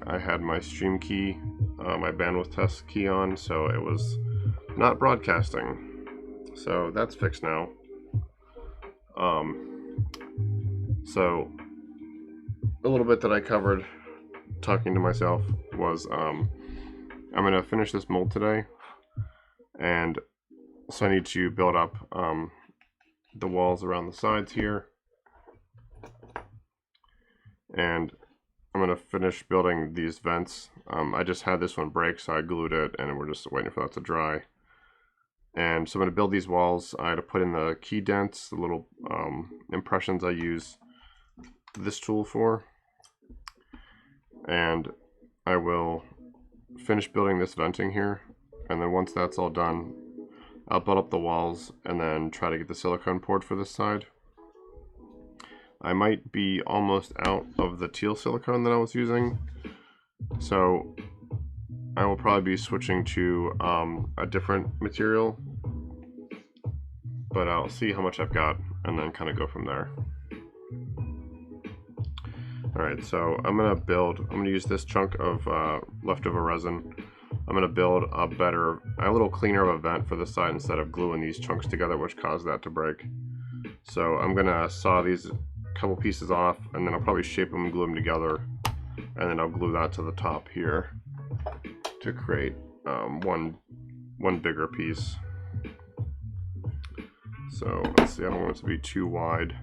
I had my stream key, my bandwidth test key on, so it was not broadcasting. So that's fixed now. So a little bit that I covered talking to myself was I'm gonna finish this mold today, and so I need to build up the walls around the sides here, and I'm gonna finish building these vents. I just had this one break, so I glued it, and we're just waiting for that to dry. And so I'm gonna build these walls. I had to put in the key dents, the little impressions I use this tool for, and I will finish building this venting here, and then once that's all done, I'll build up the walls and then try to get the silicone poured for this side. I might be almost out of the teal silicone that I was using, so I will probably be switching to a different material, but I'll see how much I've got and then kind of go from there. Alright, so I'm going to use this chunk of leftover resin. I'm going to build a little cleaner of a vent for this side instead of gluing these chunks together, which caused that to break. So I'm going to saw these couple pieces off, and then I'll probably shape them and glue them together, and then I'll glue that to the top here to create one bigger piece. So let's see, I don't want it to be too wide,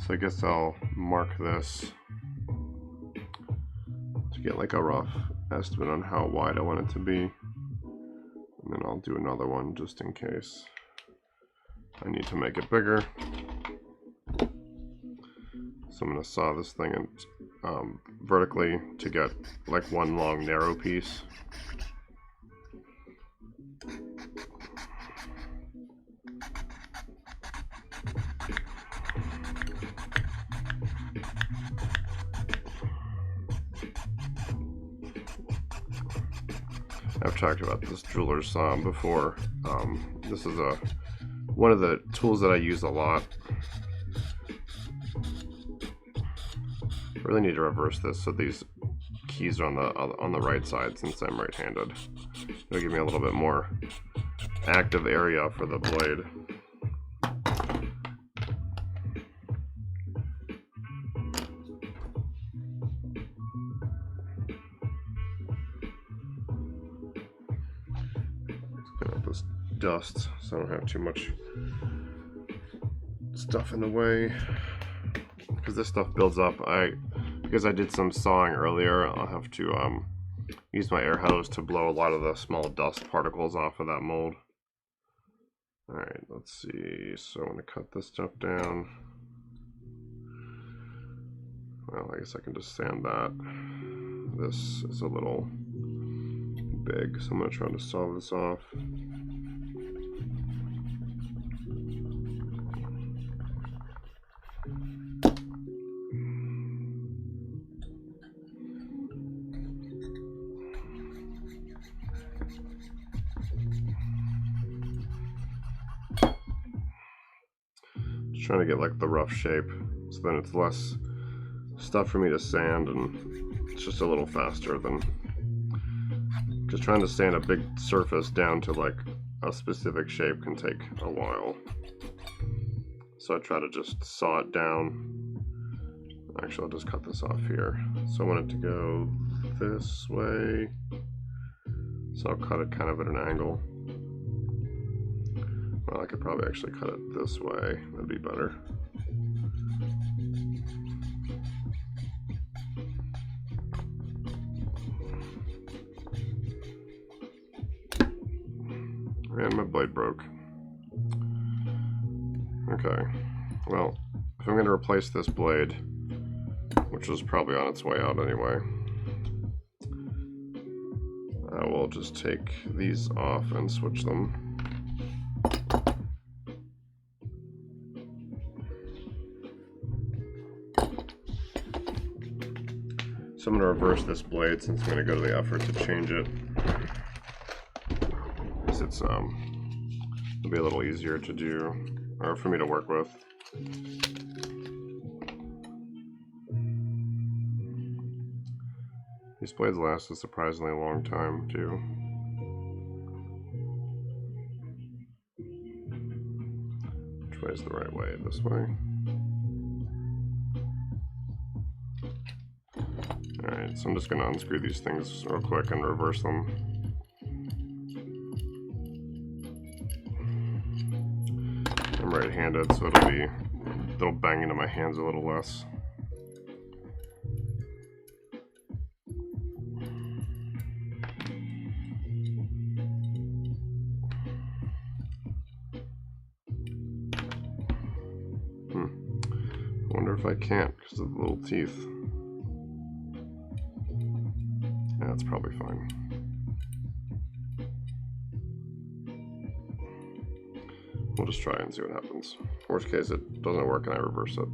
so I guess I'll mark this to get like a rough estimate on how wide I want it to be, and then I'll do another one just in case I need to make it bigger. So I'm going to saw this thing vertically to get like one long narrow piece. I've talked about this jeweler's saw before. This is one of the tools that I use a lot. I really need to reverse this so these keys are on the right side since I'm right-handed. It'll give me a little bit more active area for the blade. This dust so I don't have too much stuff in the way, because this stuff builds up. Because I did some sawing earlier, I'll have to use my air hose to blow a lot of the small dust particles off of that mold. Alright, let's see. So I'm going to cut this stuff down. Well, I guess I can just sand that. This is a little big, so I'm going to try to saw this off. Just trying to get like the rough shape, so then it's less stuff for me to sand, and it's just a little faster than just trying to sand a big surface down to like a specific shape can take a while. So I try to just saw it down. Actually, I'll just cut this off here. So I want it to go this way. So I'll cut it kind of at an angle. Well, I could probably actually cut it this way. That'd be better. And my blade broke. Okay, well, if I'm going to replace this blade, which is probably on its way out anyway, I will just take these off and switch them. So I'm going to reverse this blade since I'm going to go to the effort to change it. It's it'll be a little easier to do, or for me to work with. These blades last a surprisingly long time, too. Which way is the right way? This way? Alright, so I'm just going to unscrew these things real quick and reverse them. I'm right-handed, so it'll bang into my hands a little less. I wonder if I can't because of the little teeth. Yeah, that's probably fine. We'll just try and see what happens. Worst case, it doesn't work and I reverse it.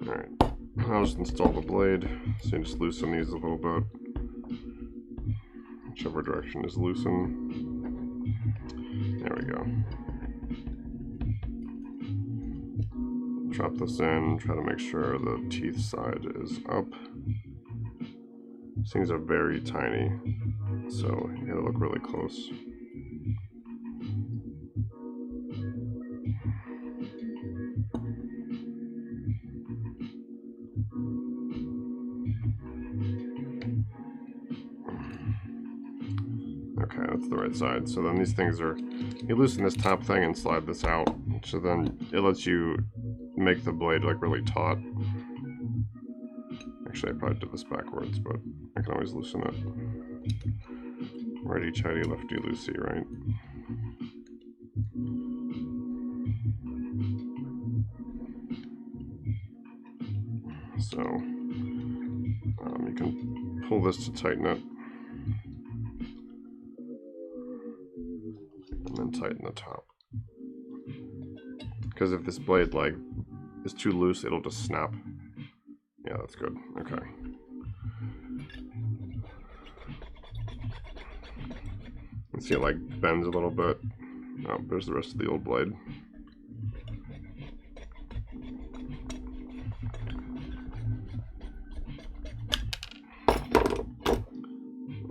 Alright, I'll just install the blade, so you just loosen these a little bit. Whichever direction is loosen. There we go. Drop this in, try to make sure the teeth side is up. These things are very tiny, so you gotta look really close. Okay, that's the right side. So then these things are, you loosen this top thing and slide this out. So then it lets you make the blade like really taut. Actually, I probably did this backwards, but I can always loosen it. Righty-tighty, lefty-loosey, right? So you can pull this to tighten it. And then tighten the top. Because if this blade like is too loose, it'll just snap. Yeah, that's good. Okay. You see it like bends a little bit. Oh, there's the rest of the old blade.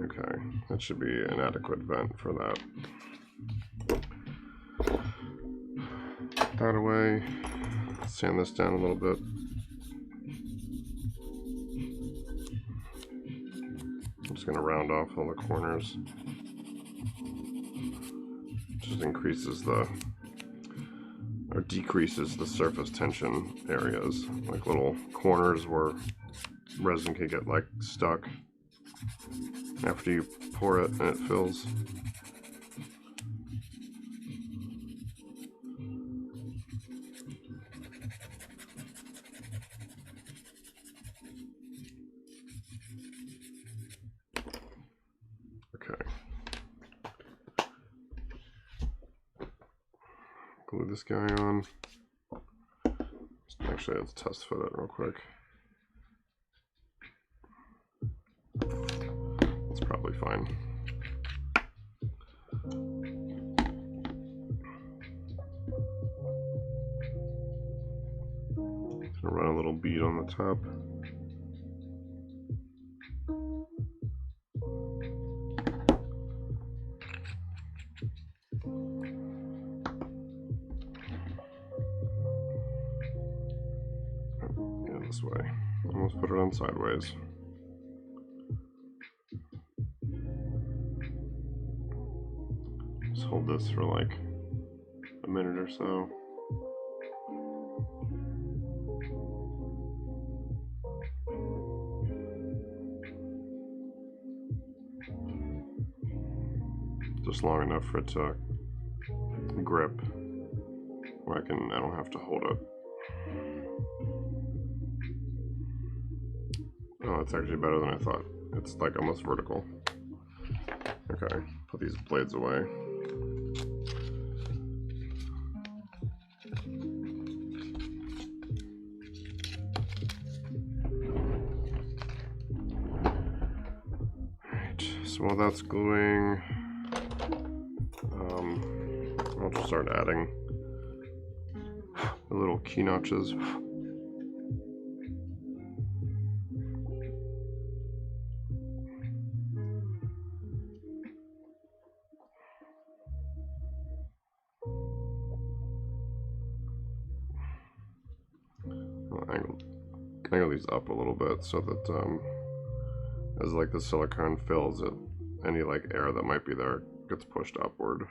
Okay, that should be an adequate vent for that. Put that away. Sand this down a little bit. I'm just going to round off all the corners. Just increases the, or decreases the surface tension areas, like little corners where resin can get like stuck after you pour it and it fills. Okay. Glue this guy on. Actually, let's test fit it real quick. It's probably fine. Gonna run a little bead on the top. Yeah, this way. Almost put it on sideways. Just hold this for like a minute or so. Just long enough for it to grip where I don't have to hold it. Oh, it's actually better than I thought. It's like almost vertical. Okay, put these blades away. Alright, so while that's gluing, I'll just start adding the little key notches. Angle these up a little bit so that as like the silicone fills it, any like air that might be there gets pushed upward.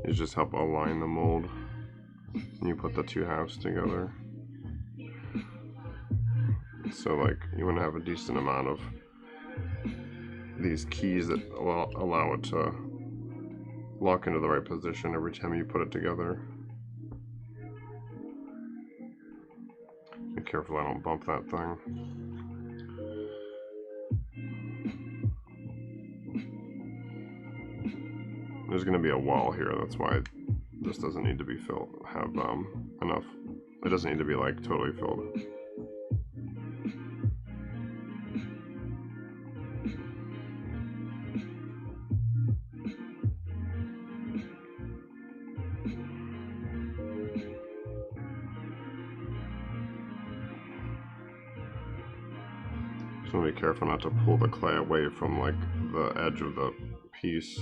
These just help align the mold when you put the two halves together. So like you want to have a decent amount of these keys that will allow it to lock into the right position every time you put it together. Be careful I don't bump that thing. There's going to be a wall here, that's why this doesn't need to be filled, enough. It doesn't need to be like totally filled. Just want to be careful not to pull the clay away from like the edge of the piece.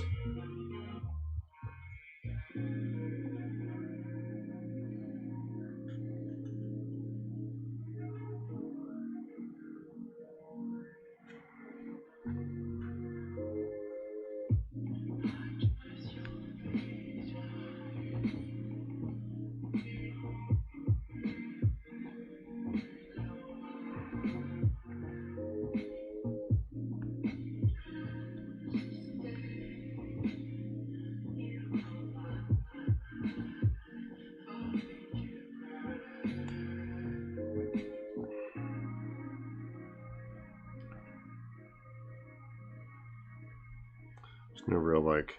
There's no real like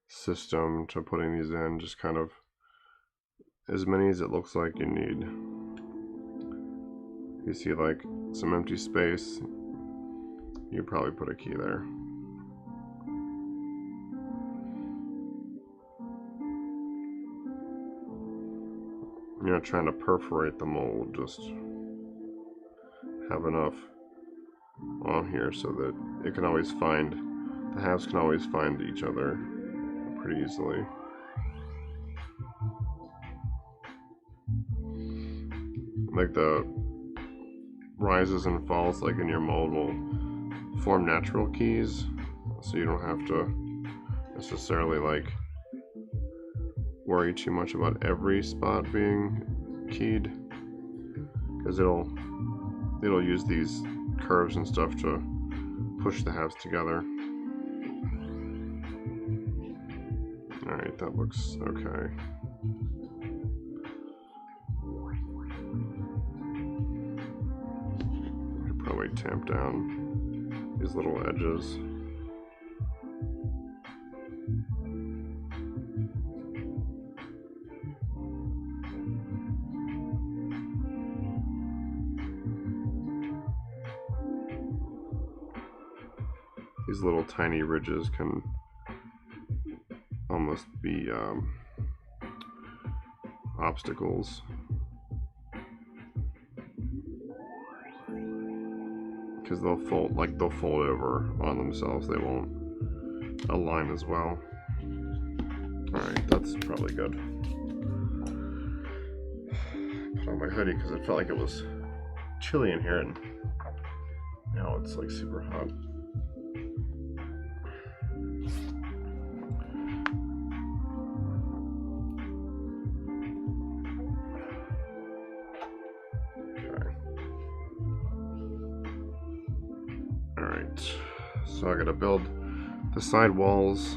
system to putting these in, just kind of as many as it looks like you need. You see like some empty space, you probably put a key there. You're not trying to perforate the mold, just have enough on here so that it can always find, the halves can always find each other pretty easily. Like the rises and falls like in your mold will form natural keys, so you don't have to necessarily like worry too much about every spot being keyed, because it'll use these curves and stuff to push the halves together. Alright, that looks okay. Could probably tamp down these little edges. these little tiny ridges can almost be obstacles. Because they'll fold over on themselves. They won't align as well. Alright, that's probably good. Put on my hoodie because it felt like it was chilly in here, and now it's like super hot. Alright, so I gotta build the side walls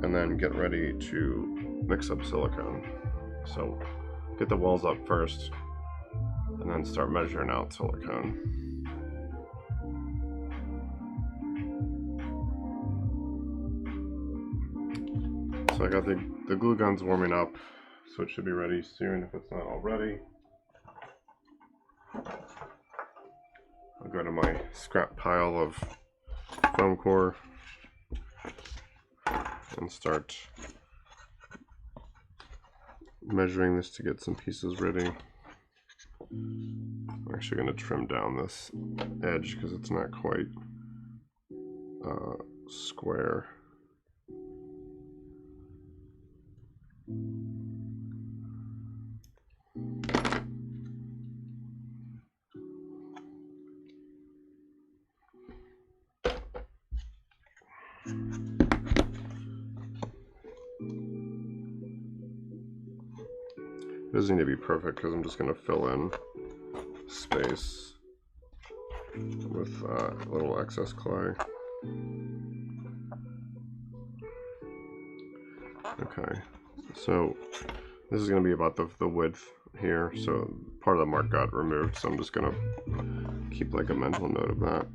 and then get ready to mix up silicone. So get the walls up first and then start measuring out silicone. So I got the glue guns warming up, so it should be ready soon if it's not already. I'll go to my scrap pile of foam core and start measuring this to get some pieces ready. I'm actually going to trim down this edge because it's not quite square. It doesn't need to be perfect because I'm just going to fill in space with a little excess clay. Okay, so this is going to be about the width here, so part of the mark got removed, so I'm just going to keep like a mental note of that.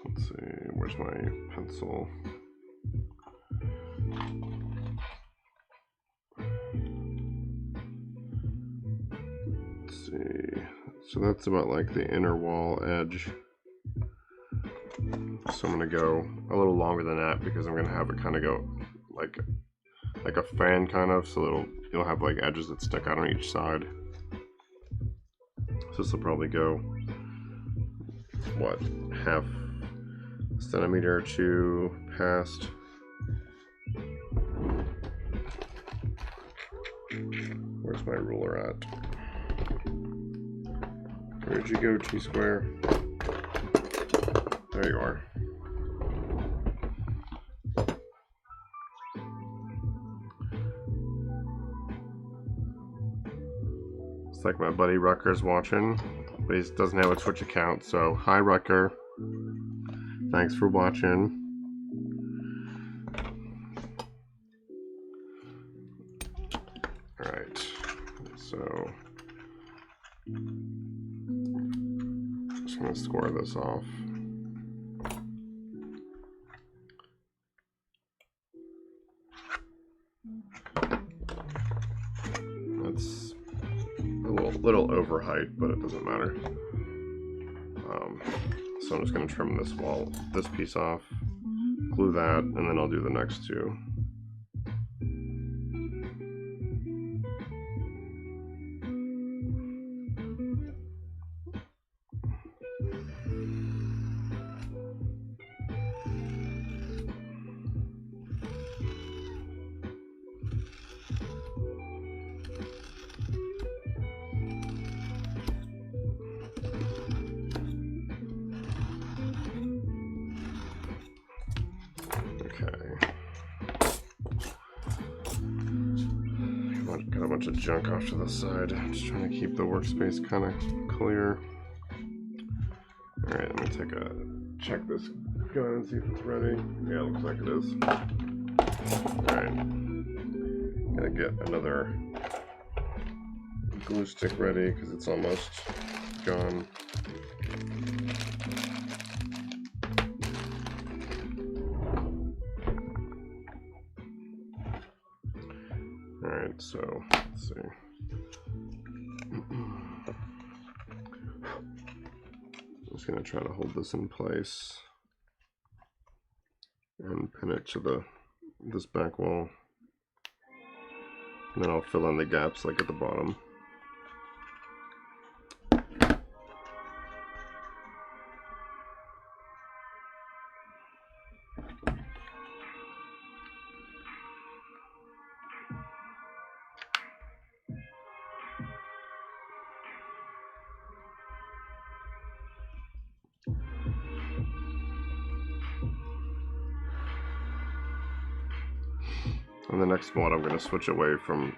Let's see, where's my pencil? Let's see, so that's about like the inner wall edge. So I'm going to go a little longer than that because I'm going to have it kind of go like a fan kind of, so you'll have like edges that stick out on each side. So this will probably go, what, half a centimeter or two past. Where's my ruler at? Where'd you go, T-square? There you are. Looks like my buddy Rucker's watching, but he doesn't have a Twitch account, so hi Rucker. Thanks for watching. Alright, so just gonna square this off. That's a little over height, but it doesn't matter. So I'm just going to trim this piece off, glue that, and then I'll do the next two. Got a bunch of junk off to the side. I'm just trying to keep the workspace kind of clear. Alright, let me check this gun and see if it's ready. Yeah, it looks like it is. Alright. Gotta get another glue stick ready because it's almost gone. Alright, so let's see. just gonna try to hold this in place and pin it to this back wall. And then I'll fill in the gaps like at the bottom. On the next mod, I'm going to switch away from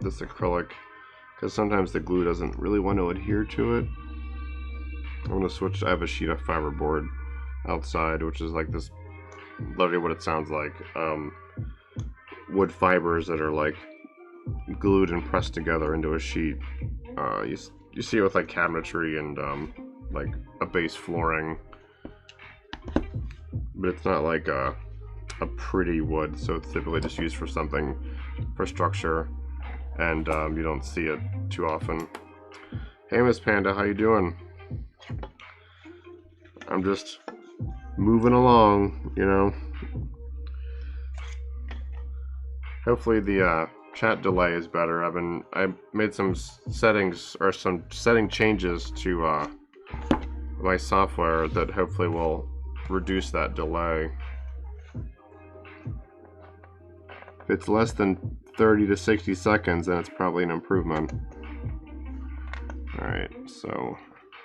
this acrylic because sometimes the glue doesn't really want to adhere to it. I'm going to switch. I have a sheet of fiberboard outside, which is like this, literally what it sounds like. Wood fibers that are like glued and pressed together into a sheet. You see it with like cabinetry and like a base flooring, but it's not like a pretty wood, so it's typically just used for something for structure, and you don't see it too often. Hey Miss Panda, how you doing? I'm just moving along, you know. Hopefully the chat delay is better. I made some settings or some setting changes to my software that hopefully will reduce that delay. If it's less than 30 to 60 seconds, then it's probably an improvement. Alright, so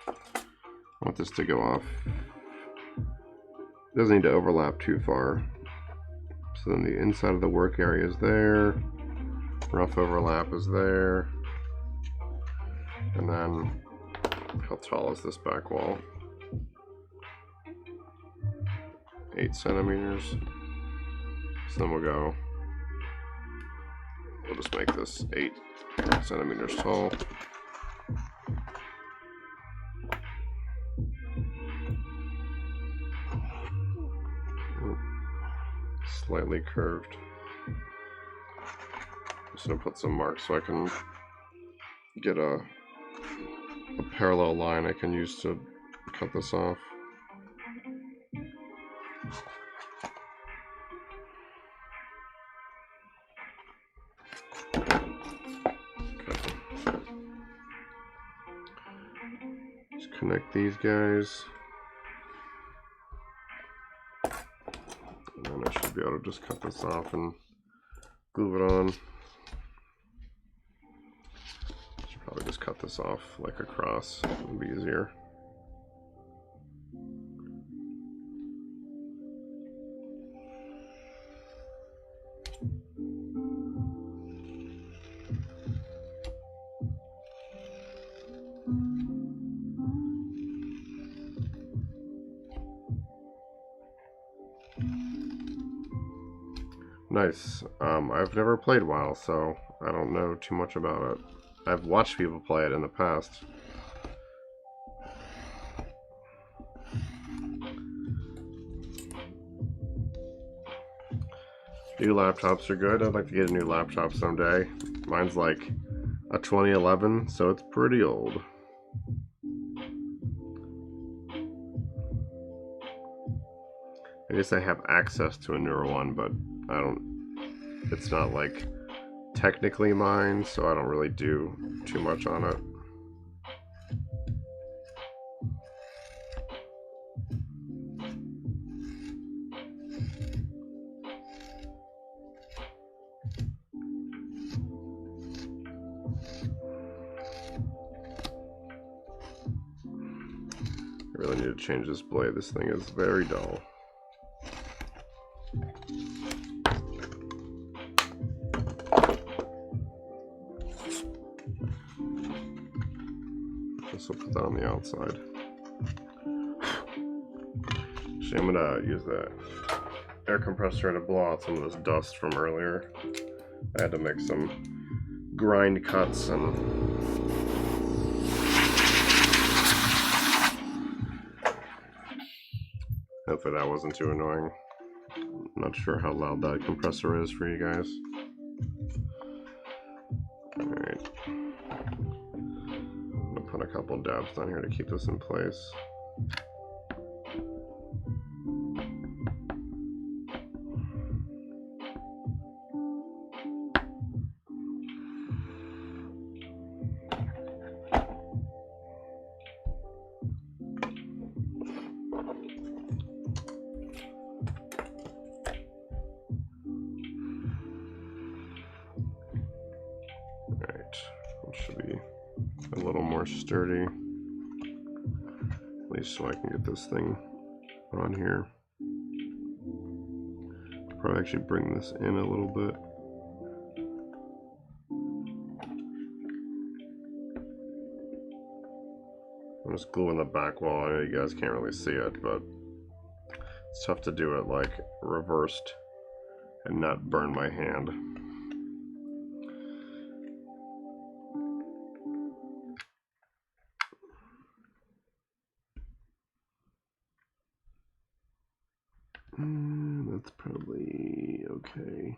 I want this to go off. It doesn't need to overlap too far. So then the inside of the work area is there. Rough overlap is there. And then how tall is this back wall? 8 centimeters. So then we'll just make this 8 centimeters tall. Slightly curved. Just gonna put some marks so I can get a parallel line I can use to cut this off. Just connect these guys. And then I should be able to just cut this off and glue it on. Should probably just cut this off like across. It'll be easier. Nice. I've never played WoW, so I don't know too much about it. I've watched people play it in the past. New laptops are good. I'd like to get a new laptop someday. Mine's like a 2011, so it's pretty old. I guess I have access to a newer one, but it's not like technically mine, so I don't really do too much on it. I really need to change this blade. This thing is very dull. We'll put that on the outside. Actually, I'm gonna use the air compressor to blow out some of this dust from earlier. I had to make some grind cuts and hopefully that wasn't too annoying. I'm not sure how loud that compressor is for you guys. Alright. Put a couple dabs down here to keep this in place. Should be a little more sturdy, at least so I can get this thing on here. Probably actually bring this in a little bit. I'm just gluing the back wall. I know you guys can't really see it, but it's tough to do it like reversed and not burn my hand. That's probably okay.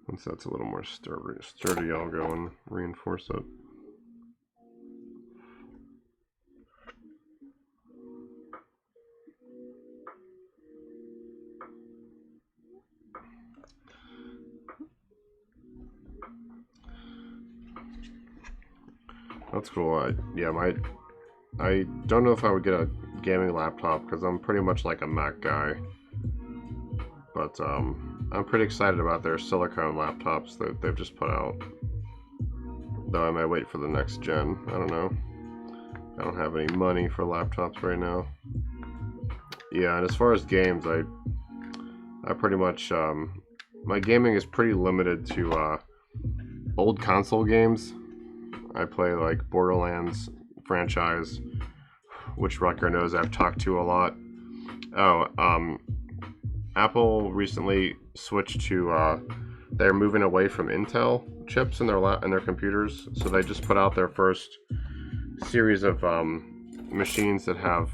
Once that's a little more sturdy, I'll go and reinforce it. That's cool. I don't know if I would get a gaming laptop because I'm pretty much like a Mac guy. But I'm pretty excited about their Silicone laptops that they've just put out. Though I might wait for the next gen. I don't know. I don't have any money for laptops right now. Yeah, and as far as games, I pretty much my gaming is pretty limited to old console games. I play like Borderlands franchise, which Rucker knows I've talked to a lot. Oh, Apple recently switched to they're moving away from Intel chips in their computers, so they just put out their first series of machines that have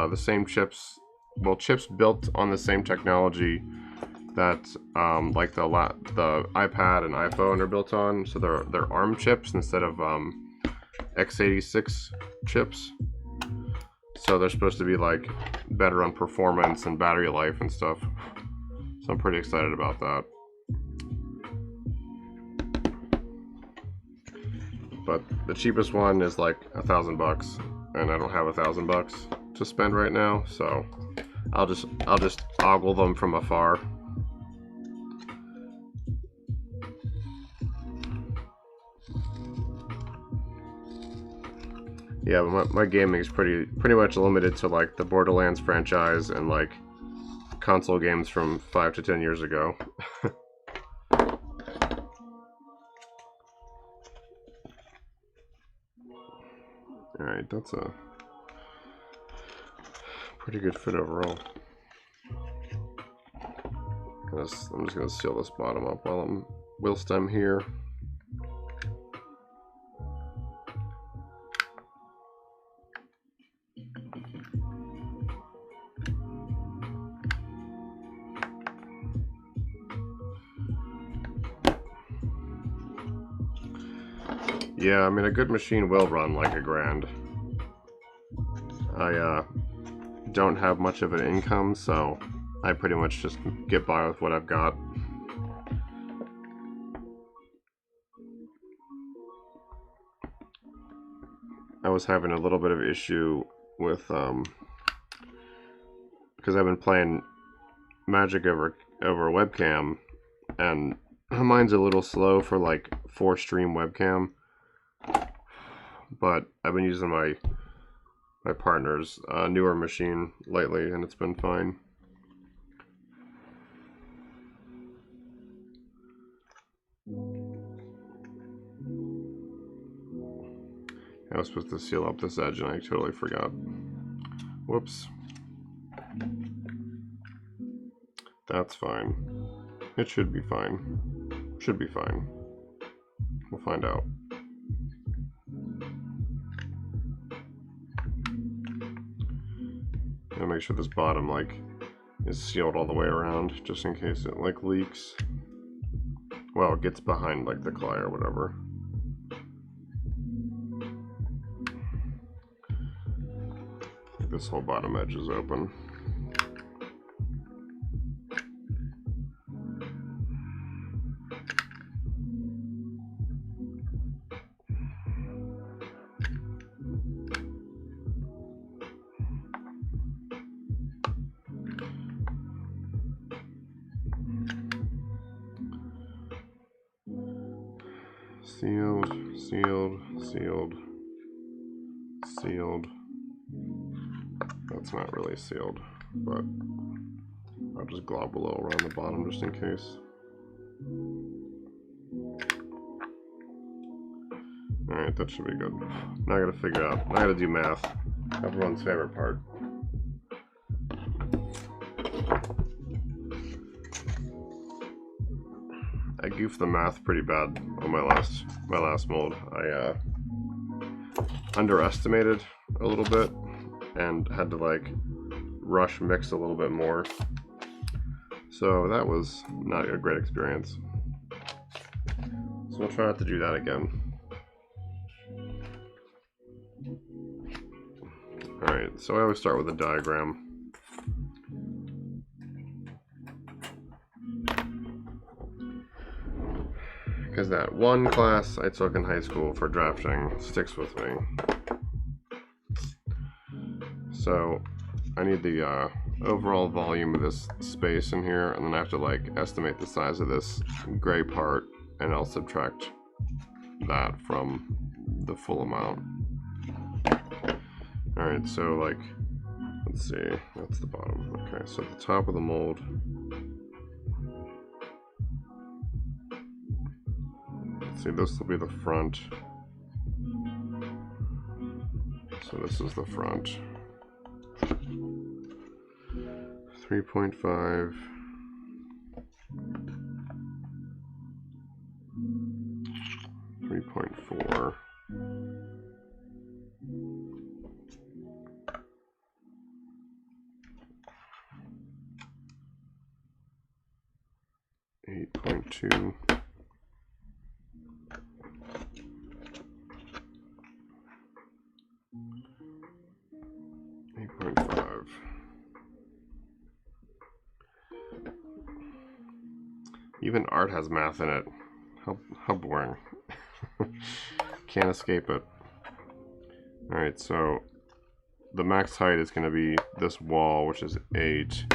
the same chips, well, chips built on the same technology that like the iPad and iPhone are built on. So they're ARM chips instead of x86 chips. So they're supposed to be like better on performance and battery life and stuff. So I'm pretty excited about that. But the cheapest one is like $1,000, and I don't have $1,000 to spend right now. So I'll just ogle them from afar. Yeah, my gaming is pretty much limited to like the Borderlands franchise and like console games from 5 to 10 years ago. Alright, that's a pretty good fit overall. I'm just gonna seal this bottom up whilst I'm here. Yeah, I mean, a good machine will run like $1,000. I don't have much of an income, so I pretty much just get by with what I've got. I was having a little bit of issue with because I've been playing Magic over webcam, and mine's a little slow for like 4-stream webcam. But I've been using my partner's newer machine lately, and it's been fine. I was supposed to seal up this edge, and I totally forgot. Whoops. That's fine. It should be fine. Should be fine. We'll find out. I'll make sure this bottom like is sealed all the way around, just in case it like leaks. Well, it gets behind like the clay or whatever. this whole bottom edge is open. Sealed, sealed, sealed, sealed. That's not really sealed, but I'll just glob a little around the bottom just in case. Alright, that should be good. Now I gotta figure out, I gotta do math. Everyone's favorite part. I goofed the math pretty bad on my last mold. I underestimated a little bit and had to like rush mix a little bit more. So that was not a great experience. So we'll try not to do that again. Alright, so I always start with a diagram. Because that one class I took in high school for drafting sticks with me. So I need the overall volume of this space in here, and then I have to like estimate the size of this gray part, and I'll subtract that from the full amount. Alright, so like, let's see, that's the bottom. Okay, so at the top of the mold, let's see, this will be the front. So this is the front. 3.5. 3.4. 8.2. 8.5. Even art has math in it. How boring. Can't escape it. Alright, so the max height is going to be this wall, which is 8.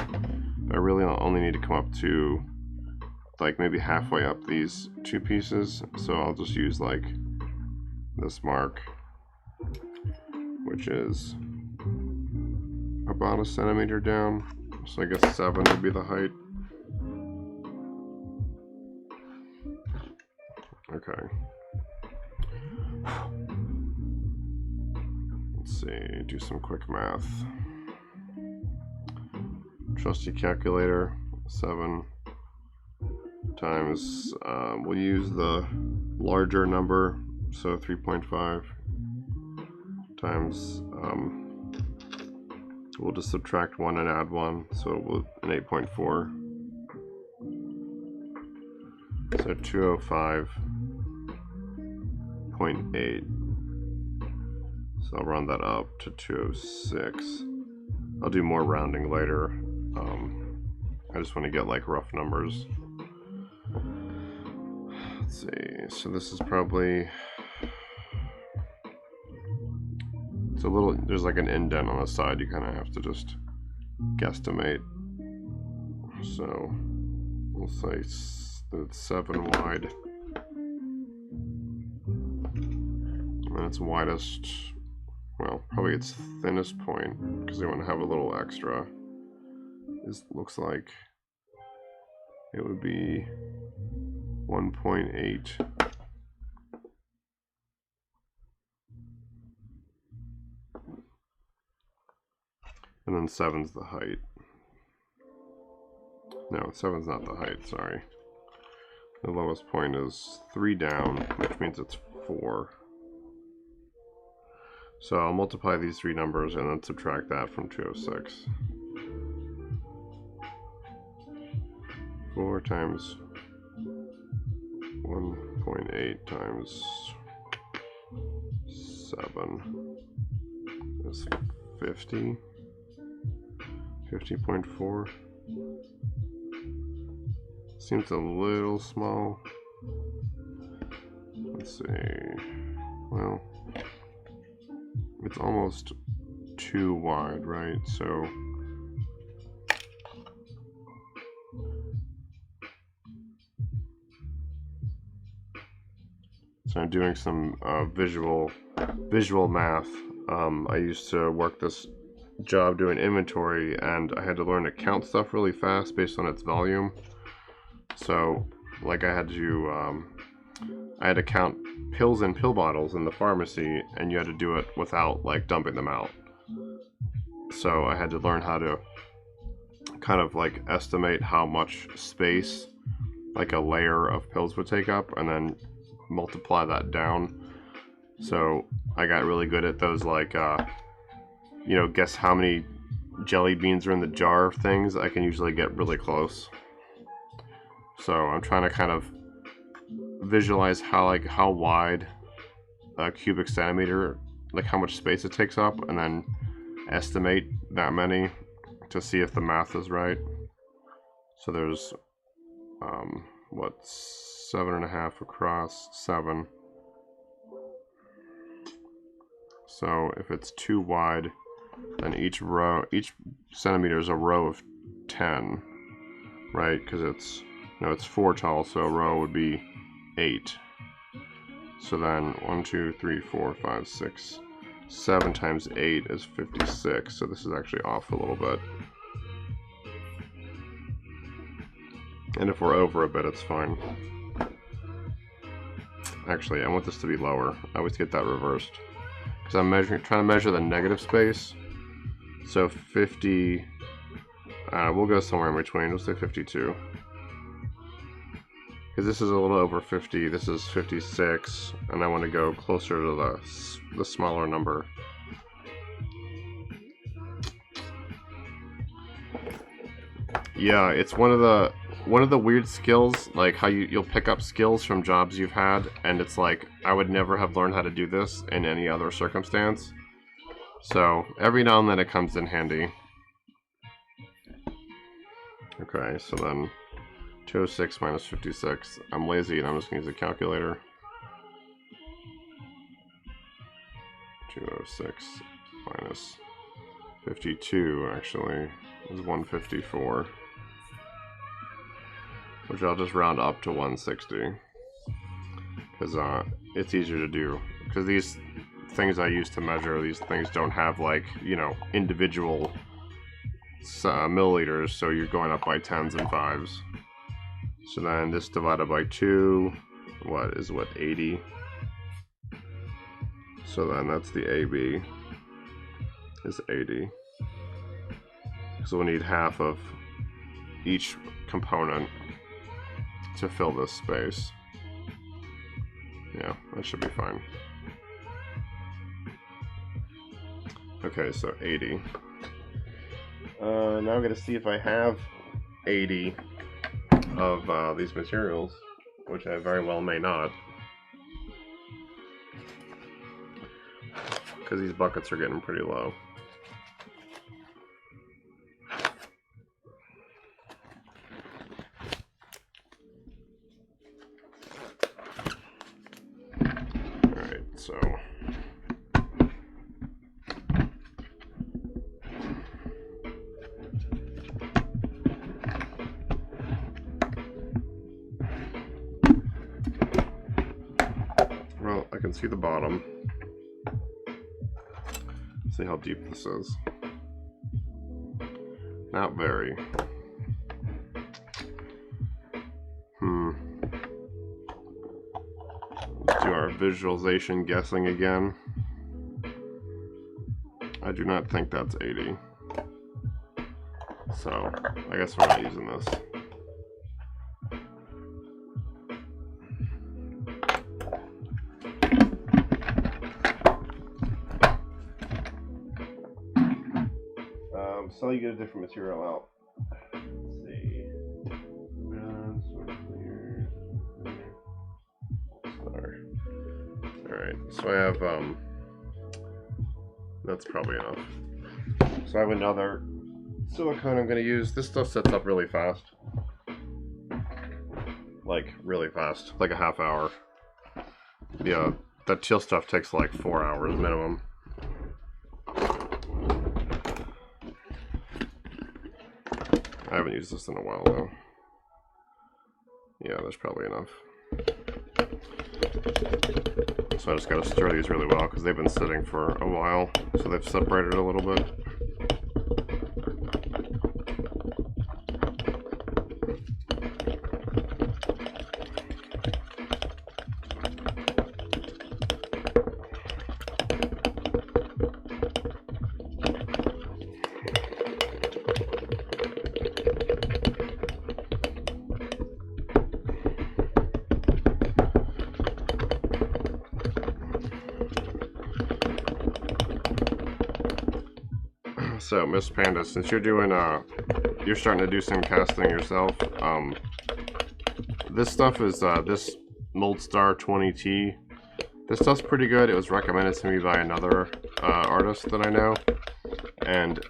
I really only need to come up to like maybe halfway up these two pieces, so I'll just use like this mark, which is about a centimeter down. So I guess 7 would be the height. Okay. Let's see, do some quick math. Trusty calculator. 7 times, we'll use the larger number, so 3.5 times, we'll just subtract 1 and add 1, so we'll an 8.4. So 205.8. So I'll round that up to 206. I'll do more rounding later. I just want to get like rough numbers. Let's see. So this is probably, it's a little, there's like an indent on the side. You kind of have to just guesstimate. So we'll say it's 7 wide. And its widest, well, probably its thinnest point, because they want to have a little extra. This looks like it would be 1.8. And then 7's the height. No, 7's not the height, sorry. The lowest point is 3 down, which means it's 4. So I'll multiply these 3 numbers and then subtract that from 206. 4 times 1.8 times 7 is 50, 50.4. Seems a little small. Let's see. Well, it's almost too wide, right? So I'm doing some visual math. I used to work this job doing inventory, and I had to learn to count stuff really fast based on its volume. So, like, I had to count pills in pill bottles in the pharmacy, and you had to do it without like dumping them out. So I had to learn how to kind of like estimate how much space like a layer of pills would take up, and then multiply that down. So I got really good at those, like you know, guess how many jelly beans are in the jar things. I can usually get really close. So I'm trying to kind of visualize how wide a cubic centimeter, like how much space it takes up, and then estimate that many to see if the math is right. So there's what, 7.5 across 7. So if it's too wide, then each centimeter is a row of 10, right? Because it's, you know, it's 4 tall, so a row would be 8. So then 1, 2, 3, 4, 5, 6, 7 times 8 is 56. So this is actually off a little bit. And if we're over a bit, it's fine. Actually, I want this to be lower. I always get that reversed, because I'm trying to measure the negative space. So 50, we'll go somewhere in between. We'll say 52. Because this is a little over 50, this is 56, and I want to go closer to the smaller number. Yeah, it's one of the weird skills, like how you'll pick up skills from jobs you've had, and it's like, I would never have learned how to do this in any other circumstance. So every now and then it comes in handy. Okay, so then 206 minus 56. I'm lazy and I'm just going to use a calculator. 206 minus 52 actually is 154. Which I'll just round up to 160. Because it's easier to do. Because these things I use to measure, these things don't have, like, you know, individual milliliters, so you're going up by 10s and 5s. So then this divided by 2, what, 80? So then that's the AB, is 80. So we'll need half of each component to fill this space. Yeah, that should be fine. Okay, so 80. Now I'm going to see if I have 80 of these materials, which I very well may not, because these buckets are getting pretty low. Alright, so well, I can see the bottom. See how deep this is. Not very. Let's do our visualization guessing again. I do not think that's 80. So, I guess we're not using this. So you get a different material out. Let's see. Alright, so I have, that's probably enough. So I have another silicone I'm going to use. This stuff sets up really fast. Like, really fast. Like a half hour. Yeah, that chill stuff takes like 4 hours minimum. I haven't used this in a while though. Yeah, there's probably enough. So I just gotta stir these really well because they've been sitting for a while, so they've separated a little bit. So, Miss Panda, since you're doing, you're starting to do some casting yourself, this stuff is, this Moldstar 20T. This stuff's pretty good. It was recommended to me by another, artist that I know. And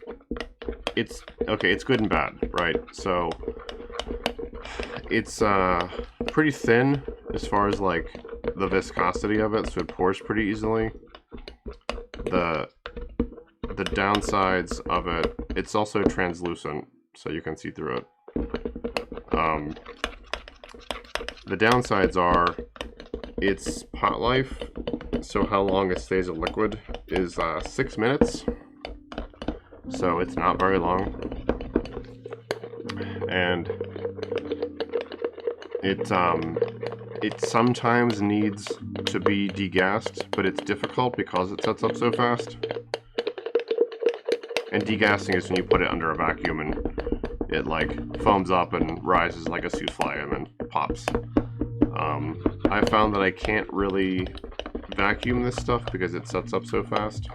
it's, okay, it's good and bad, right? So, it's, pretty thin as far as, like, the viscosity of it, so it pours pretty easily. The downsides of it, it's also translucent, so you can see through it. The downsides are, its pot life, so how long it stays a liquid, is 6 minutes. So it's not very long. And it sometimes needs to be degassed, but it's difficult because it sets up so fast. And degassing is when you put it under a vacuum and it like foams up and rises like a souffle and then pops. I found that I can't really vacuum this stuff because it sets up so fast.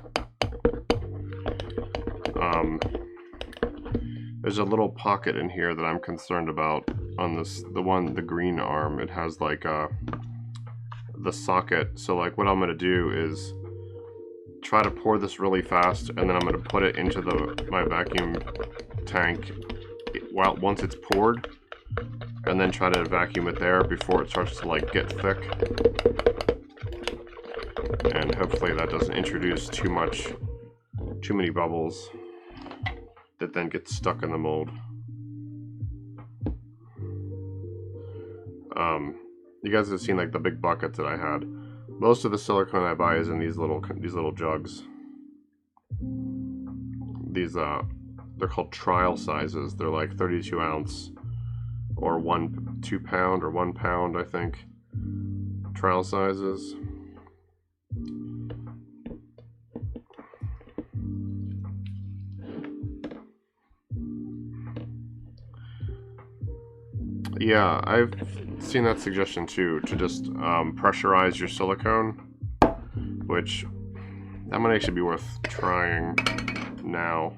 There's a little pocket in here that I'm concerned about on this, the green arm. It has like the socket. So like what I'm gonna do is try to pour this really fast, and then I'm going to put it into my vacuum tank once it's poured, and then try to vacuum it there before it starts to like get thick. And hopefully that doesn't introduce too many bubbles that then get stuck in the mold. You guys have seen like the big buckets that I had. Most of the silicone I buy is in these little jugs. These they're called trial sizes. They're like 32 ounce or 2 pound or 1 pound, I think. Trial sizes. Yeah, I've seen that suggestion too, to just pressurize your silicone, which that might actually be worth trying now.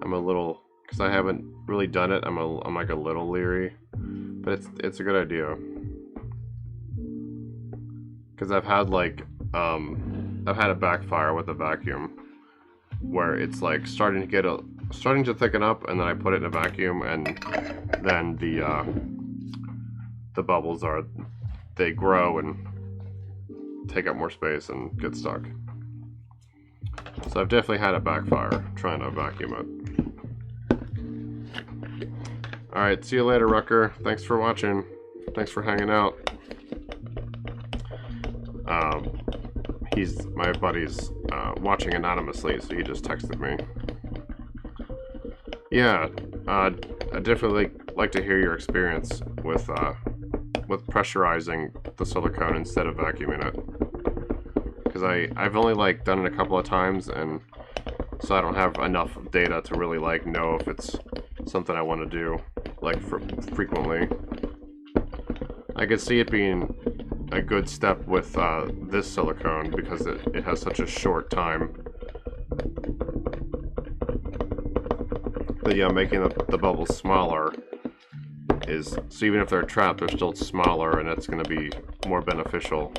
I'm a little, because I haven't really done it, I'm like a little leery, but it's a good idea. Because I've had like I've had it backfire with a vacuum, where it's like starting to thicken up, and then I put it in a vacuum, and then the bubbles they grow and take up more space and get stuck. So I've definitely had it backfire trying to vacuum it. Alright, see you later, Rucker. Thanks for watching. Thanks for hanging out. My buddy's watching anonymously, so he just texted me. Yeah, I'd definitely like to hear your experience with pressurizing the silicone instead of vacuuming it. Because I've only like done it a couple of times, and so I don't have enough data to really like know if it's something I want to do like frequently. I could see it being a good step with this silicone because it has such a short time. But yeah, making the bubbles smaller is, so even if they're trapped, they're still smaller, and it's going to be more beneficial.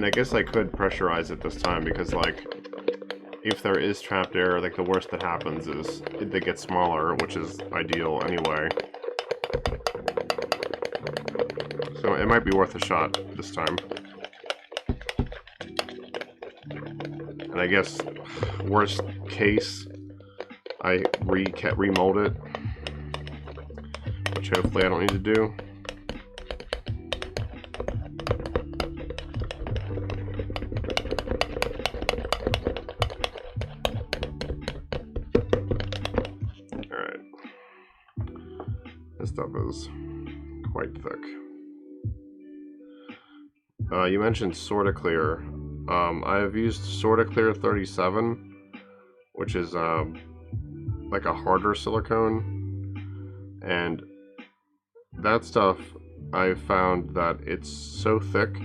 mean, I guess I could pressurize it this time because, like, if there is trapped air, like, the worst that happens is they get smaller, which is ideal anyway. So it might be worth a shot this time. And I guess, worst case, I remold it, which hopefully I don't need to do. Alright. This stuff is quite thick. You mentioned Sorta Clear. I have used Sorta Clear 37, which is like a harder silicone, and that stuff I found that it's so thick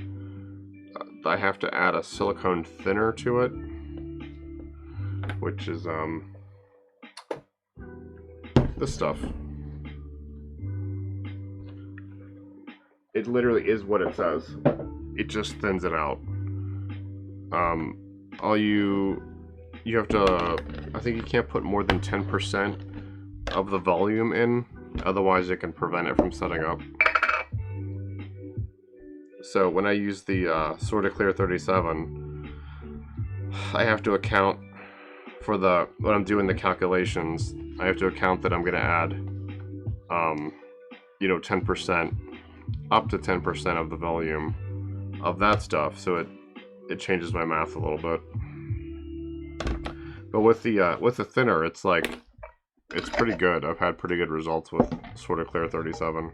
I have to add a silicone thinner to it, which is this stuff. It literally is what it says. It just thins it out. You have to, I think you can't put more than 10% of the volume in, otherwise it can prevent it from setting up. So when I use the Sorta Clear 37, I have to account for when I'm doing the calculations, I have to account that I'm going to add, 10%, up to 10% of the volume of that stuff, so it changes my math a little bit. But with the thinner, it's pretty good. I've had pretty good results with Sorta Clear 37.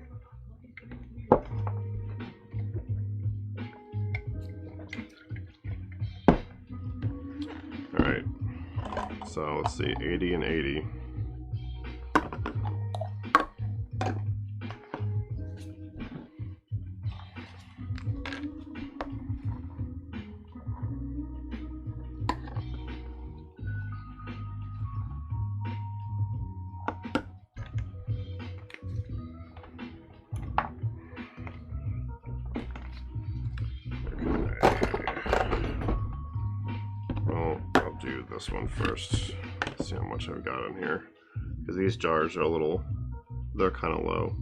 Alright, so let's see, 80 and 80. This one first. Let's see how much I've got in here, because these jars are they're kind of low.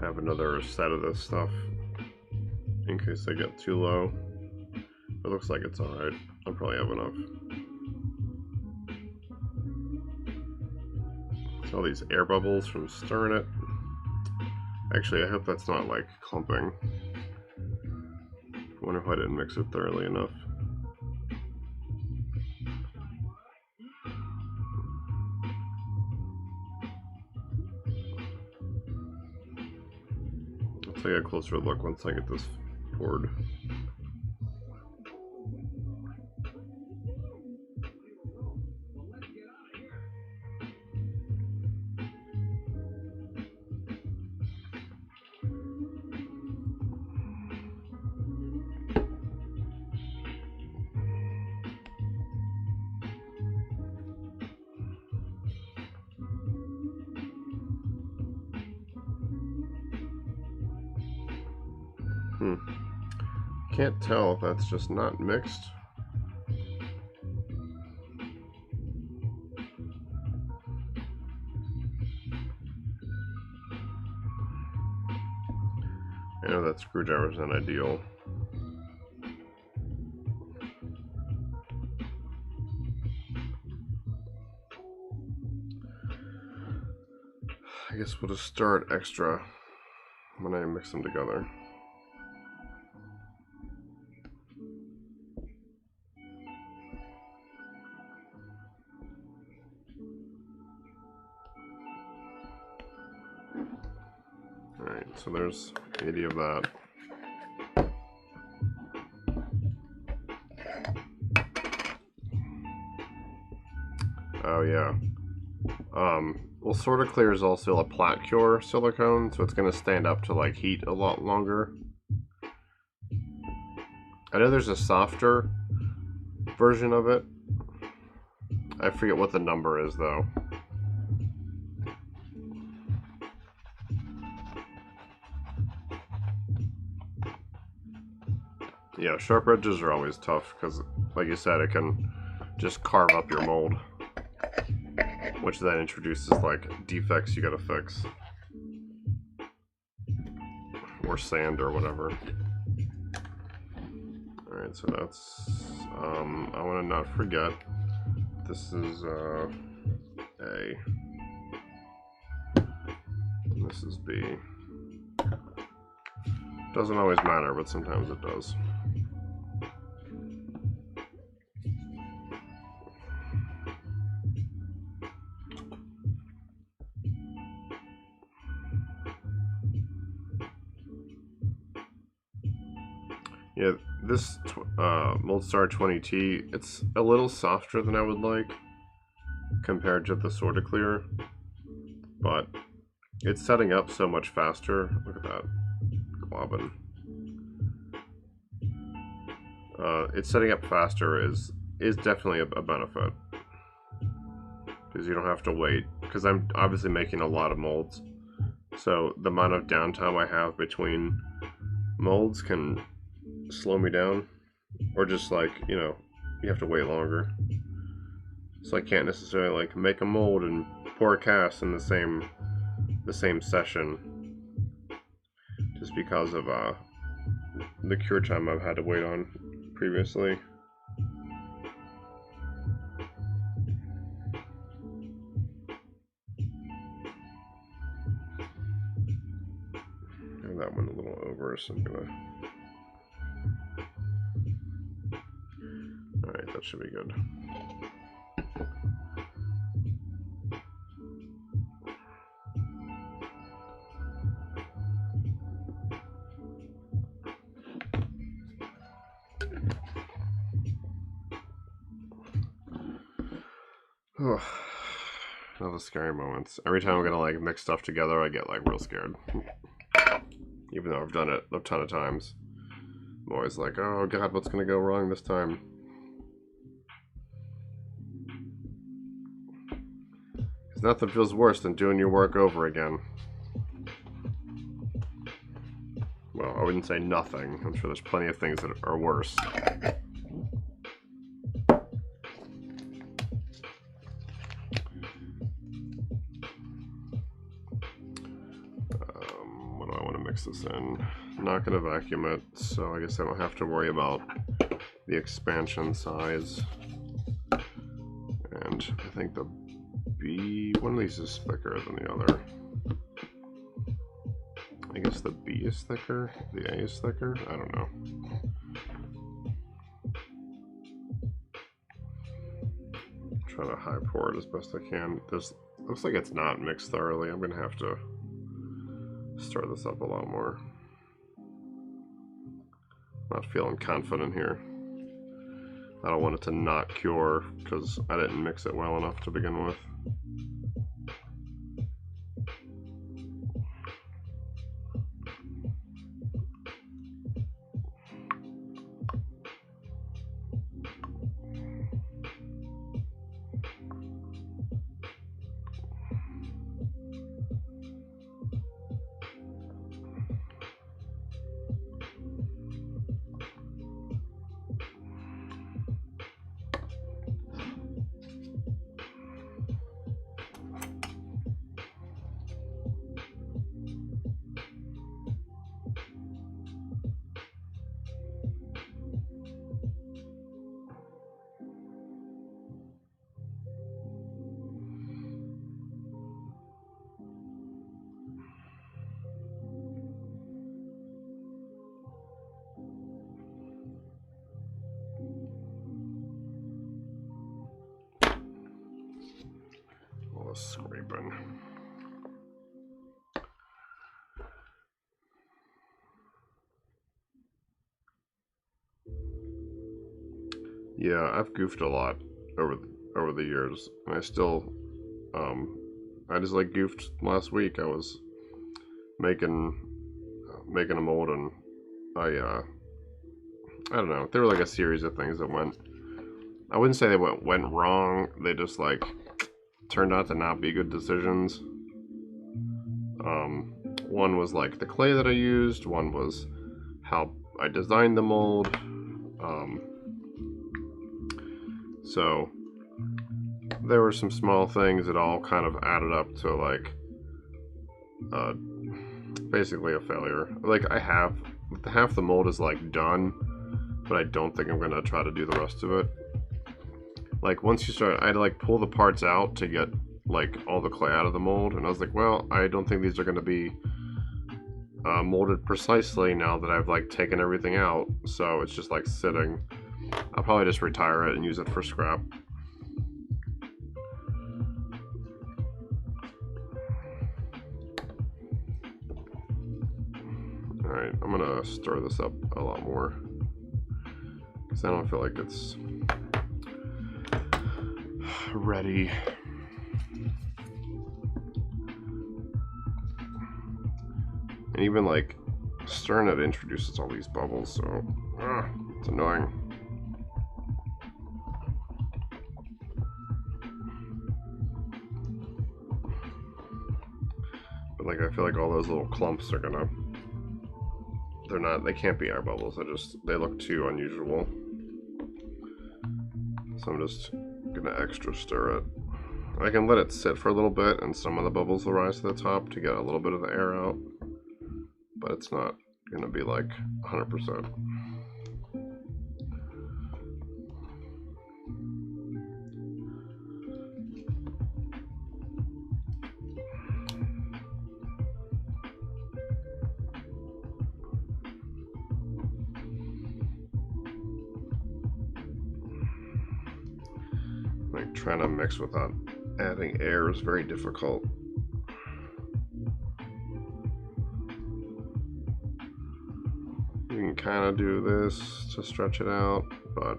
I have another set of this stuff in case I get too low. It looks like it's alright. I'll probably have enough. All these air bubbles from stirring it. Actually, I hope that's not like clumping. I wonder if I didn't mix it thoroughly enough. I'll take a closer look once I get this poured. Can't tell if that's just not mixed. I know that screwdriver's not ideal. I guess we'll just start extra when I mix them together. Alright, so there's 80 of that. Oh yeah. Well, Sorta Clear is also a plat cure silicone, so it's going to stand up to like heat a lot longer. I know there's a softer version of it. I forget what the number is though. Yeah, sharp edges are always tough because, like you said, it can just carve up your mold, which then introduces like defects you gotta fix, or sand or whatever. Alright, so that's, I want to not forget, this is A, and this is B. Doesn't always matter, but sometimes it does. Yeah, this Moldstar 20T, it's a little softer than I would like compared to the Sorta Clear, but it's setting up so much faster. Look at that globbing. It's setting up faster is definitely a benefit, because you don't have to wait, because I'm obviously making a lot of molds, so the amount of downtime I have between molds can slow me down, or just like, you know, you have to wait longer. So I can't necessarily like make a mold and pour a cast in the same session, just because of the cure time I've had to wait on previously. And that one a little over, so I'm gonna. Alright, that should be good. Oh, now the scary moments. Every time I'm gonna like mix stuff together, I get like real scared. Even though I've done it a ton of times. I'm always like, oh god, what's gonna go wrong this time? Because nothing feels worse than doing your work over again. Well, I wouldn't say nothing. I'm sure there's plenty of things that are worse. What do I want to mix this in? I'm not going to vacuum it, so I guess I don't have to worry about the expansion size. And I think the B, one of these is thicker than the other. I guess the B is thicker, the A is thicker, I don't know. Try to high pour it as best I can. This looks like it's not mixed thoroughly. I'm gonna have to stir this up a lot more. Not feeling confident here. I don't want it to not cure because I didn't mix it well enough to begin with. Scraping. Yeah, I've goofed a lot over the years, and I still, I just like goofed last week. I was making a mold, and I don't know. There were like a series of things that went I wouldn't say they went wrong. They just like turned out to not be good decisions. One was like the clay that I used. One was how I designed the mold. So there were some small things that all kind of added up to like basically a failure. Like I have half the mold is like done, but I don't think I'm gonna try to do the rest of it. Like once you start, I had to like pull the parts out to get like all the clay out of the mold, and I was like, well, I don't think these are gonna be molded precisely now that I've like taken everything out. So it's just like sitting. I'll probably just retire it and use it for scrap. Alright, I'm gonna stir this up a lot more, because I don't feel like it's ready. And even like stirring it introduces all these bubbles, so it's annoying. But like I feel like all those little clumps are gonna, they can't be air bubbles. They look too unusual. So I'm just gonna extra stir it. I can let it sit for a little bit and some of the bubbles will rise to the top to get a little bit of the air out, but it's not gonna be like 100%. Like trying to mix without adding air is very difficult. You can kind of do this to stretch it out, but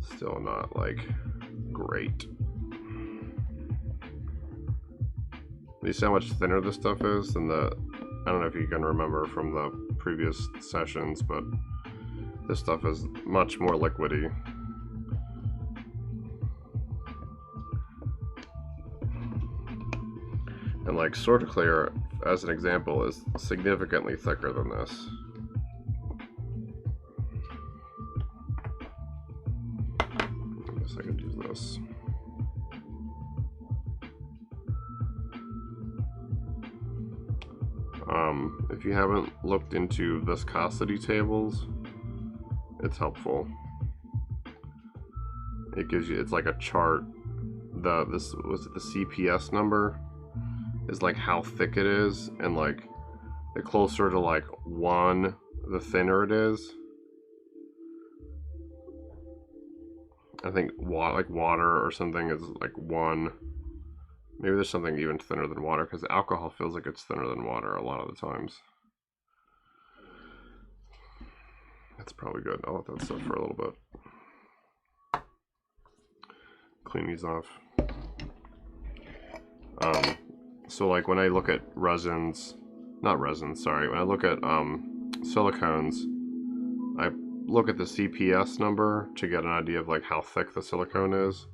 still not like great. You see how much thinner this stuff is than I don't know if you can remember from the previous sessions, but this stuff is much more liquidy. And like Sorta Clear, as an example, is significantly thicker than this. I guess I could use this. If you haven't looked into viscosity tables, it's helpful. It gives you, it's like a chart. This was it, the CPS number is like how thick it is, and like the closer to like 1, the thinner it is. I think like water or something is like 1. Maybe there's something even thinner than water, because alcohol feels like it's thinner than water a lot of the times. That's probably good. I'll let that sit for a little bit. Clean these off. So like when I look at resins, not resins, sorry, when I look at silicones, I look at the CPS number to get an idea of like how thick the silicone is.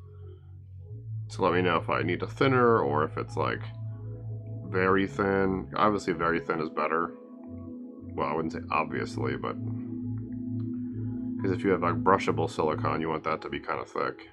So let me know if I need a thinner or if it's like very thin. Obviously very thin is better. Well, I wouldn't say obviously, but because if you have like brushable silicone, you want that to be kind of thick.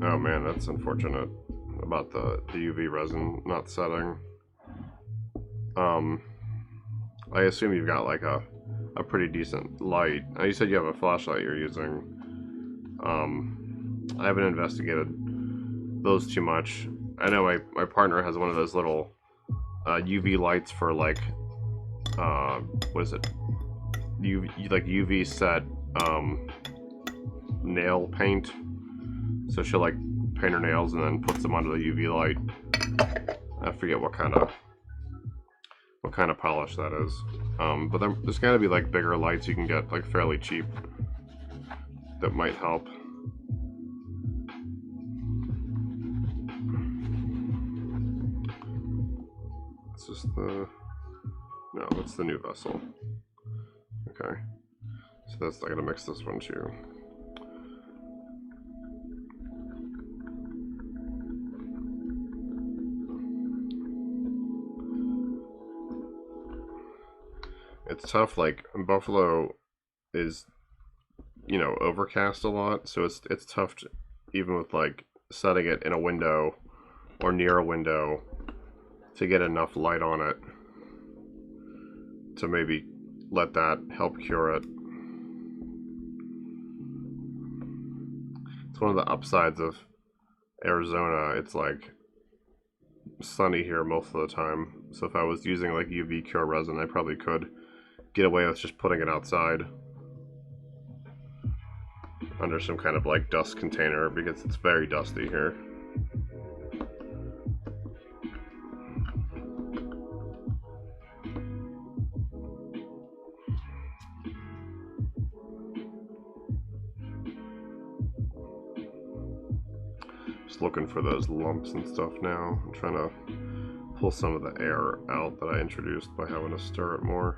Oh man, that's unfortunate about the UV resin not setting. I assume you've got like a pretty decent light. You said you have a flashlight you're using. I haven't investigated those too much. I know my partner has one of those little UV lights for like what is it? UV set nail paint. So she'll like paint her nails and then puts them under the UV light. I forget what kind of polish that is. But there's gotta be like bigger lights you can get like fairly cheap that might help. It's just no, that's the new vessel. Okay, so that's not gonna mix this one too. It's tough, like Buffalo is, you know, overcast a lot, so it's tough to, even with like setting it in a window or near a window, to get enough light on it to maybe let that help cure it. It's one of the upsides of Arizona. It's like sunny here most of the time, so if I was using like UV cure resin, I probably could get away with just putting it outside under some kind of like dust container, because it's very dusty here. Just looking for those lumps and stuff now. I'm trying to pull some of the air out that I introduced by having to stir it more.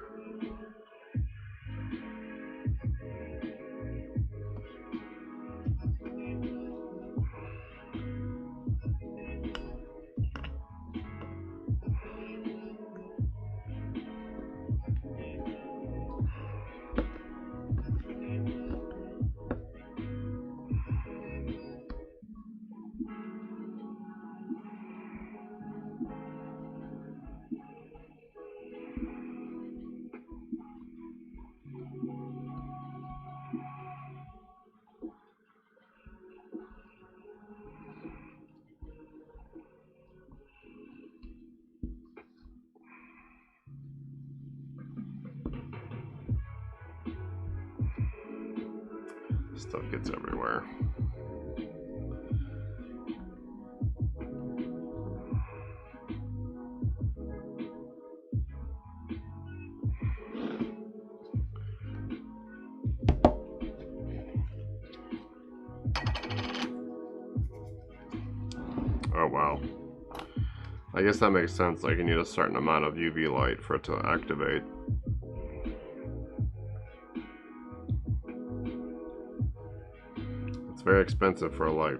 Stuff gets everywhere. Oh wow. I guess that makes sense, like you need a certain amount of UV light for it to activate. It's very expensive for a light.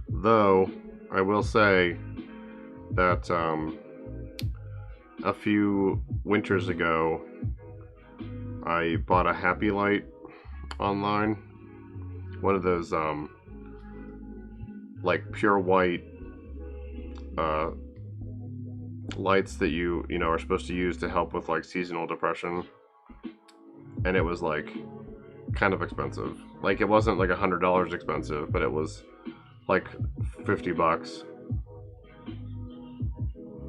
Though, I will say that a few winters ago, I bought a Happy Light online. One of those like pure white lights that you know are supposed to use to help with like seasonal depression, and it was like kind of expensive. Like it wasn't like $100 expensive, but it was like $50.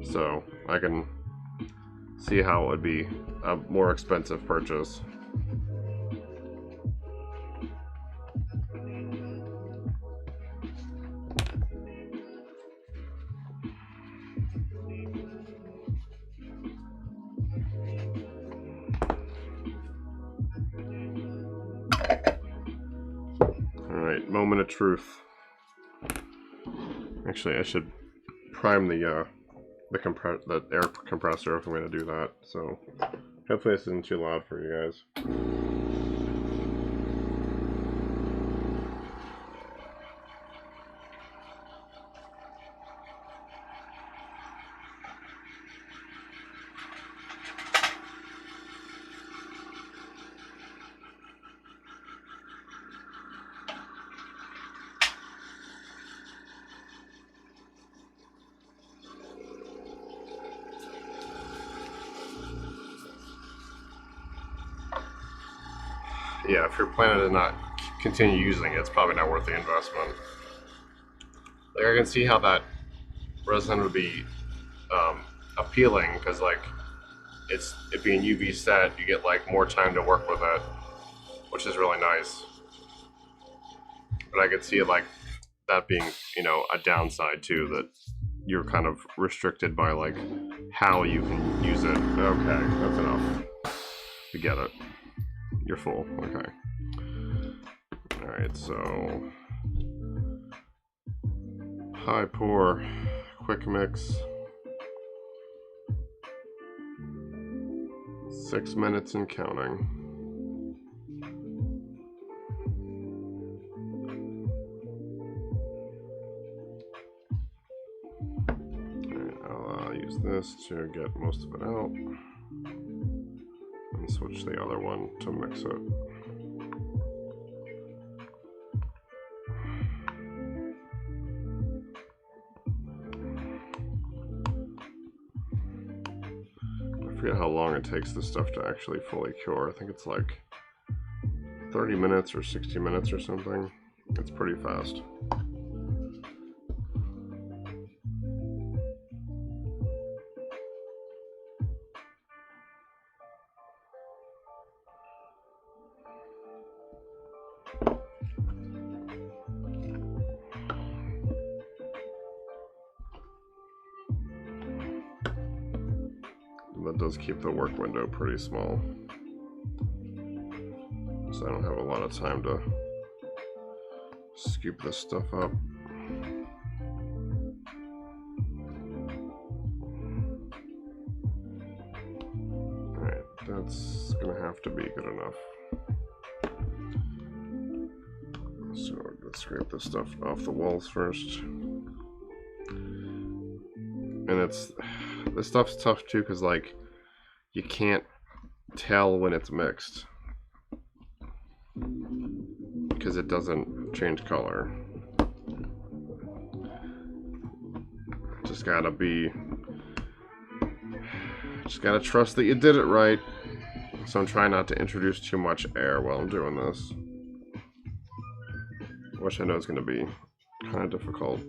So I can see how it would be a more expensive purchase. Alright, moment of truth. Actually, I should prime the air compressor if I'm going to do that. So hopefully this isn't too loud for you guys. Yeah, if you're planning to not continue using it, it's probably not worth the investment. Like I can see how that resin would be appealing, because like it being UV set, you get like more time to work with it, which is really nice. But I could see like that being, you know, a downside too, that you're kind of restricted by like how you can use it. Okay, that's enough. You get it. You're full. Okay. Alright, so high pour, quick mix. 6 minutes and counting. Alright, I'll use this to get most of it out. And switch the other one to mix it. I forget how long it takes this stuff to actually fully cure. I think it's like 30 minutes or 60 minutes or something. It's pretty fast. That does keep the work window pretty small, so I don't have a lot of time to scoop this stuff up. Alright, that's gonna have to be good enough. So let's scrape this stuff off the walls first. And this stuff's tough too, because like you can't tell when it's mixed because it doesn't change color. Just gotta trust that you did it right. So I'm trying not to introduce too much air while I'm doing this, which I know is gonna be kind of difficult.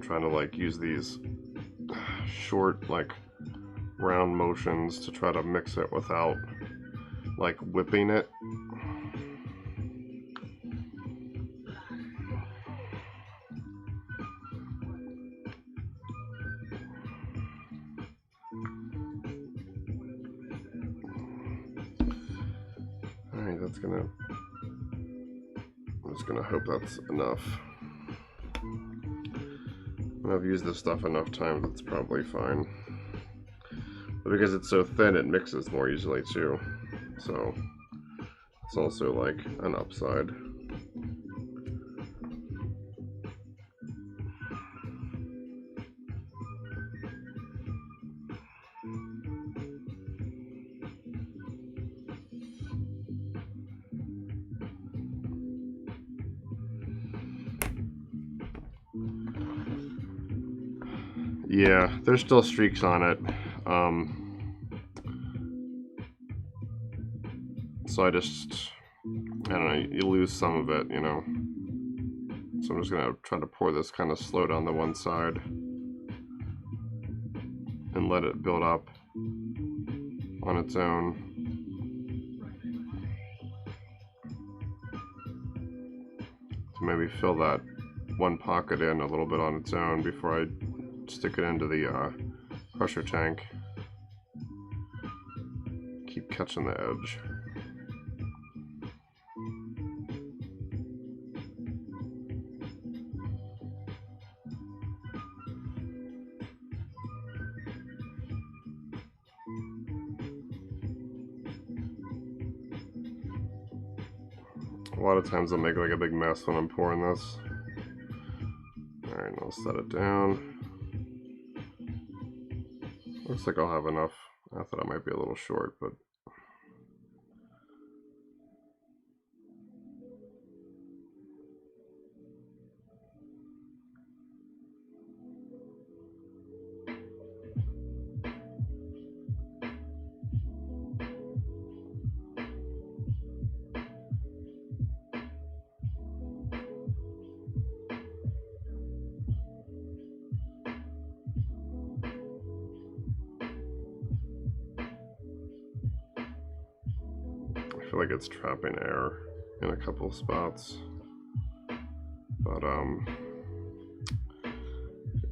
Trying to like use these short like round motions to try to mix it without like whipping it. Alright, I'm just gonna hope that's enough. I've used this stuff enough times, it's probably fine. But because it's so thin, it mixes more easily too. So it's also like an upside. Yeah, there's still streaks on it. So I don't know, you lose some of it, you know. So I'm just gonna try to pour this kind of slow down the one side and let it build up on its own. To maybe fill that one pocket in a little bit on its own before I stick it into the pressure tank. Keep catching the edge. A lot of times I'll make like a big mess when I'm pouring this. Alright, I'll set it down. Looks like I'll have enough. I thought I might be a little short, but feel like it's trapping air in a couple of spots, but I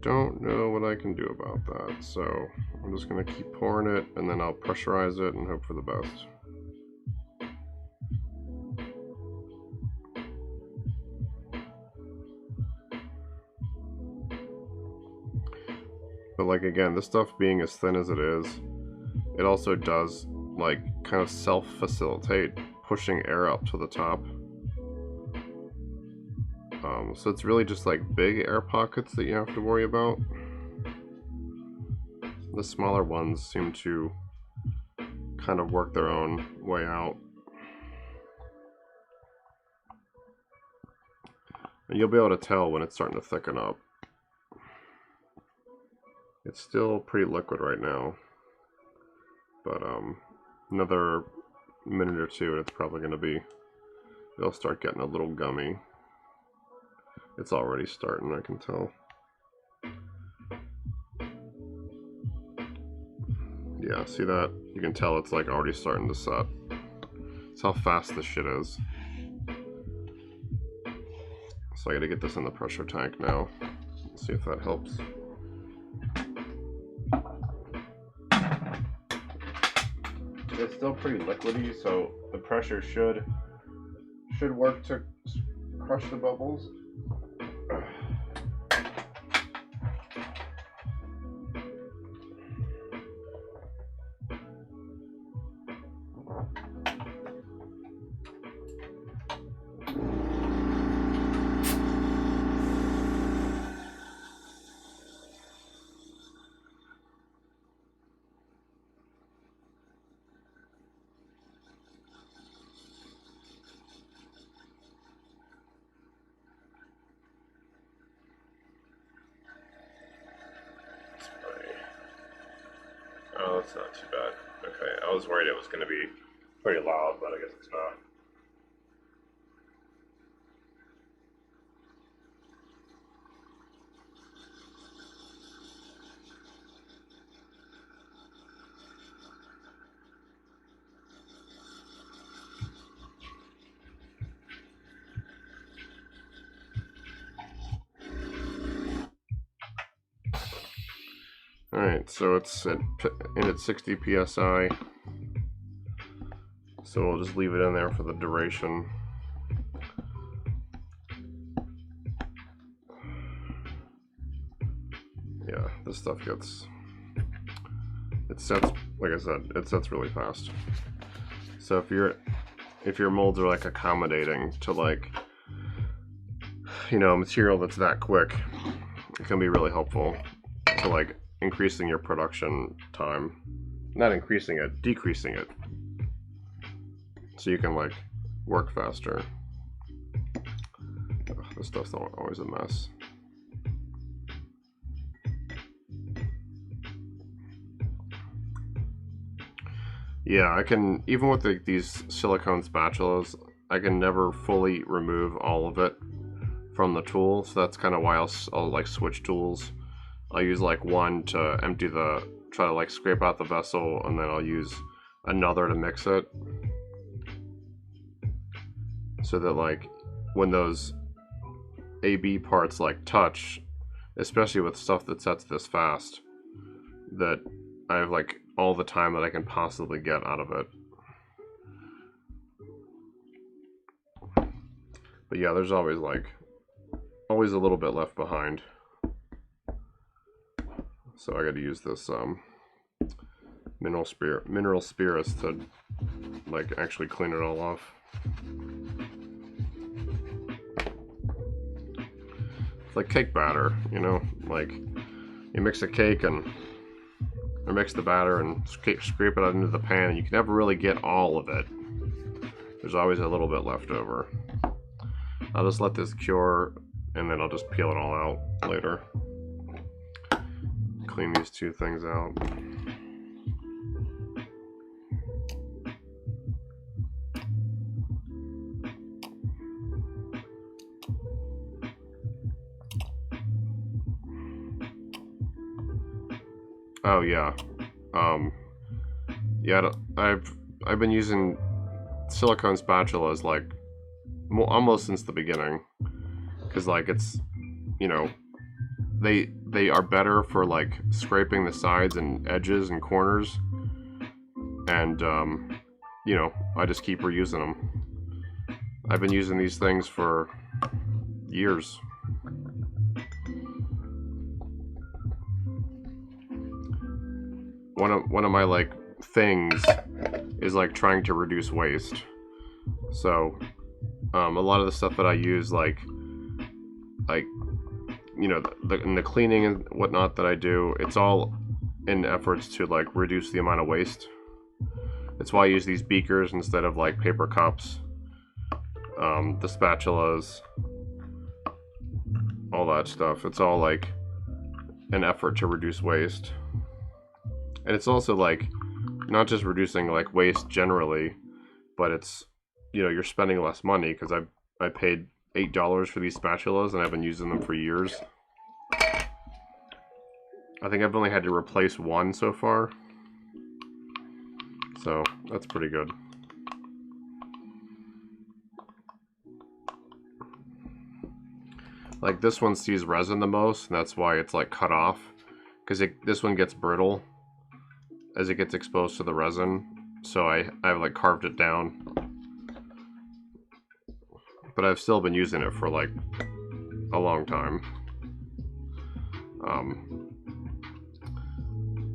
don't know what I can do about that, so I'm just gonna keep pouring it, and then I'll pressurize it and hope for the best. But like, again, this stuff being as thin as it is, it also does like kind of self-facilitate pushing air up to the top. So it's really just like big air pockets that you have to worry about. The smaller ones seem to kind of work their own way out. And you'll be able to tell when it's starting to thicken up. It's still pretty liquid right now, but another minute or two and it's probably going to be, it'll start getting a little gummy. It's already starting, I can tell. Yeah, see that? You can tell it's like already starting to set. That's how fast this shit is. So I gotta get this in the pressure tank now. Let's see if that helps. It's still pretty liquidy, so the pressure should work to crush the bubbles. Oh, that's not too bad. Okay, I was worried it was going to be pretty loud, but I guess it's not. Alright, so it's in at 60 psi. So we'll just leave it in there for the duration. Yeah, this stuff gets, it sets, like I said, it sets really fast. So if your molds are like accommodating to like, you know, material that's that quick, it can be really helpful to like increasing your production time. Not increasing it, decreasing it. So you can like work faster. Ugh, this stuff's always a mess. Yeah, I can, even with these silicone spatulas, I can never fully remove all of it from the tool. So that's kind of why I'll like switch tools. I'll use like one to empty try to like scrape out the vessel, and then I'll use another to mix it. So that like when those AB parts like touch, especially with stuff that sets this fast, that I have like all the time that I can possibly get out of it. But yeah, there's always a little bit left behind. So I got to use this mineral spirits to like actually clean it all off. It's like cake batter, you know, like you mix a cake or mix the batter and scrape it out into the pan, and you can never really get all of it. There's always a little bit left over. I'll just let this cure, and then I'll just peel it all out later. Clean these two things out. Oh yeah, yeah. I've been using silicone spatulas like almost since the beginning, because like it's, you know, they are better for like scraping the sides and edges and corners, and you know, I just keep reusing them. I've been using these things for years. One of my like things is like trying to reduce waste. So a lot of the stuff that I use, like you know, the cleaning and whatnot that I do, it's all in efforts to like reduce the amount of waste. That's why I use these beakers instead of like paper cups, the spatulas, all that stuff. It's all like an effort to reduce waste. And it's also like not just reducing like waste generally, but it's, you know, you're spending less money, because I paid $8 for these spatulas and I've been using them for years. I think I've only had to replace one so far, so that's pretty good. Like this one sees resin the most, and that's why it's like cut off, because this one gets brittle as it gets exposed to the resin. So I've like carved it down, but I've still been using it for like a long time.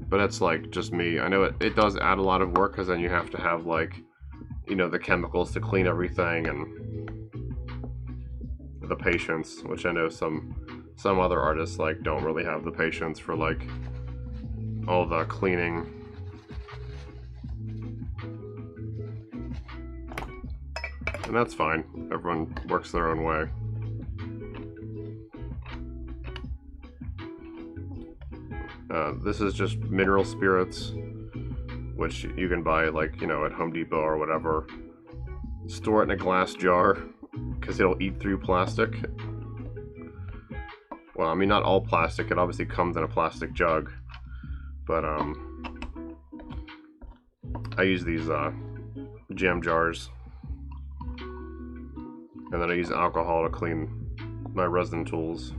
But it's like just me. I know it does add a lot of work, because then you have to have like, you know, the chemicals to clean everything and the patience, which I know some other artists like don't really have the patience for like all the cleaning. And that's fine. Everyone works their own way. This is just mineral spirits, which you can buy like, you know, at Home Depot or whatever. Store it in a glass jar, because it'll eat through plastic. Well, I mean, not all plastic. It obviously comes in a plastic jug, but I use these jam jars, and then I use alcohol to clean my resin tools.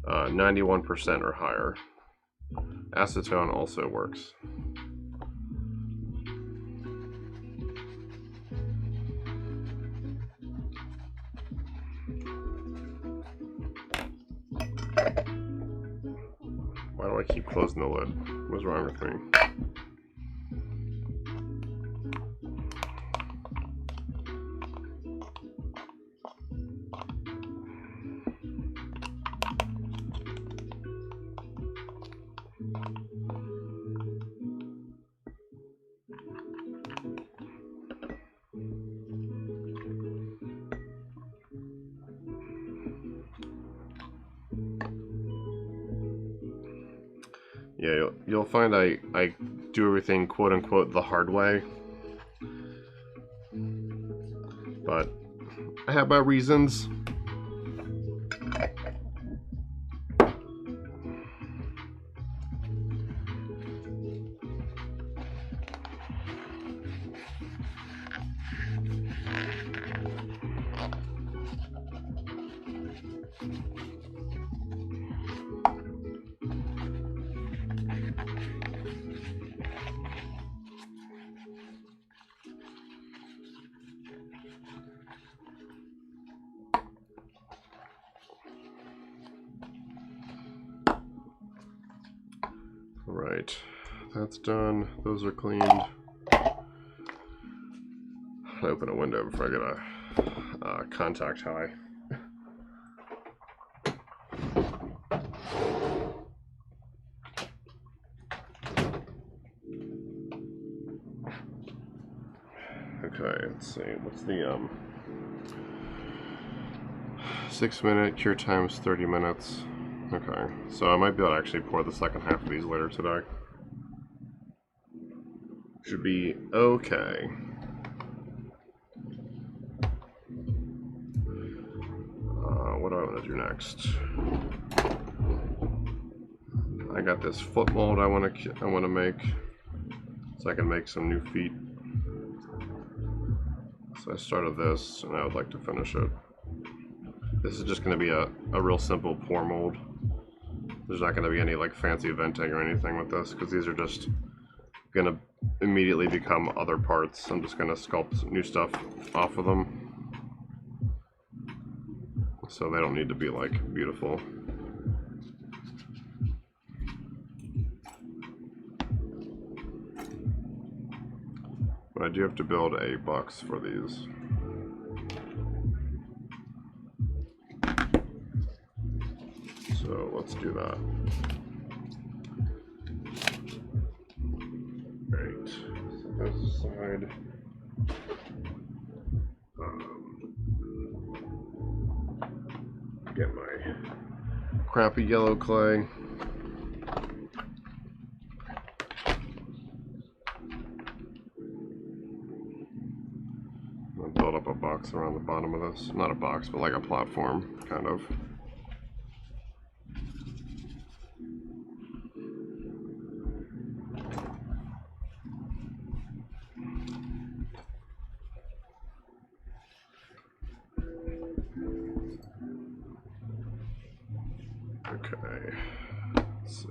91% or higher. Acetone also works. Why do I keep closing the lid? What's wrong with me? Yeah, you'll find I do everything quote unquote the hard way, but I have my reasons. Right, that's done. Those are cleaned. I'll open a window before I get a contact high. Okay, let's see. What's the 6-minute cure time's 30 minutes. Okay, so I might be able to actually pour the second half of these later today. Should be okay. What do I want to do next? I got this foot mold I want to make, so I can make some new feet. So I started this, and I would like to finish it. This is just going to be a real simple pour mold. There's not going to be any like fancy venting or anything with this, because these are just going to immediately become other parts. I'm just going to sculpt new stuff off of them. So they don't need to be like beautiful. But I do have to build a box for these. So let's do that. Right, so this side. Get my crappy yellow clay. I'll build up a box around the bottom of this. Not a box, but like a platform, kind of. Okay, let's see.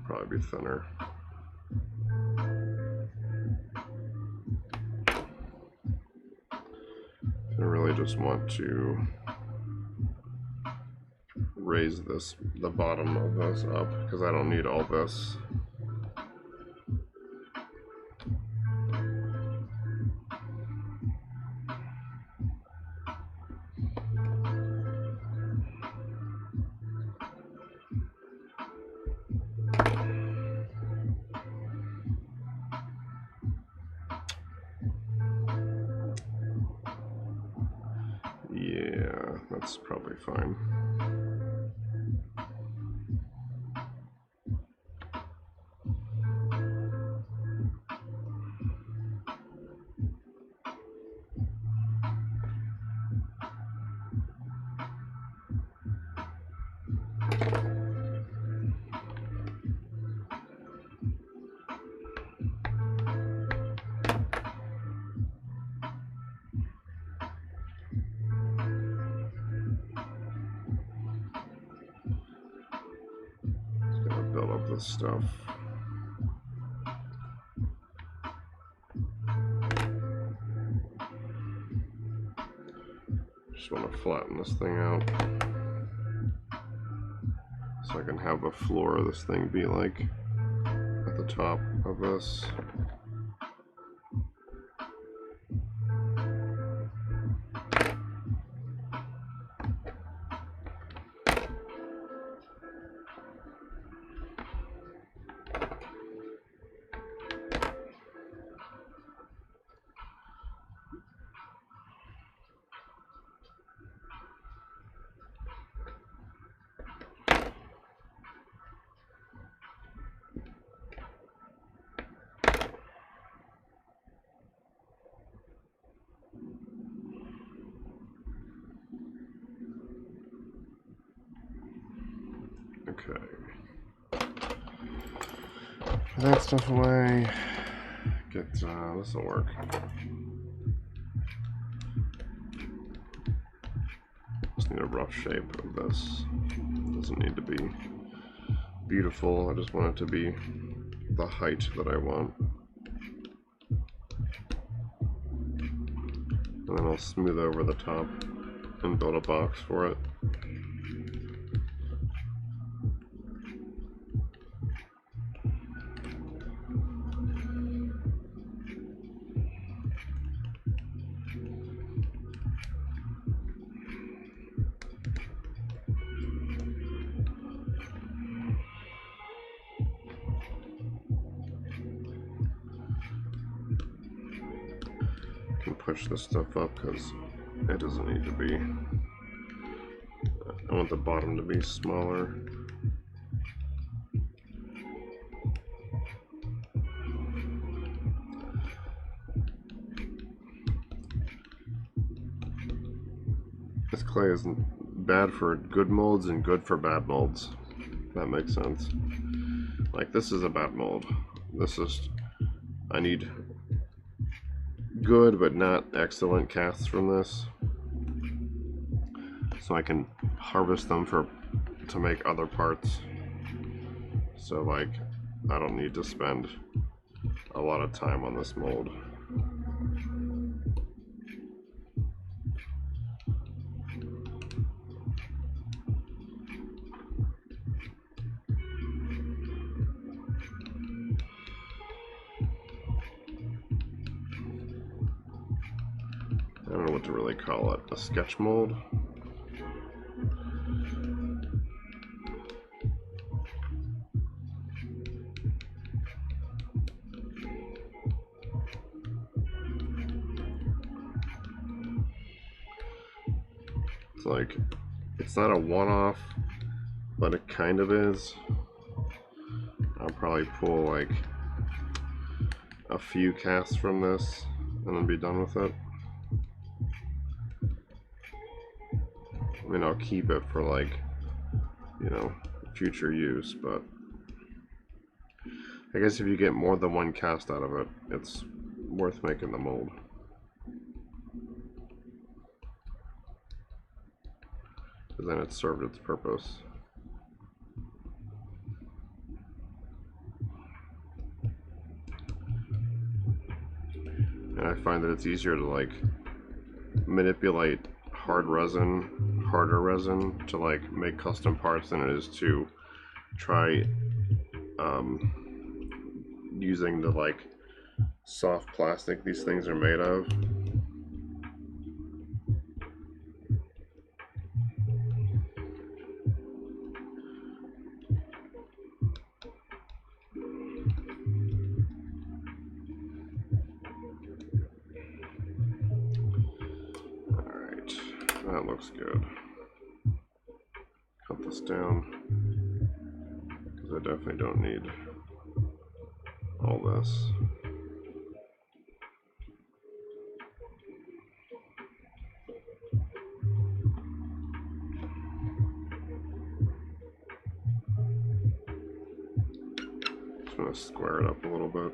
Probably be thinner. I really just want to raise the bottom of this up, because I don't need all this. Yeah, that's probably fine. Build up this stuff. Just want to flatten this thing out so I can have the floor of this thing be like at the top of this. Okay. Put that stuff away. Get this will work. Just need a rough shape of this. It doesn't need to be beautiful. I just want it to be the height that I want. And then I'll smooth over the top and build a box for it. Push this stuff up because it doesn't need to be. I want the bottom to be smaller. clay is bad for good molds and good for bad molds. If that makes sense. Like, this is a bad mold. This is, I need good but not excellent casts from this, so I can harvest them to make other parts. So like, I don't need to spend a lot of time on this mold. I don't know what to really call it. A sketch mold? It's like, it's not a one-off, but it kind of is. I'll probably pull like a few casts from this and then be done with it. I mean, I'll keep it for like, you know, future use, but I guess if you get more than one cast out of it, it's worth making the mold. Because then it served its purpose. And I find that it's easier to like manipulate harder resin to like make custom parts than it is to try using the like soft plastic these things are made of. Alright, that looks good. Cut this down, because I definitely don't need all this. Just want to square it up a little bit.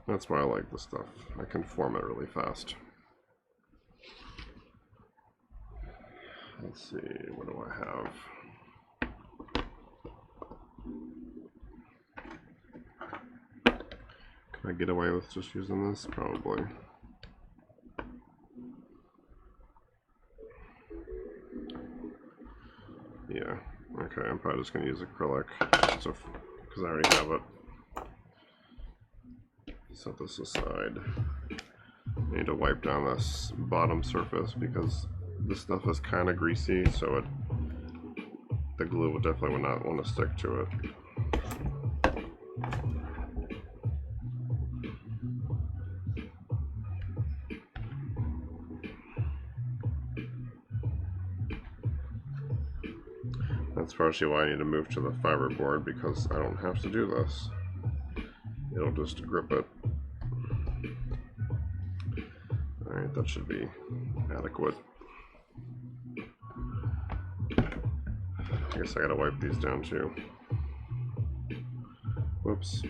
That's why I like this stuff. I can form it really fast. Let's see, what do I have? Can I get away with just using this? Probably. Yeah, okay, I'm probably just going to use acrylic because I already have it. Set this aside. I need to wipe down this bottom surface because this stuff is kind of greasy, so the glue would definitely not want to stick to it. That's partially why I need to move to the fiberboard, because I don't have to do this. It'll just grip it. Alright, that should be adequate. I guess I gotta wipe these down too. Whoops.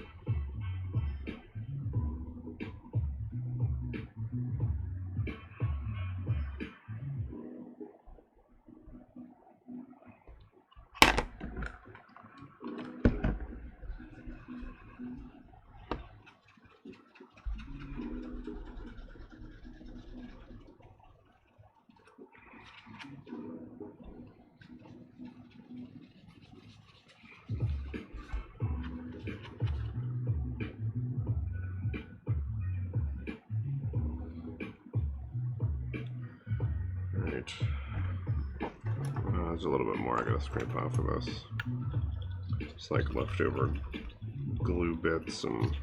There's a little bit more I gotta scrape off of this. It's like leftover glue bits and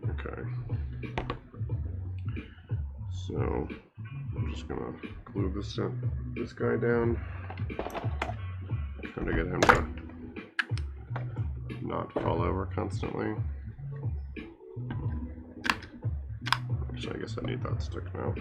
Okay. So I'm just gonna glue this guy down. Trying to get him to not fall over constantly. Actually, I guess I need that stick now.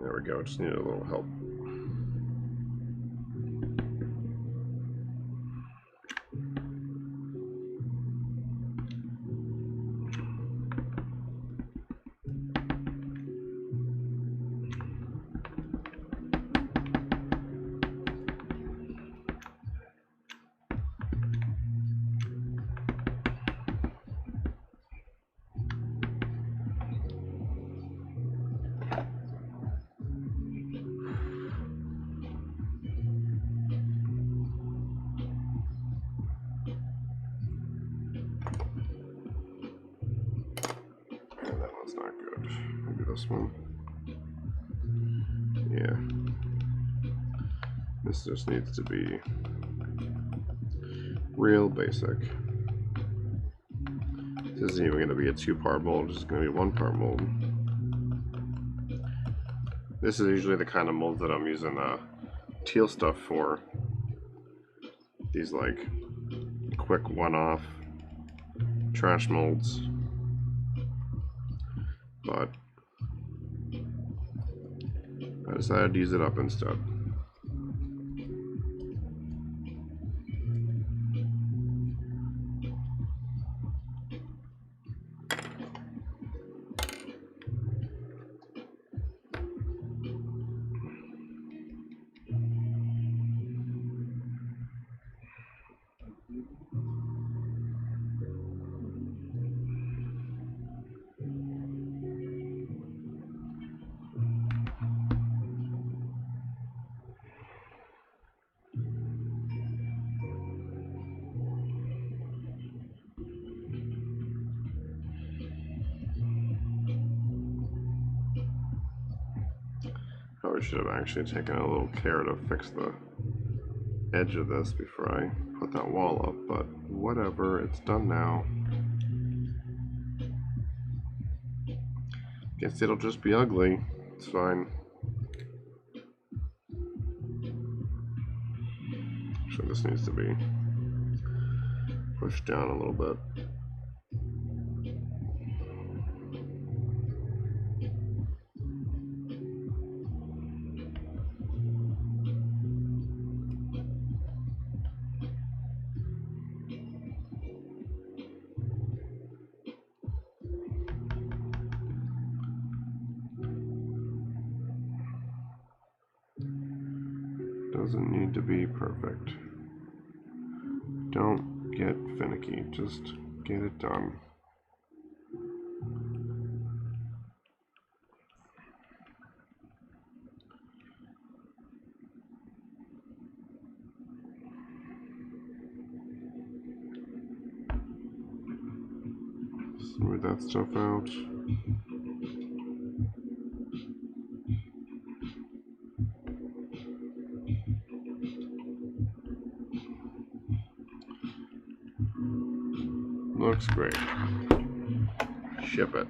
There we go, just needed a little help. That one's not good. Maybe this one. Yeah. This just needs to be real basic. This isn't even going to be a 2-part mold, it's going to be 1-part mold. This is usually the kind of mold that I'm using teal stuff for. These like quick one-off trash molds. But I decided to use it up instead. Probably should have actually taken a little care to fix the edge of this before I put that wall up, but whatever, it's done now. Guess it'll just be ugly. It's fine. So this needs to be pushed down a little bit. Doesn't need to be perfect. Don't get finicky, just get it done. Smooth that stuff out. Looks great. Ship it.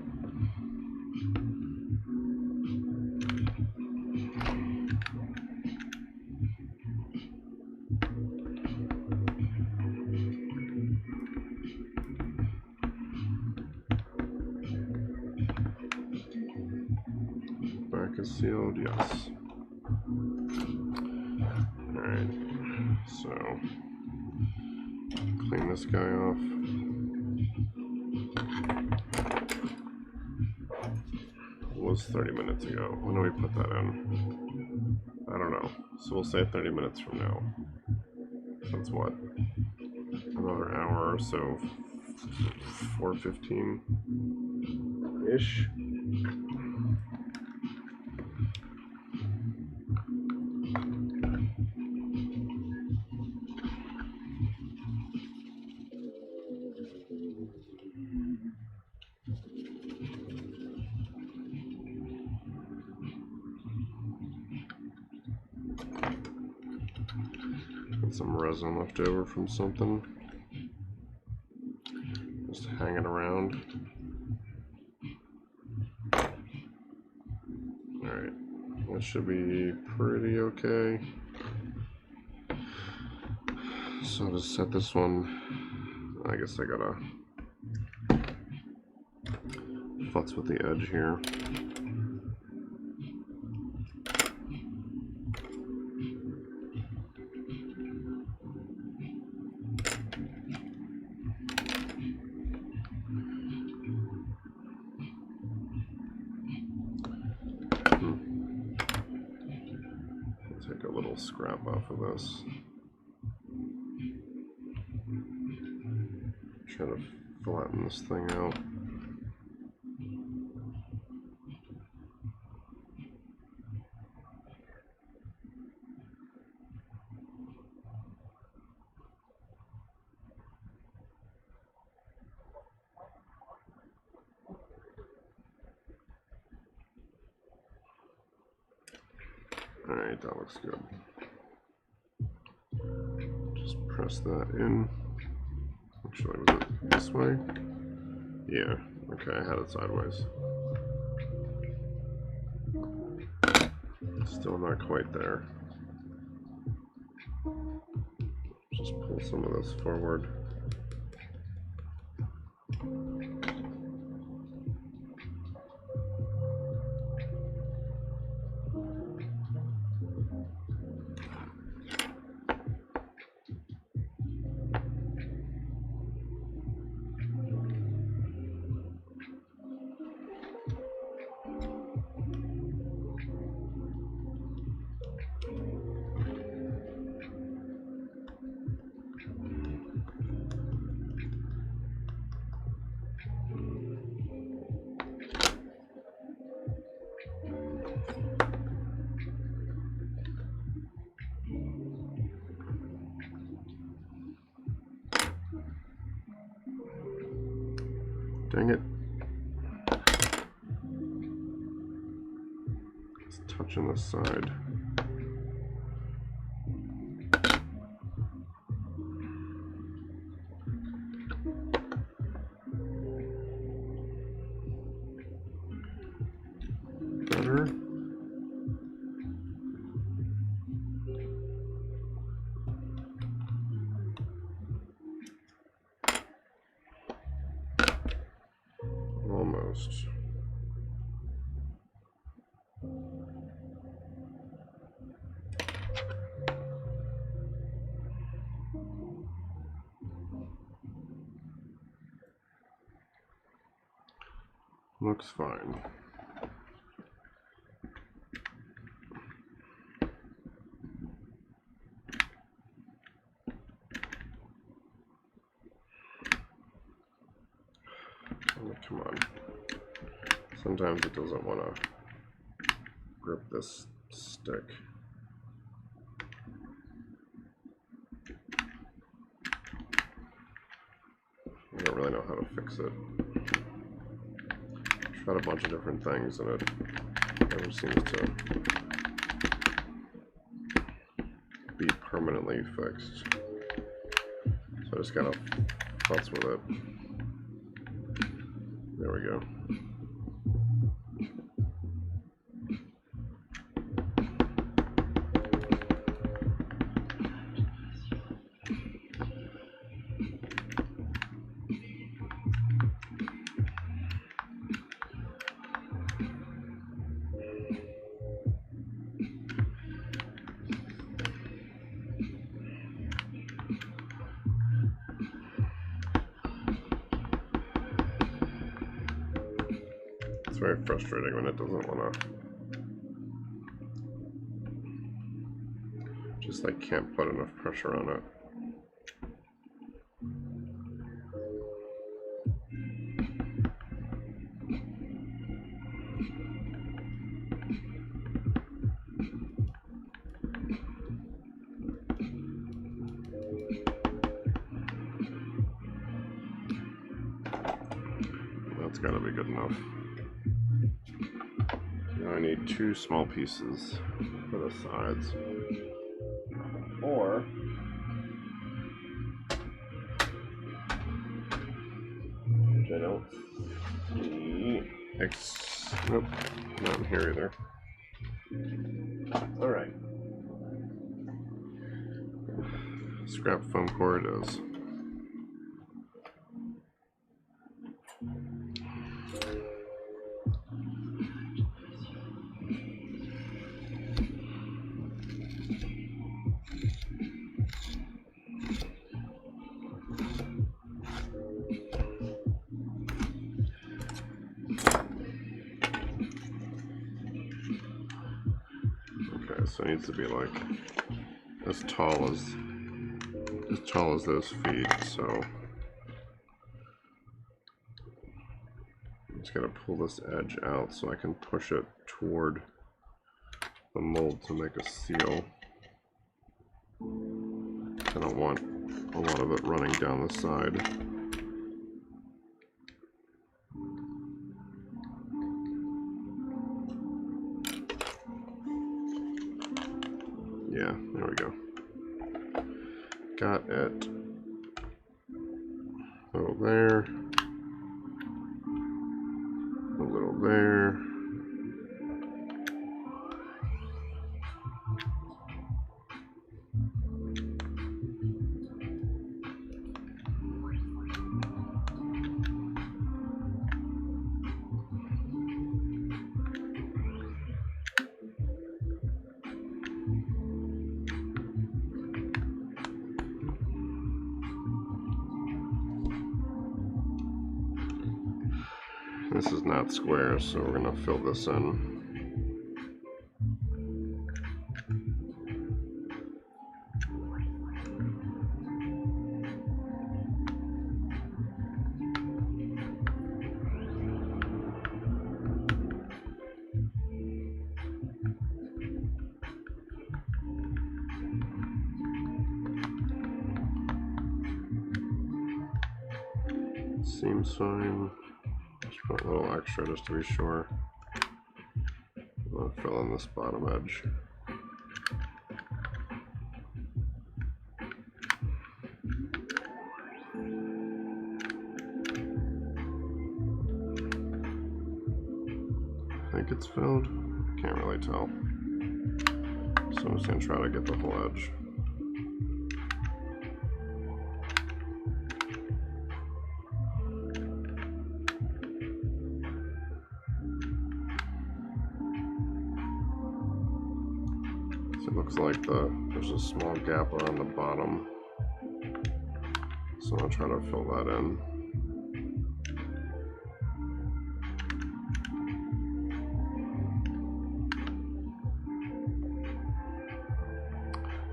Back is sealed, yes. Alright, so clean this guy off. It was 30 minutes ago. When do we put that in? I don't know. So we'll say 30 minutes from now. That's what? Another hour or so. 4:15-ish. some resin left over from something. Just hanging around. Alright, that should be pretty okay. So to set this one, I guess I gotta futz with the edge here. Take a little scrap off of this. Try to flatten this thing out. Alright, that looks good. Just press that in. Actually, was it this way? Yeah, okay, I had it sideways. Still not quite there. Just pull some of this forward. Dang it. It's touching the side. Better. Almost. Looks fine. Oh, come on. Sometimes it doesn't want to grip this stick. I don't really know how to fix it. Tried a bunch of different things and it never seems to be permanently fixed. So I just gotta futz with it. There we go. It's very frustrating when it doesn't want to, just like can't put enough pressure on it. That's gotta be good enough. Now I need 2 small pieces for the sides. Or don't see. Nope, not in here either. Alright. Scrap foam core it is. So it needs to be like as tall as those feet, so I'm just gonna pull this edge out so I can push it toward the mold to make a seal. I don't want a lot of it running down the side. Yeah, there we go. Got it. A little there. A little there. This is not square, so we're gonna fill this in. Seems fine. Just put a little extra just to be sure. I'm gonna fill in this bottom edge. I think it's filled. Can't really tell. So I'm just gonna try to get the whole edge. It looks like there's a small gap around the bottom, so I'll try to fill that in.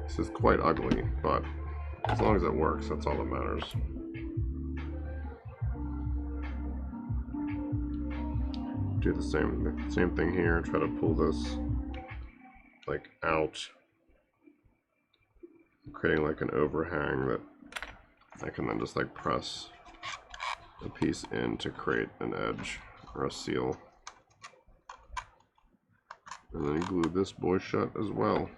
This is quite ugly, but as long as it works, that's all that matters. Do the same thing here. Try to pull this like out, creating like an overhang that I can then just like press a piece in to create an edge or a seal, and then glue this boy shut as well,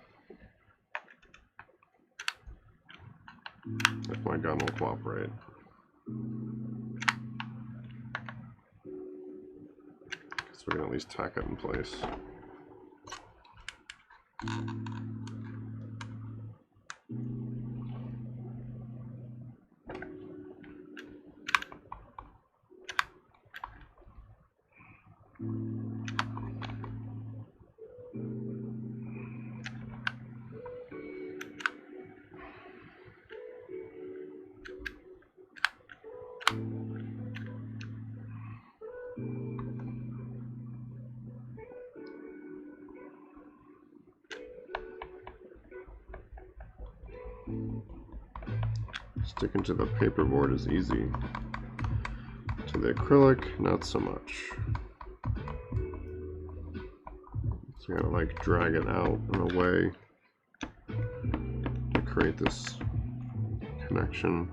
if my gun will cooperate. So we can at least tack it in place. Sticking to the paperboard is easy. To the acrylic, not so much. So you gotta like drag it out in a way to create this connection.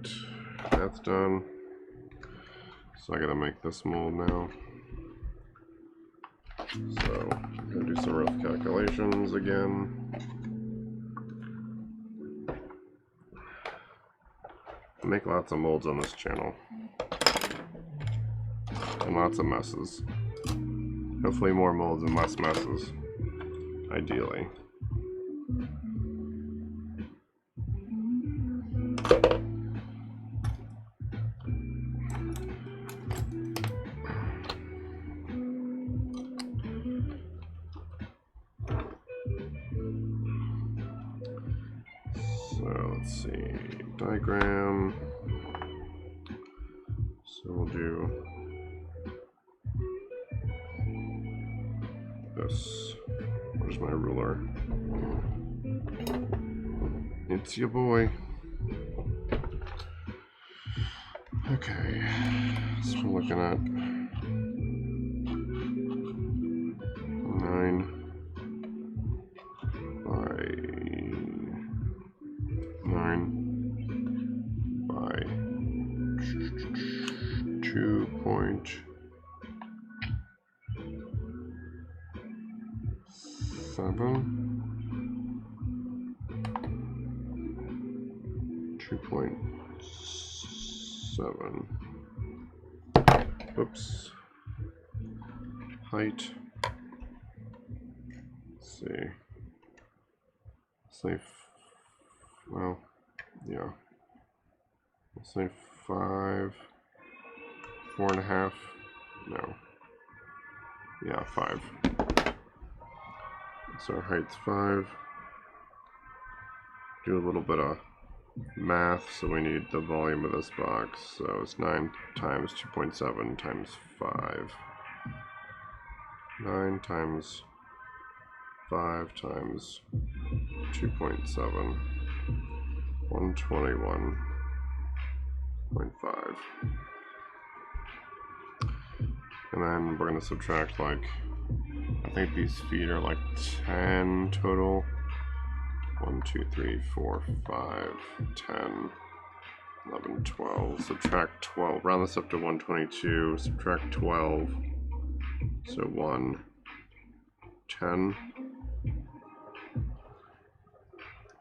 Alright, that's done. So I gotta make this mold now. So I'm gonna do some rough calculations again. I make lots of molds on this channel. And lots of messes. Hopefully more molds and less messes. Ideally. So let's see, diagram. So we'll do this. Where's my ruler? It's your boy. Okay, so I'm looking at 9 by 9 by 2.7. 2.7. Oops. Height. Let's see. Say, well, yeah. Let's say 5, 4.5. No. Yeah, 5. So height's 5. Do a little bit of math, so we need the volume of this box. So it's 9 times 2.7 times 5. 9 times 5 times 2.7. 121.5. And then we're going to subtract, like, I think these feet are like 10 total. 1, 2, 3, 4, 5, 10, 11, 12. Subtract 12. Round this up to 122. Subtract 12. So 1, 10.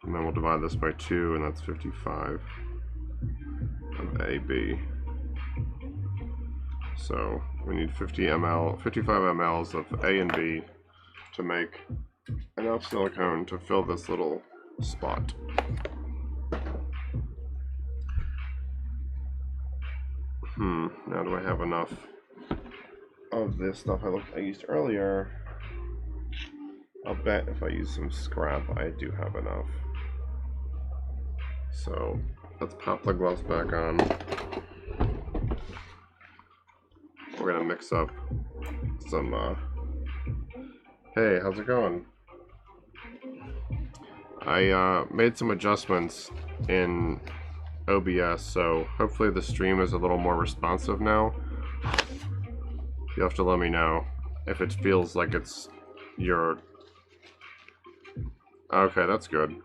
And then we'll divide this by 2, and that's 55 of AB. So we need 55 mLs of A and B to make enough silicone to fill this little spot. Now do I have enough of this stuff I used earlier? I'll bet if I use some scrap, I do have enough. So let's pop the gloves back on. We're gonna mix up some, hey, how's it going? I made some adjustments in OBS, so hopefully the stream is a little more responsive now. You'll have to let me know if it feels like it's your... Okay, that's good.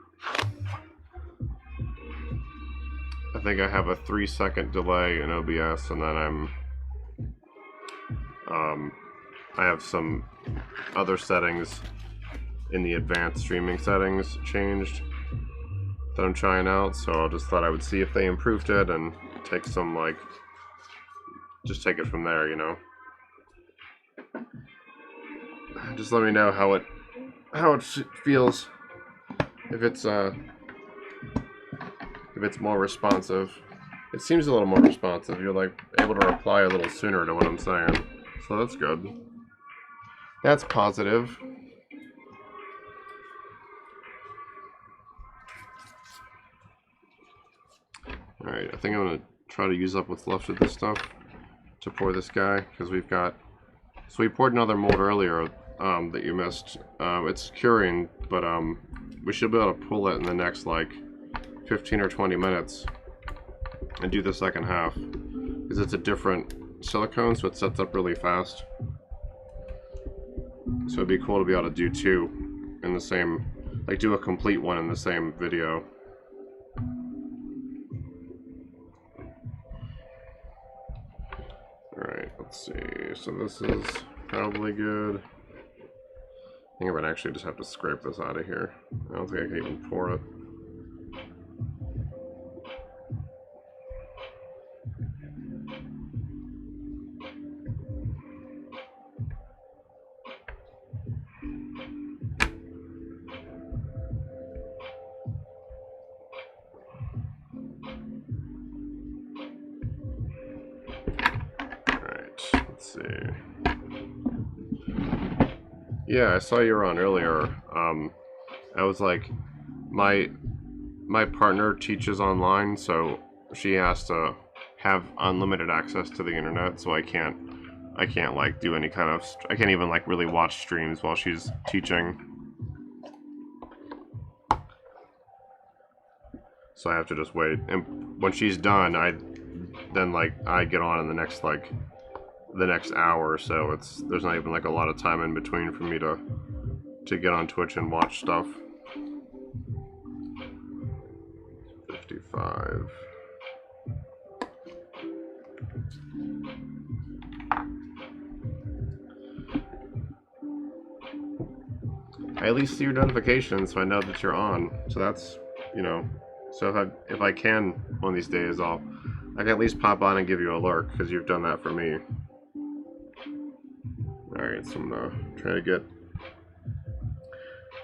I think I have a 3-second delay in OBS, and then I have some other settings in the advanced streaming settings changed that I'm trying out, so I just thought I would see if they improved it and take some, like, just take it from there, you know. Just let me know how it feels, if it's more responsive. It seems a little more responsive. You're like able to reply a little sooner to what I'm saying, so that's good. That's positive. Alright, I think I'm going to try to use up what's left of this stuff to pour this guy, because we've got... So we poured another mold earlier that you missed. It's curing, but we should be able to pull it in the next, like, 15 or 20 minutes and do the second half, because it's a different silicone, so it sets up really fast. So it'd be cool to be able to do two in the same, like do a complete one in the same video. so this is probably good. I think I might actually just have to scrape this out of here. I don't think I can even pour it. Alright, let's see. Yeah, I saw you were on earlier. I was like, my partner teaches online, so she has to have unlimited access to the internet, so I can't like do any kind of, I can't even like really watch streams while she's teaching. So I have to just wait, and when she's done, I get on in the next hour or so. There's not even like a lot of time in between for me to get on Twitch and watch stuff. 55. I at least see your notifications, so I know that you're on. So that's, you know, so if I can one of these days, I can at least pop on and give you a lurk, because you've done that for me. Alright, so I'm gonna try to get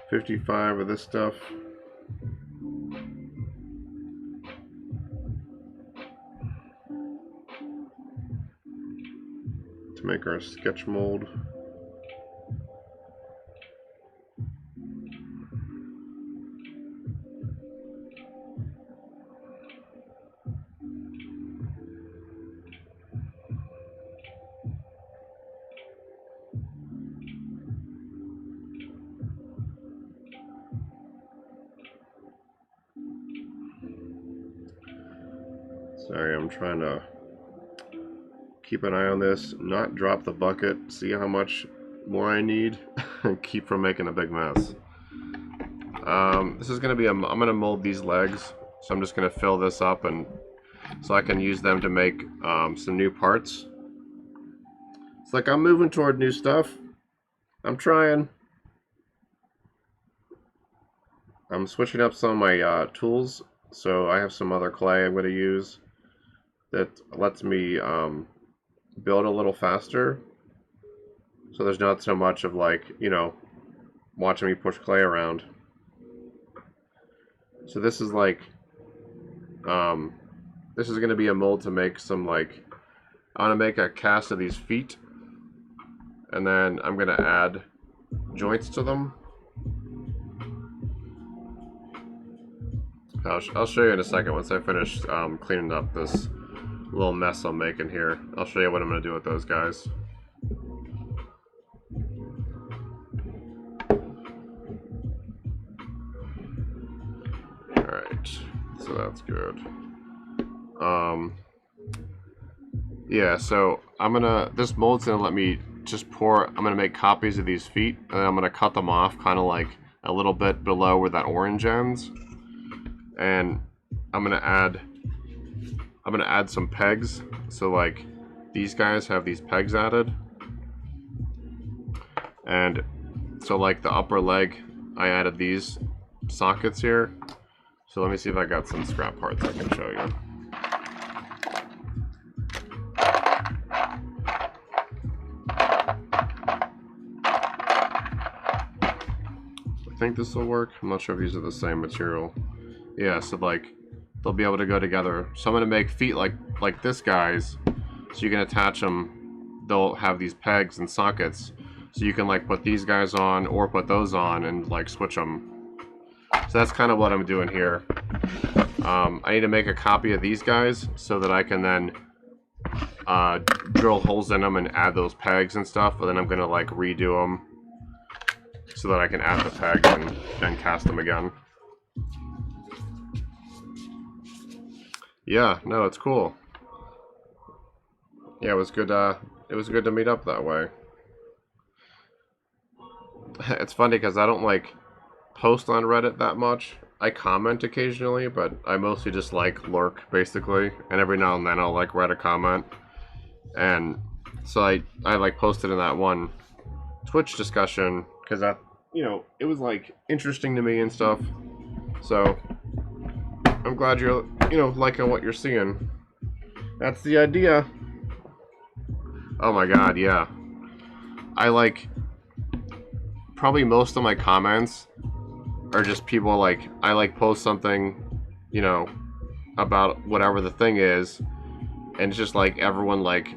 55 of this stuff. To make our sketch mold. Sorry, I'm trying to keep an eye on this, not drop the bucket, see how much more I need, and keep from making a big mess. This is going to be, I'm going to mold these legs, so I'm just going to fill this up, and so I can use them to make some new parts. It's like I'm moving toward new stuff. I'm trying. I'm switching up some of my tools, so I have some other clay I'm going to use that lets me build a little faster, so there's not so much of like, you know, watching me push clay around. So this is like this is going to be a mold to make some, like, I want to make a cast of these feet, and then I'm going to add joints to them. I'll show you in a second once I finish cleaning up this little mess I'm making here. I'll show you what I'm going to do with those guys. Alright, so that's good. Yeah, so this mold's gonna let me just I'm gonna make copies of these feet, and then I'm gonna cut them off kind of like a little bit below where that orange ends. And I'm gonna add some pegs, so like these guys have these pegs added, and so like the upper leg, I added these sockets here. So let me see if I got some scrap parts I can show you. I think this will work. I'm not sure if these are the same material. Yeah, so like they'll be able to go together. So I'm gonna make feet like this guy's, so you can attach them. They'll have these pegs and sockets, so you can like put these guys on or put those on and like switch them. So that's kind of what I'm doing here. I need to make a copy of these guys so that I can then drill holes in them and add those pegs and stuff. But then I'm gonna like redo them so that I can add the pegs and then cast them again. Yeah, no, it's cool. Yeah, it was good. It was good to meet up that way. It's funny because I don't like post on Reddit that much. I comment occasionally, but I mostly just like lurk basically, and every now and then I'll like write a comment. And So I like posted in that one Twitch discussion because that, you know, it was like interesting to me and stuff. So I'm glad you're, you know, liking what you're seeing. That's the idea. Oh my god, yeah. I like probably most of my comments are just people like I like post something, you know, about whatever the thing is, and it's just like everyone like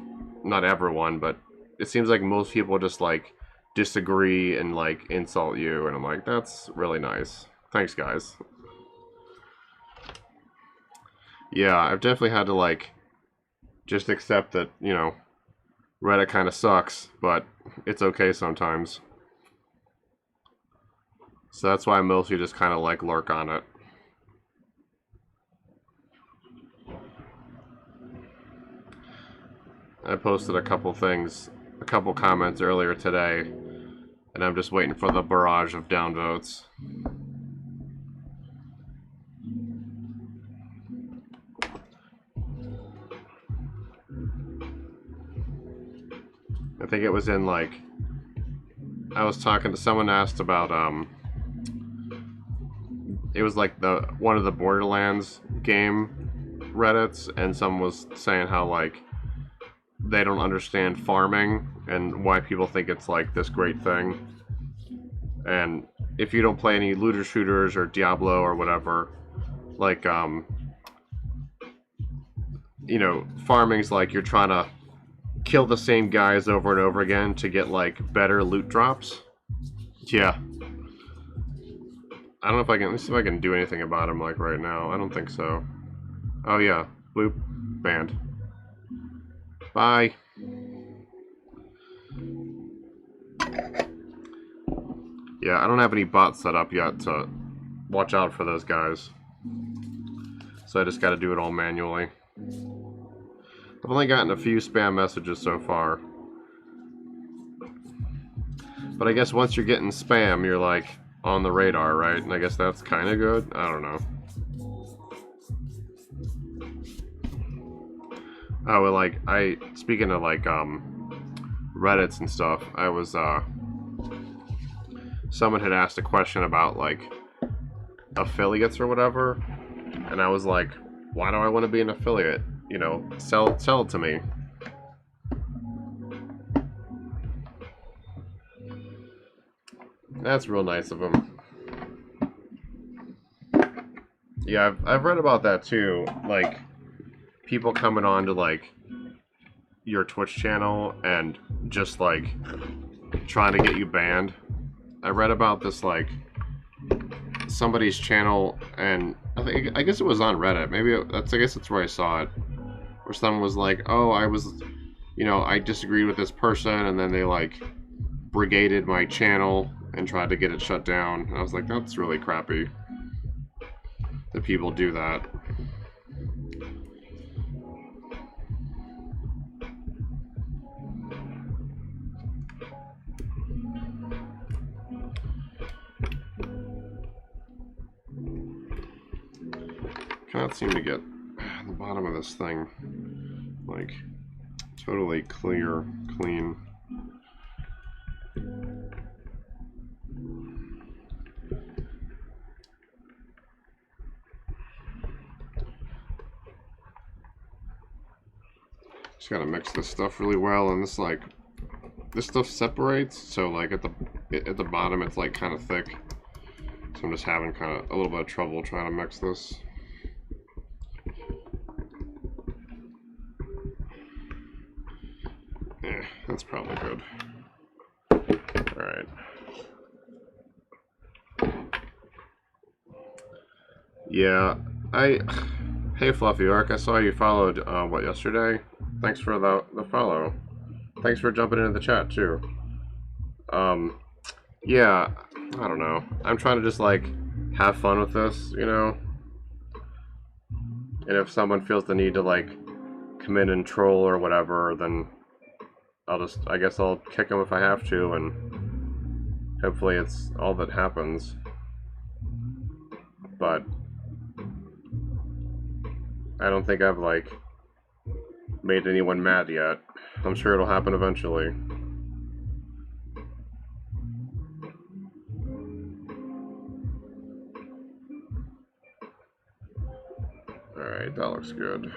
not everyone, but it seems like most people just like disagree and like insult you, and I'm like, that's really nice. Thanks, guys. Yeah, I've definitely had to like just accept that, you know, Reddit kind of sucks, but it's okay sometimes. So that's why I mostly just kind of like lurk on it. I posted a couple things, a couple comments earlier today, and I'm just waiting for the barrage of downvotes. I think it was in like, I was talking to someone asked about it was like the one of the Borderlands game Reddits, and someone was saying how like they don't understand farming and why people think it's like this great thing. And if you don't play any looter shooters or Diablo or whatever, like you know, farming's like you're trying to kill the same guys over and over again to get like better loot drops. Yeah. I don't know if I can. Let's see if I can do anything about him like right now. I don't think so. Oh yeah, bloop, banned. Bye. Yeah, I don't have any bots set up yet to watch out for those guys. So I just got to do it all manually. I've only gotten a few spam messages so far. But I guess once you're getting spam, you're like on the radar, right? And I guess that's kind of good. I don't know. Oh, well, like speaking of like Reddits and stuff, I was someone had asked a question about like affiliates or whatever, and I was like, why do I want to be an affiliate? You know, sell it to me. That's real nice of him. Yeah, I've read about that too. Like people coming on to like your Twitch channel and just like trying to get you banned. I read about this like somebody's channel, and I guess it was on Reddit. Maybe I guess that's where I saw it, where someone was like, "Oh, I was, you know, I disagreed with this person," and then they like brigaded my channel and tried to get it shut down. And I was like, "That's really crappy that people do that." Cannot seem to get the bottom of this thing like totally clean. Just gotta mix this stuff really well, and this stuff separates, so like at the bottom it's like kind of thick. So I'm just having kind of a little bit of trouble trying to mix this. Yeah, that's probably good. Alright. Yeah, hey Fluffy Ark, I saw you followed, what, yesterday? Thanks for the follow. Thanks for jumping into the chat, too. Yeah, I don't know. I'm trying to just, like, have fun with this, you know? And if someone feels the need to, like, come in and troll or whatever, then I guess I'll kick them if I have to, and hopefully it's all that happens. But I don't think I've, like, made anyone mad yet. I'm sure it'll happen eventually. Alright, that looks good.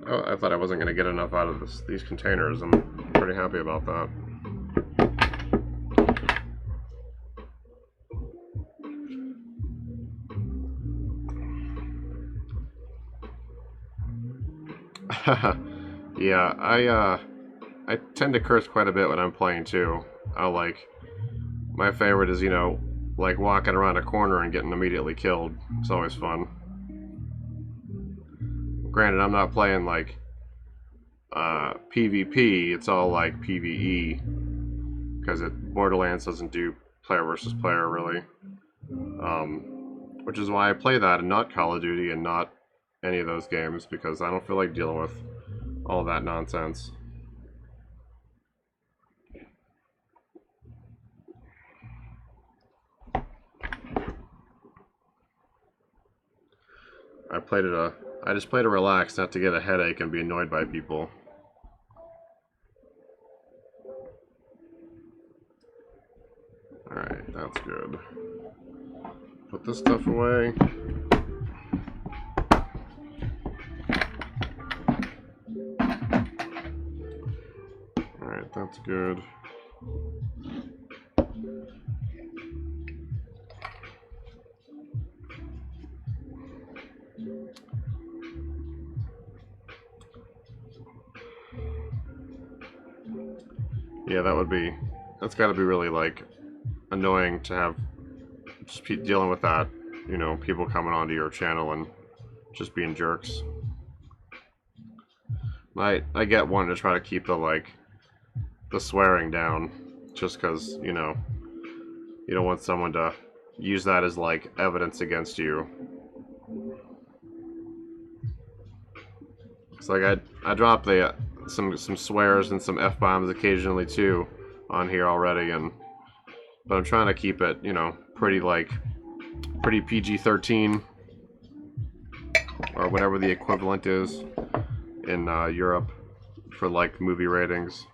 Oh, I thought I wasn't going to get enough out of these containers. I'm pretty happy about that. Yeah, I tend to curse quite a bit when I'm playing too. My favorite is, like walking around a corner and getting immediately killed. It's always fun. Granted, I'm not playing like PvP, it's all like PvE, because Borderlands doesn't do player versus player really. Which is why I play that and not Call of Duty and not any of those games, because I don't feel like dealing with all that nonsense. I just play to relax, not to get a headache and be annoyed by people. Alright, that's good. Put this stuff away. Alright, that's good. Yeah, that's gotta be really, like, annoying to have just dealing with that, people coming onto your channel and just being jerks. I get one to try to keep the swearing down, just because, you don't want someone to use that as, like, evidence against you. It's like I drop some swears and some F-bombs occasionally too on here already, but I'm trying to keep it, pretty PG-13 or whatever the equivalent is in Europe for like movie ratings.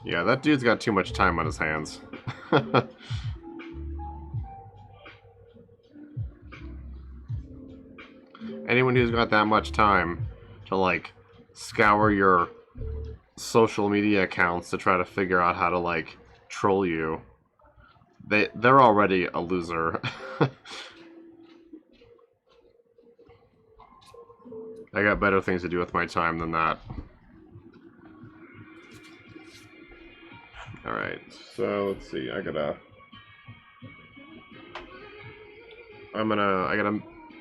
Yeah, that dude's got too much time on his hands. Anyone who's got that much time to, like, scour your social media accounts to try to figure out how to, like, troll you, they're already a loser. I got better things to do with my time than that. Alright, so let's see, I gotta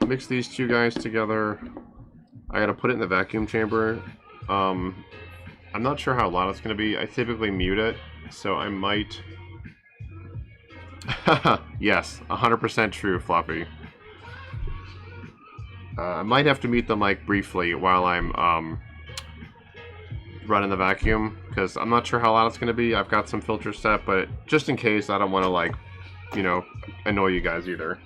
mix these two guys together. I gotta put it in the vacuum chamber. I'm not sure how loud it's gonna be. I typically mute it, so I might... Yes, 100% true, Floppy. I might have to mute the mic briefly while I'm running the vacuum, because I'm not sure how loud it's going to be. I've got some filters set, but just in case, I don't want to, like, annoy you guys either.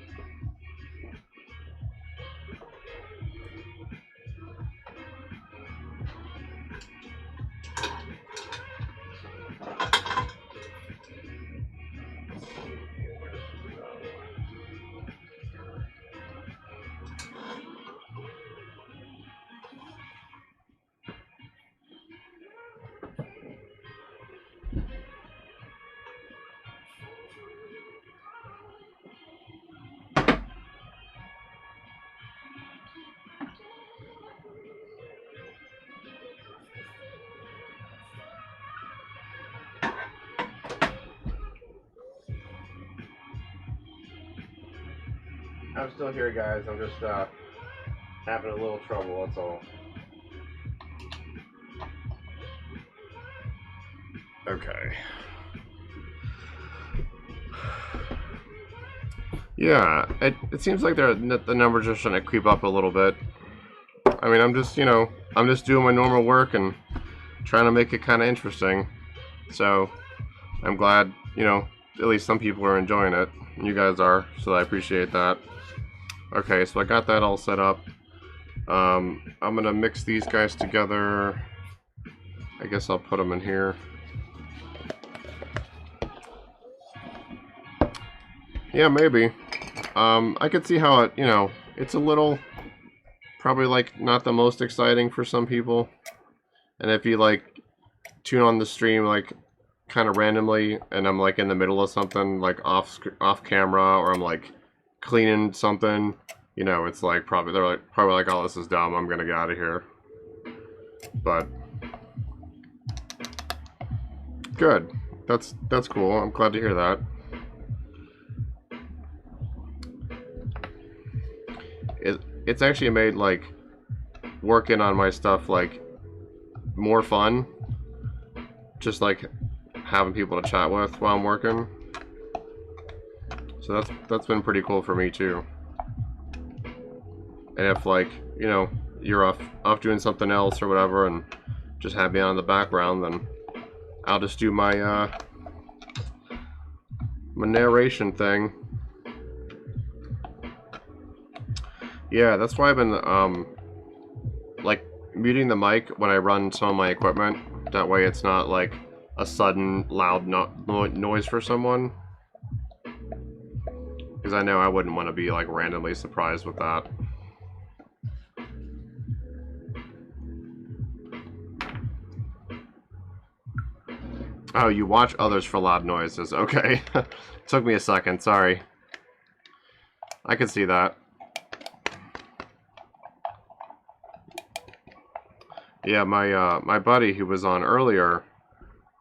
I'm still here, guys. I'm just having a little trouble, that's all. Okay. Yeah, it seems like the numbers are starting to creep up a little bit. I mean, I'm just doing my normal work and trying to make it kind of interesting. So, I'm glad, at least some people are enjoying it. You guys are, so I appreciate that. Okay, so I got that all set up. I'm gonna mix these guys together. I guess I'll put them in here. Yeah, maybe. I could see how it, you know, it's a little, probably like not the most exciting for some people. And if you like tune on the stream like kind of randomly and I'm like in the middle of something like off camera, or I'm like cleaning something, you know, it's like probably they're probably like, oh, this is dumb, I'm gonna get out of here. But good, that's cool. I'm glad to hear that. It's actually made like working on my stuff like more fun, just like having people to chat with while I'm working. So that's been pretty cool for me too. And if like, you know, you're off doing something else or whatever and just have me on in the background, then I'll just do my my narration thing. Yeah, that's why I've been like muting the mic when I run some of my equipment. That way it's not like a sudden loud noise for someone. Because I know I wouldn't want to be like randomly surprised with that. Oh, you watch others for loud noises. Okay. Took me a second, sorry. I can see that. Yeah, my buddy who was on earlier,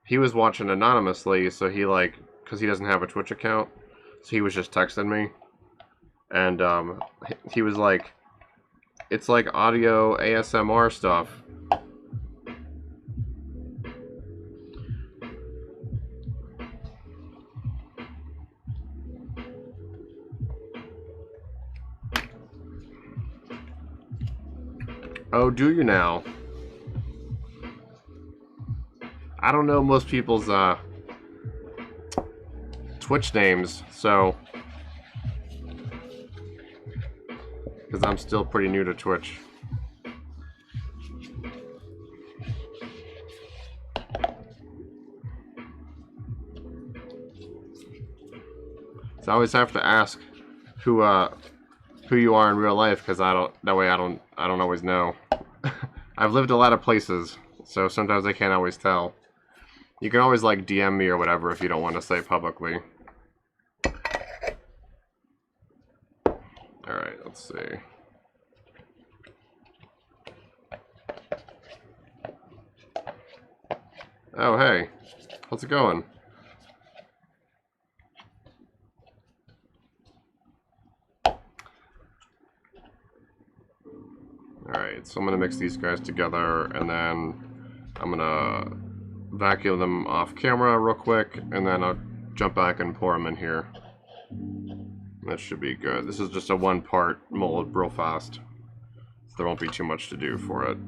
he was watching anonymously, so he like, because he doesn't have a Twitch account, so he was just texting me. And he was like, it's like audio ASMR stuff. Oh, do you now? I don't know most people's Twitch names, so because I'm still pretty new to Twitch. So I always have to ask who you are in real life, because I don't always know. I've lived a lot of places, so sometimes I can't always tell. You can always like DM me or whatever if you don't want to say publicly. Alright, let's see. Oh, hey. How's it going? Alright, so I'm going to mix these guys together, and then I'm going to vacuum them off camera real quick, and then I'll jump back and pour them in here. That should be good. This is just a one-part mold real fast, so there won't be too much to do for it.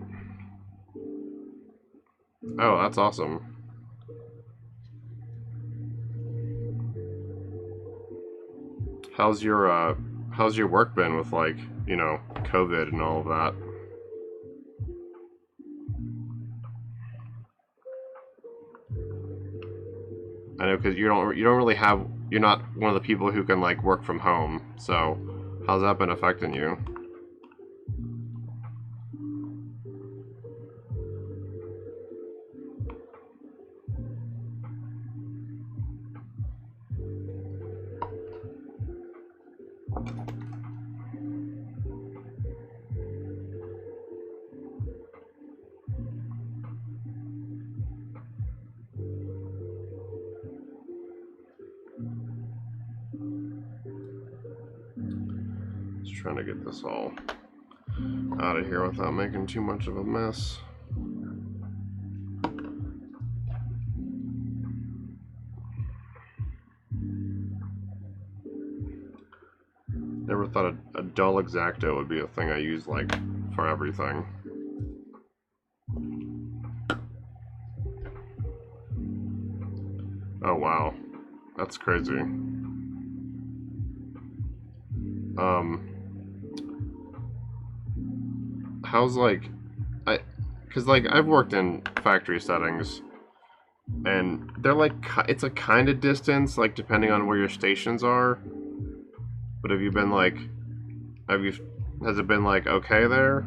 Oh, that's awesome. How's your work been with, like, you know, COVID and all of that? I know, because you don't really have, you're not one of the people who can like work from home. So how's that been affecting you? Just trying to get this all out of here without making too much of a mess. Never thought a dull X-Acto would be a thing I use like for everything. Oh wow. That's crazy. How's like, cause like I've worked in factory settings, and they're like, it's a kind of distance, like depending on where your stations are. But have you been like, have you, has it been like okay there?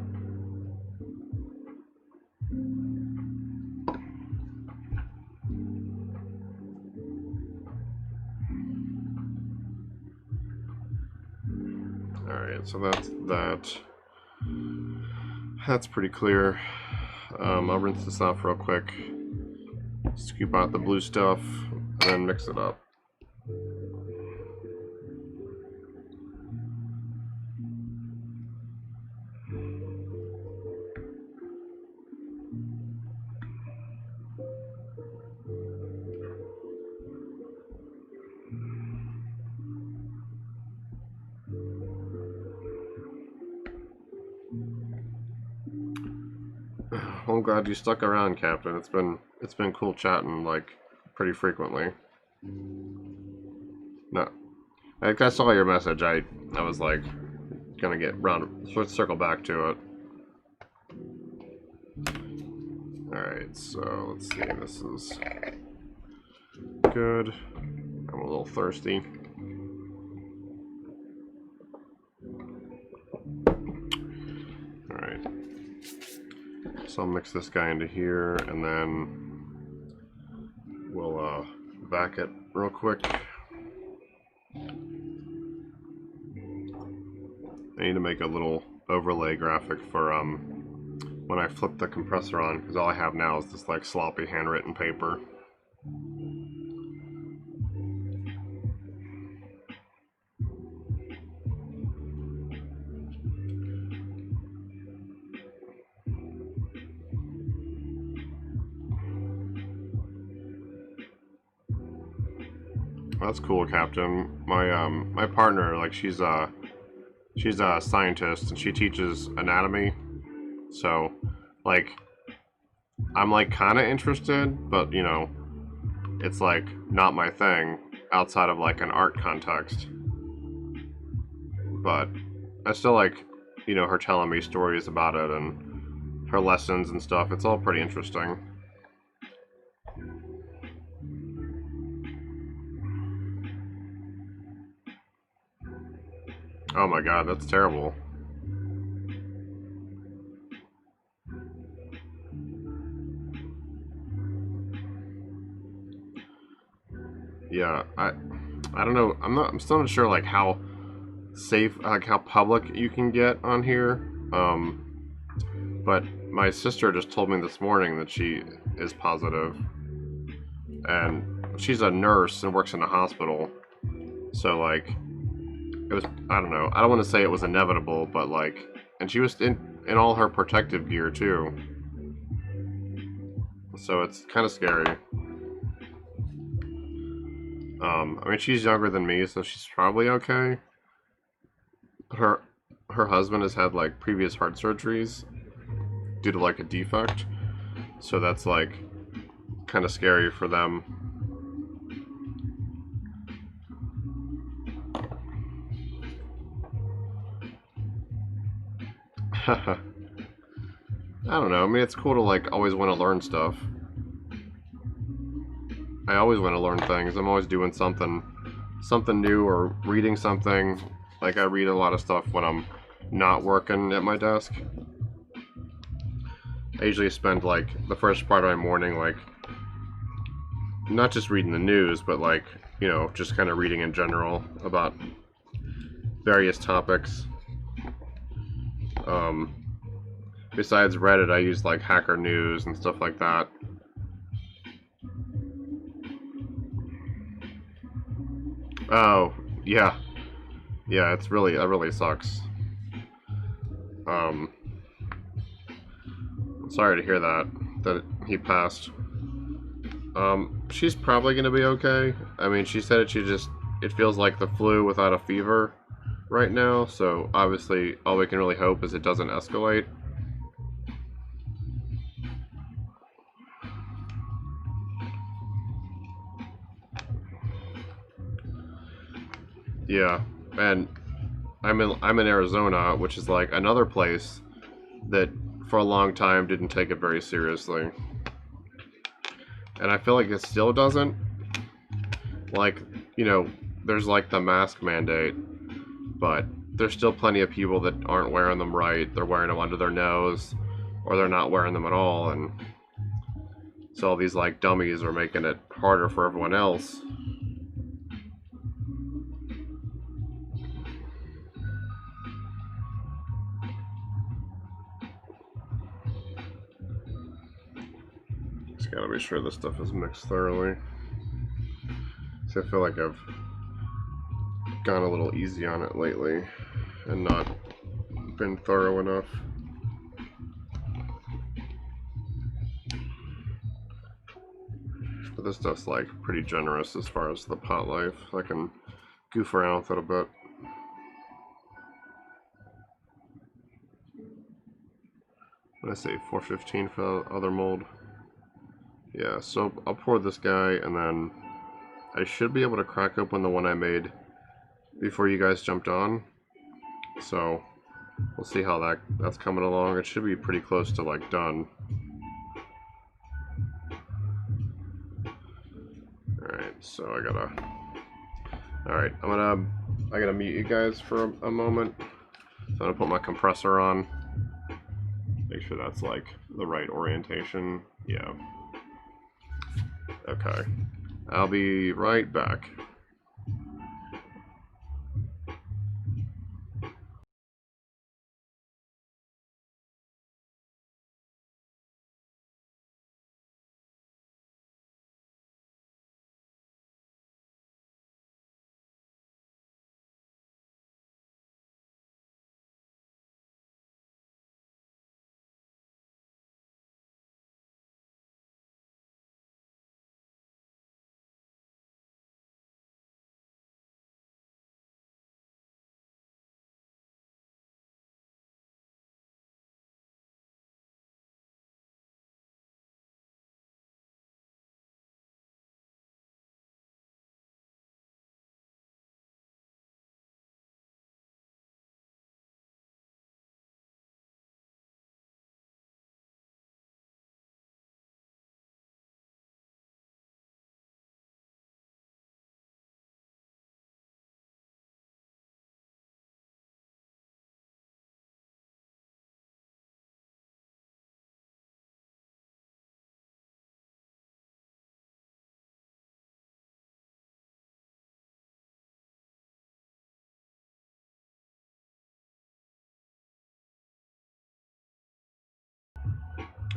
Alright, so that's that. That's pretty clear. I'll rinse this off real quick. Scoop out the blue stuff, and then mix it up. Well, I'm glad you stuck around, Captain. It's been cool chatting like pretty frequently. No, I saw your message. I was like gonna get round, circle back to it. All right, so let's see. This is good. I'm a little thirsty. All right. So I'll mix this guy into here, and then we'll vac it real quick. I need to make a little overlay graphic for when I flip the compressor on, because all I have now is this like sloppy handwritten paper. That's cool, Captain. My partner, like she's a scientist and she teaches anatomy. So, like, I'm like kind of interested, but you know, it's like not my thing outside of like an art context. But I still like, you know, her telling me stories about it and her lessons and stuff. It's all pretty interesting. Oh my god, that's terrible. Yeah, I don't know. I'm still not sure like how safe, like how public you can get on here. But my sister just told me this morning that she is positive, and she's a nurse and works in a hospital. So like, it was, I don't know. I don't want to say it was inevitable, but like, and she was in all her protective gear too. So it's kind of scary. I mean, she's younger than me, so she's probably okay. But her husband has had like previous heart surgeries due to like a defect, so that's like kind of scary for them. I don't know. I mean, it's cool to like always want to learn stuff. I always want to learn things. I'm always doing something new or reading something. Like I read a lot of stuff when I'm not working at my desk. I usually spend like the first part of my morning like not just reading the news, but like, you know, just kind of reading in general about various topics. Besides Reddit, I use like Hacker News and stuff like that. Oh, yeah. Yeah, it really sucks. I'm sorry to hear that he passed. She's probably gonna be okay. I mean, she said it feels like the flu without a fever right now, so obviously all we can really hope is it doesn't escalate. Yeah, and I'm in Arizona, which is like another place that for a long time didn't take it very seriously. And I feel like it still doesn't. Like, you know, there's like the mask mandate, but there's still plenty of people that aren't wearing them right. They're wearing them under their nose, or they're not wearing them at all, and so all these like dummies are making it harder for everyone else. Just gotta be sure this stuff is mixed thoroughly. So I feel like I've gone a little easy on it lately and not been thorough enough. But this stuff's like pretty generous as far as the pot life. I can goof around with it a bit. What did I say, 415 for the other mold? Yeah, so I'll pour this guy, and then I should be able to crack open the one I made before you guys jumped on. So we'll see how that's coming along. It should be pretty close to like done. Alright, so Alright, I gotta mute you guys for a moment. So I'm gonna put my compressor on. Make sure that's like the right orientation. Yeah. Okay. I'll be right back.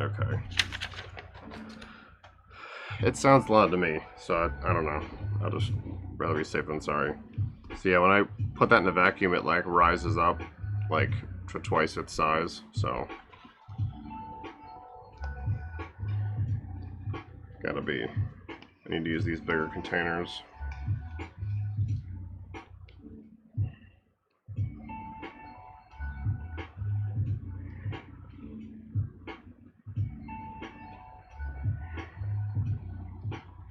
Okay. It sounds loud to me, so I don't know. I'll just rather be safe than sorry. So yeah, when I put that in the vacuum, it like rises up like to twice its size, so gotta be, I need to use these bigger containers.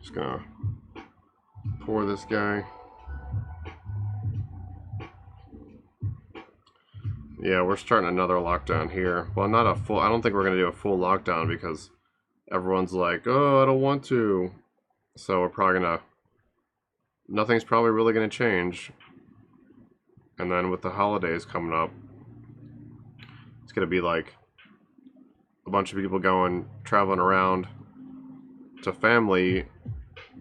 Just gonna pour this guy. Yeah, we're starting another lockdown here. Well, not a full, I don't think we're gonna do a full lockdown because everyone's like, oh, I don't want to. So we're probably gonna, nothing's probably really gonna change. And then with the holidays coming up, it's gonna be like a bunch of people going, traveling around to family,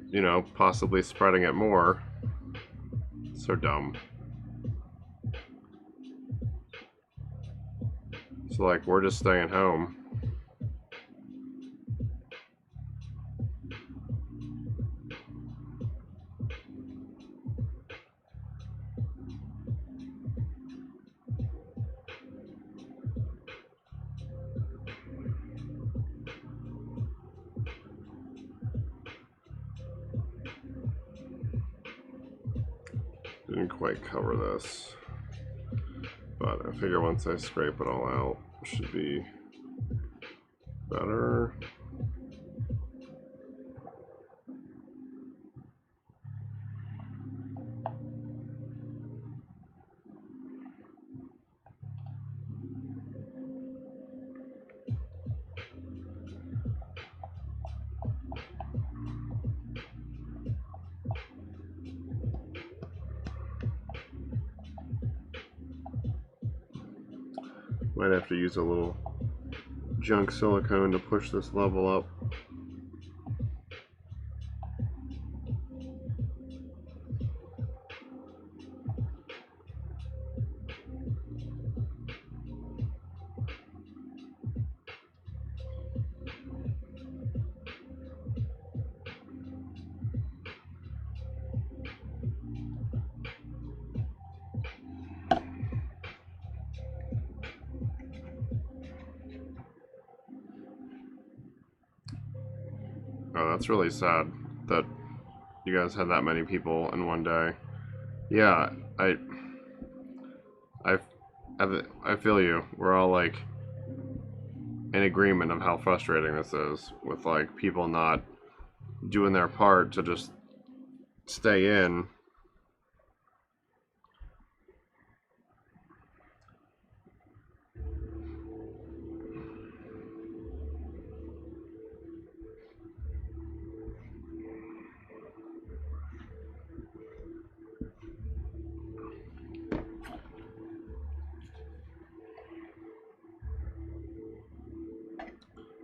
you know, possibly spreading it more. So dumb. So like, we're just staying home. Didn't quite cover this, but I figure once I scrape it all out, it should be better. Might have to use a little junk silicone to push this level up. Oh, that's really sad that you guys had that many people in one day. Yeah, I, I feel you. We're all like in agreement of how frustrating this is with like people not doing their part to just stay in.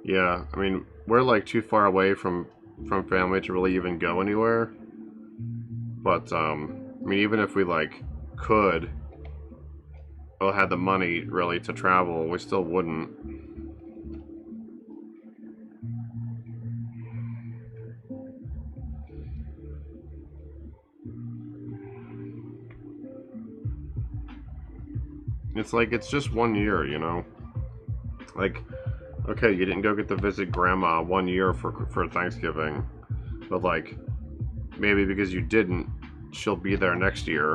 Yeah, I mean, we're like too far away from family to really even go anywhere. But I mean, even if we like could, or had the money really to travel, we still wouldn't. It's like it's just 1 year, you know. Like, okay, you didn't go get to visit grandma 1 year for Thanksgiving, but like maybe because you didn't, she'll be there next year.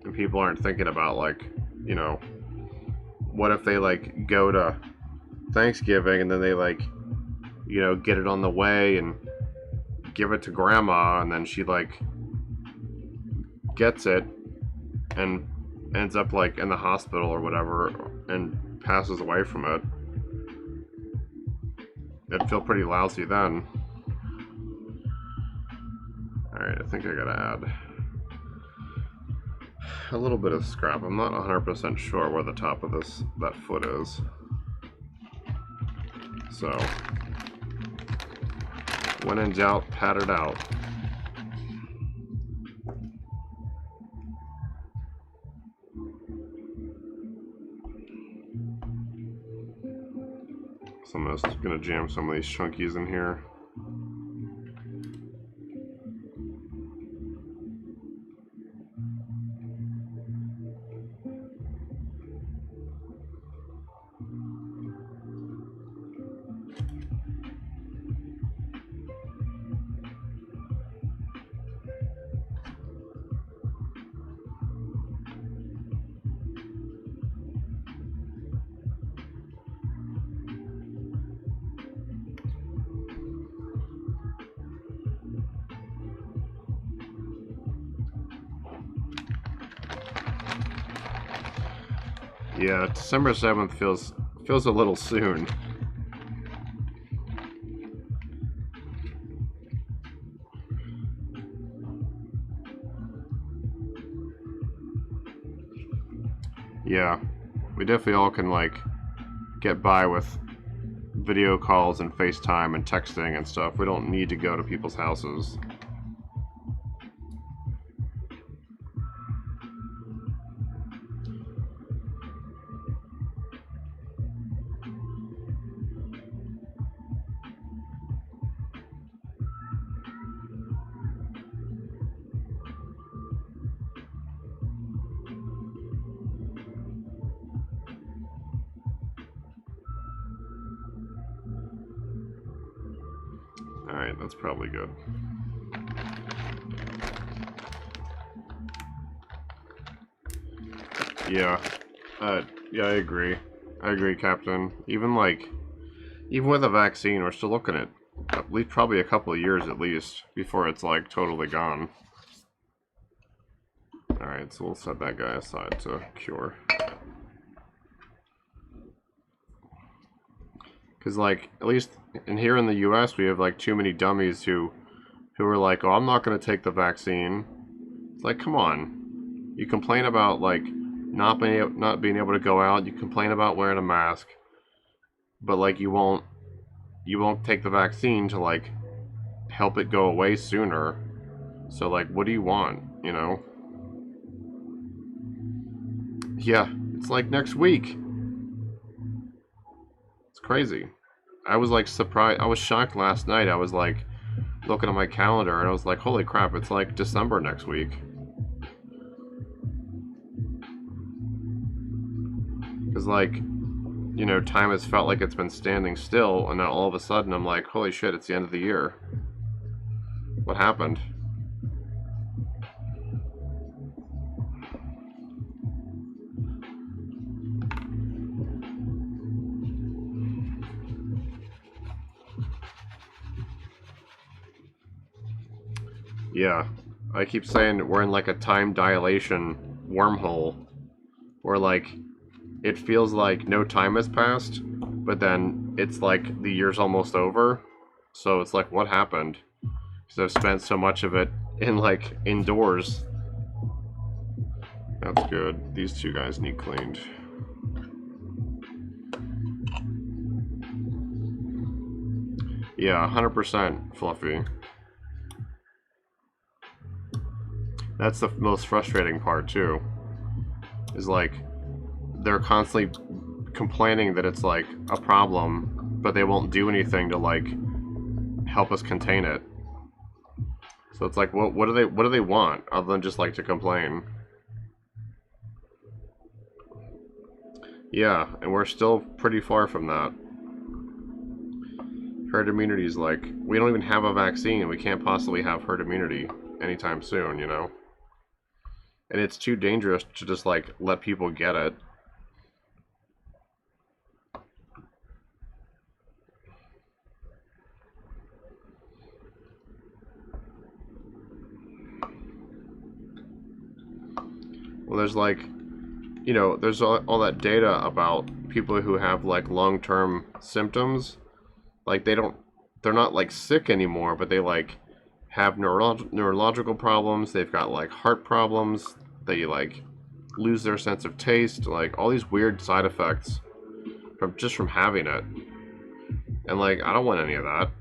And people aren't thinking about like, you know, what if they like go to Thanksgiving and then they like, you know, get it on the way and give it to grandma, and then she like gets it and ends up like in the hospital or whatever and passes away from it. It'd feel pretty lousy then. Alright, I think I gotta add a little bit of scrap. I'm not 100% sure where the top of that foot is. So, when in doubt, pat it out. So I'm just gonna jam some of these chunkies in here. Yeah, December 7th feels a little soon. Yeah, we definitely all can like get by with video calls and FaceTime and texting and stuff. We don't need to go to people's houses. Alright, that's probably good. Yeah. Yeah, I agree. I agree, Captain. Even with a vaccine, we're still looking at least probably a couple of years at least before it's like totally gone. Alright, so we'll set that guy aside to cure. Because like, at least in here in the US, we have like too many dummies who are like, oh, I'm not going to take the vaccine. It's like, come on. You complain about like not being able to go out. You complain about wearing a mask, but like you won't take the vaccine to like help it go away sooner. So like, what do you want? You know? Yeah, it's like next week. It's crazy. I was like surprised. I was shocked last night. I was like looking at my calendar and I was like, holy crap, it's like December next week. Because like, you know, time has felt like it's been standing still, and now all of a sudden I'm like, holy shit, it's the end of the year. What happened? Yeah, I keep saying we're in like a time dilation wormhole where like it feels like no time has passed, but then it's like the year's almost over. So it's like, what happened? Because I've spent so much of it in like indoors. That's good. These two guys need cleaned. Yeah, 100% Fluffy. That's the most frustrating part too. Is like they're constantly complaining that it's like a problem, but they won't do anything to like help us contain it. So it's like, what do they want other than just like to complain? Yeah, and we're still pretty far from that. Herd immunity is like, we don't even have a vaccine. We can't possibly have herd immunity anytime soon, you know? And it's too dangerous to just like let people get it. Well, there's like, you know, there's all that data about people who have like long-term symptoms. Like they're not like sick anymore, but they like have neurological problems. They've got like heart problems. They like lose their sense of taste. Like all these weird side effects from having it. And like I don't want any of that.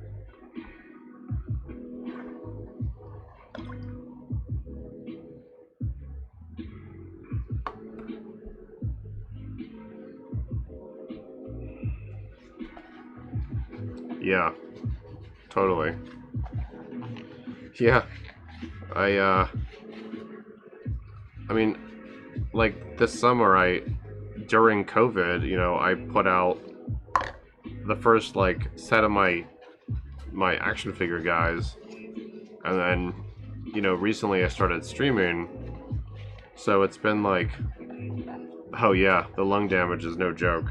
Yeah, totally. Yeah, I mean, like this summer, during COVID, you know, I put out the first like set of my action figure guys, and then, you know, recently I started streaming, so it's been like, oh yeah, the lung damage is no joke.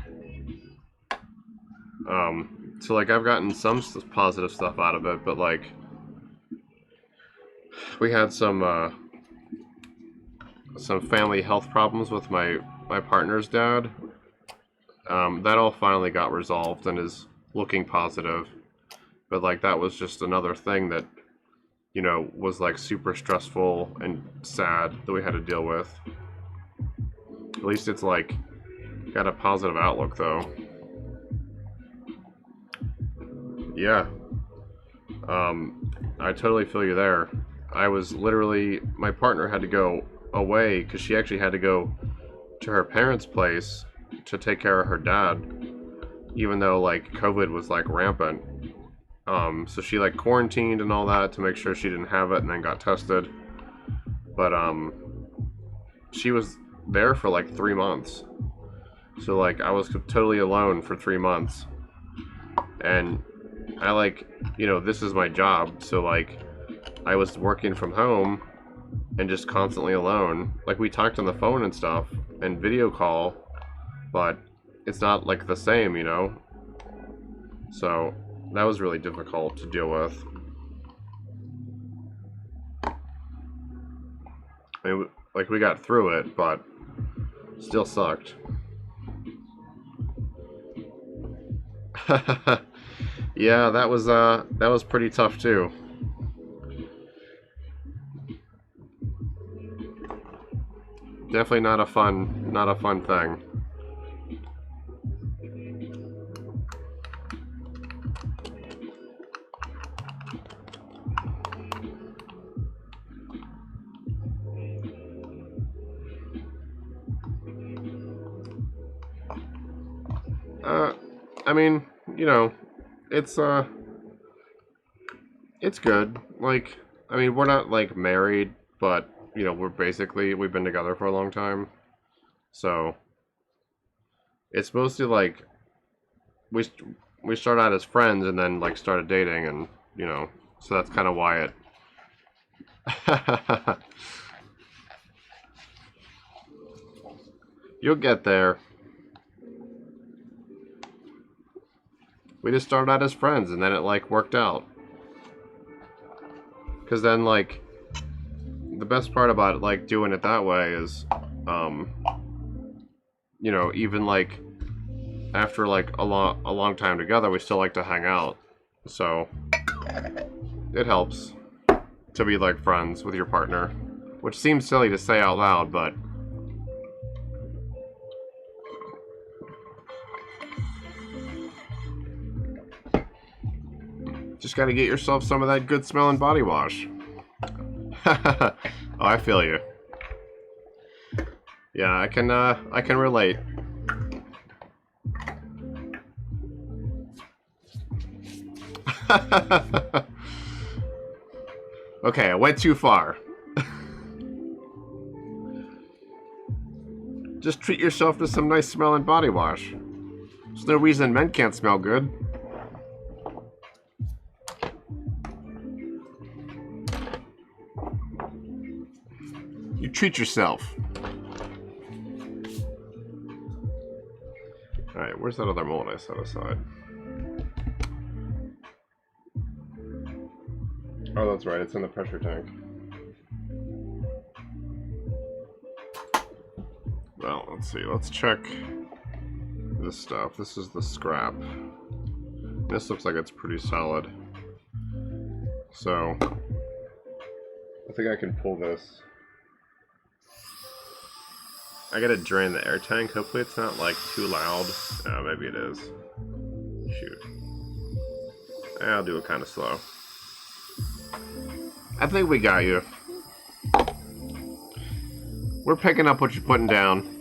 So like I've gotten some positive stuff out of it, but like we had some family health problems with my partner's dad. That all finally got resolved and is looking positive. But like that was just another thing that, you know, was like super stressful and sad that we had to deal with. At least it's like got a positive outlook though. Yeah. I totally feel you there. I was literally, my partner had to go away because she actually had to go to her parents' place to take care of her dad, even though like COVID was like rampant. So she like quarantined and all that to make sure she didn't have it, and then got tested. But she was there for like 3 months. So like I was totally alone for 3 months. And I like, you know, this is my job, so like I was working from home and just constantly alone. Like we talked on the phone and stuff and video call, but it's not like the same, you know? So that was really difficult to deal with. I mean, like we got through it, but still sucked. Yeah, that was pretty tough too. Definitely not a fun thing. I mean, you know, it's it's good. Like, I mean, we're not like married, but you know, we've been together for a long time. So it's mostly like we we started out as friends and then like started dating, and you know, so that's kind of why it. You'll get there. We just started out as friends, and then it like worked out. Cause then like the best part about it, like doing it that way is, you know, even like after like a long time together, we still like to hang out. So it helps to be like friends with your partner, which seems silly to say out loud, but just gotta get yourself some of that good smelling body wash. Oh, I feel you. Yeah, I can relate. Okay, I went too far. Just treat yourself to some nice smelling body wash. There's no reason men can't smell good. You treat yourself. Alright, where's that other mold I set aside? Oh, that's right, it's in the pressure tank. Well, let's see, let's check this stuff. This is the scrap. This looks like it's pretty solid. So, I think I can pull this. I gotta drain the air tank. Hopefully it's not like too loud. Maybe it is. Shoot. I'll do it kind of slow. I think we got you. We're picking up what you're putting down.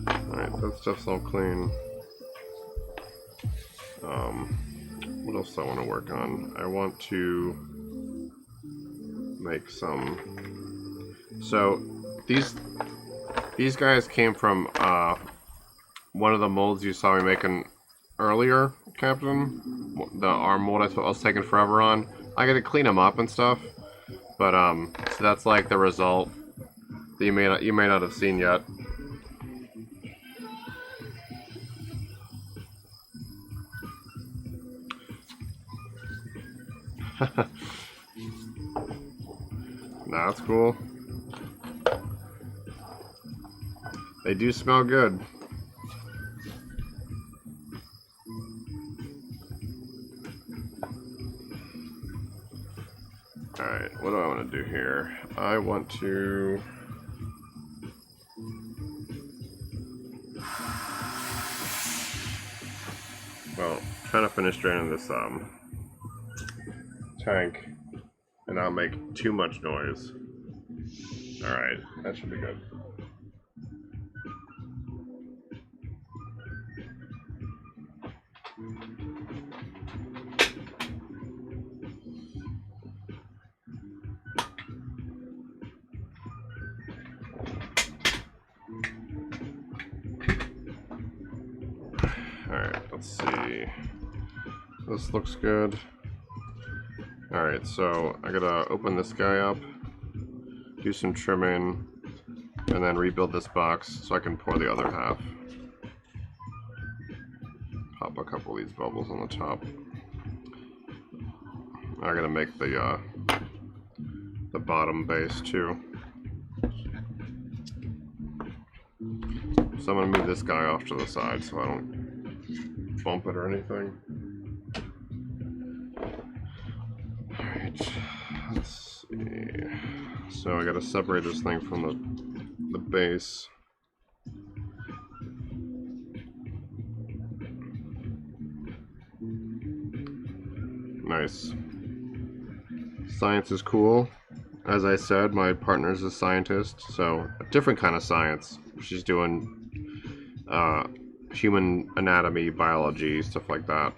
Alright, that stuff's all clean. What else do I want to work on? I want to make some. So these guys came from one of the molds you saw me making earlier, Captain. The arm mold I was taking forever on. I got to clean them up and stuff, but so that's like the result that you may not have seen yet. Nah, that's cool. They do smell good. Alright, what do I want to do here? I want to... Well, trying to finish draining this tank and not make too much noise. Alright, that should be good. Alright, let's see. This looks good. Alright, so I gotta open this guy up, do some trimming, and then rebuild this box so I can pour the other half. Pop a couple of these bubbles on the top. I gotta make the bottom base too. So I'm gonna move this guy off to the side so I don't bump it or anything. Alright, let's see. So I gotta separate this thing from the base. Nice. Science is cool. As I said, my partner's a scientist, so a different kind of science. She's doing human anatomy, biology, stuff like that.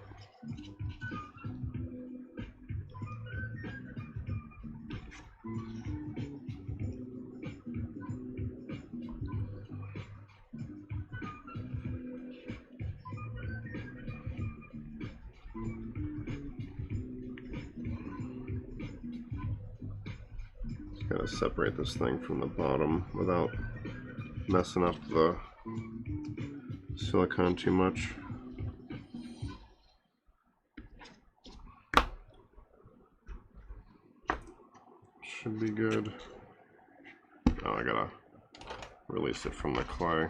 Just gotta separate this thing from the bottom without messing up the silicone too much. Should be good. Oh, I gotta release it from the clay.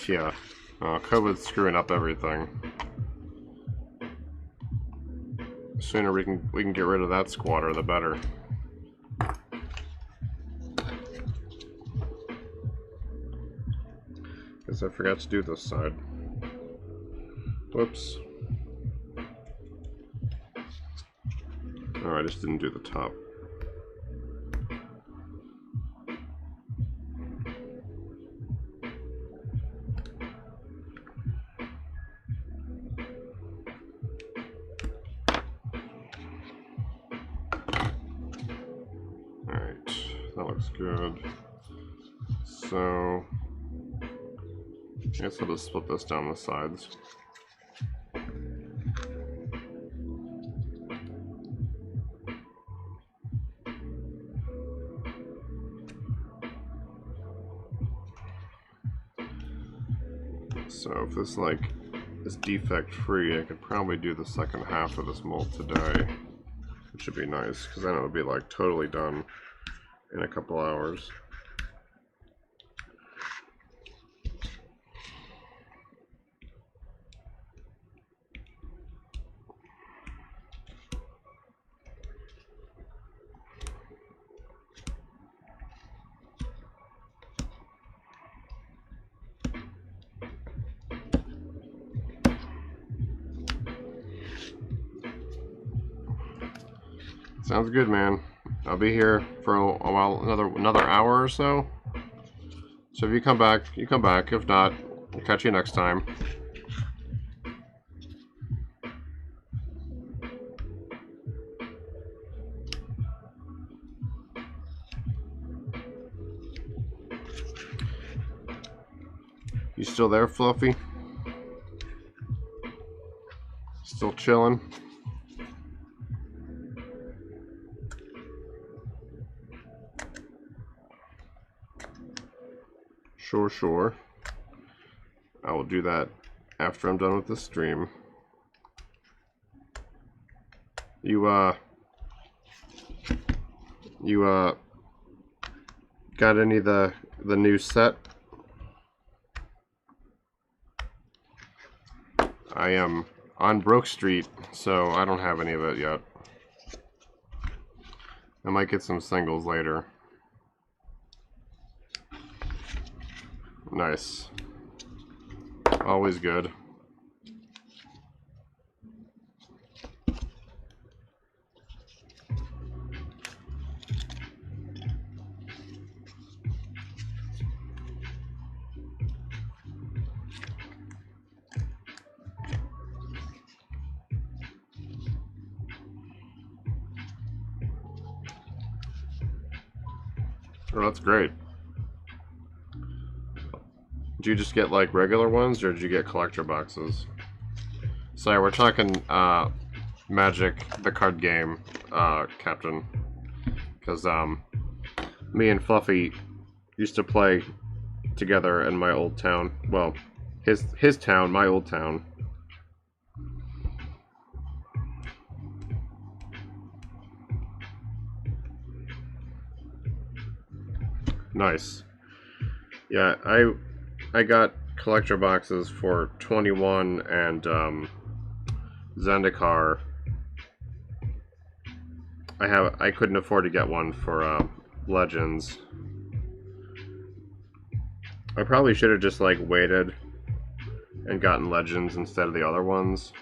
Yeah, COVID's screwing up everything. The sooner we can get rid of that squatter, the better. Guess I forgot to do this side. Whoops. Oh, I just didn't do the top. Alright, that looks good. So I guess I'll just split this down the sides. So if this is defect free, I could probably do the second half of this mold today, which would be nice because then it would be like totally done in a couple hours. Sounds good, man. I'll be here for a while, another hour or so. So if you come back, you come back. If not, I'll catch you next time. You still there, Fluffy? Still chilling? Sure. I will do that after I'm done with the stream. You got any of the new set? I am on Broke Street, so I don't have any of it yet. I might get some singles later. Nice. Always good. Oh, that's great. Did you just get like regular ones, or did you get collector boxes? Sorry, we're talking Magic, the card game, Captain. Because me and Fluffy used to play together in my old town. Well, his town, my old town. Nice. Yeah, I got collector boxes for 21 and Zendikar. I couldn't afford to get one for Legends. I probably should have just like waited and gotten Legends instead of the other ones.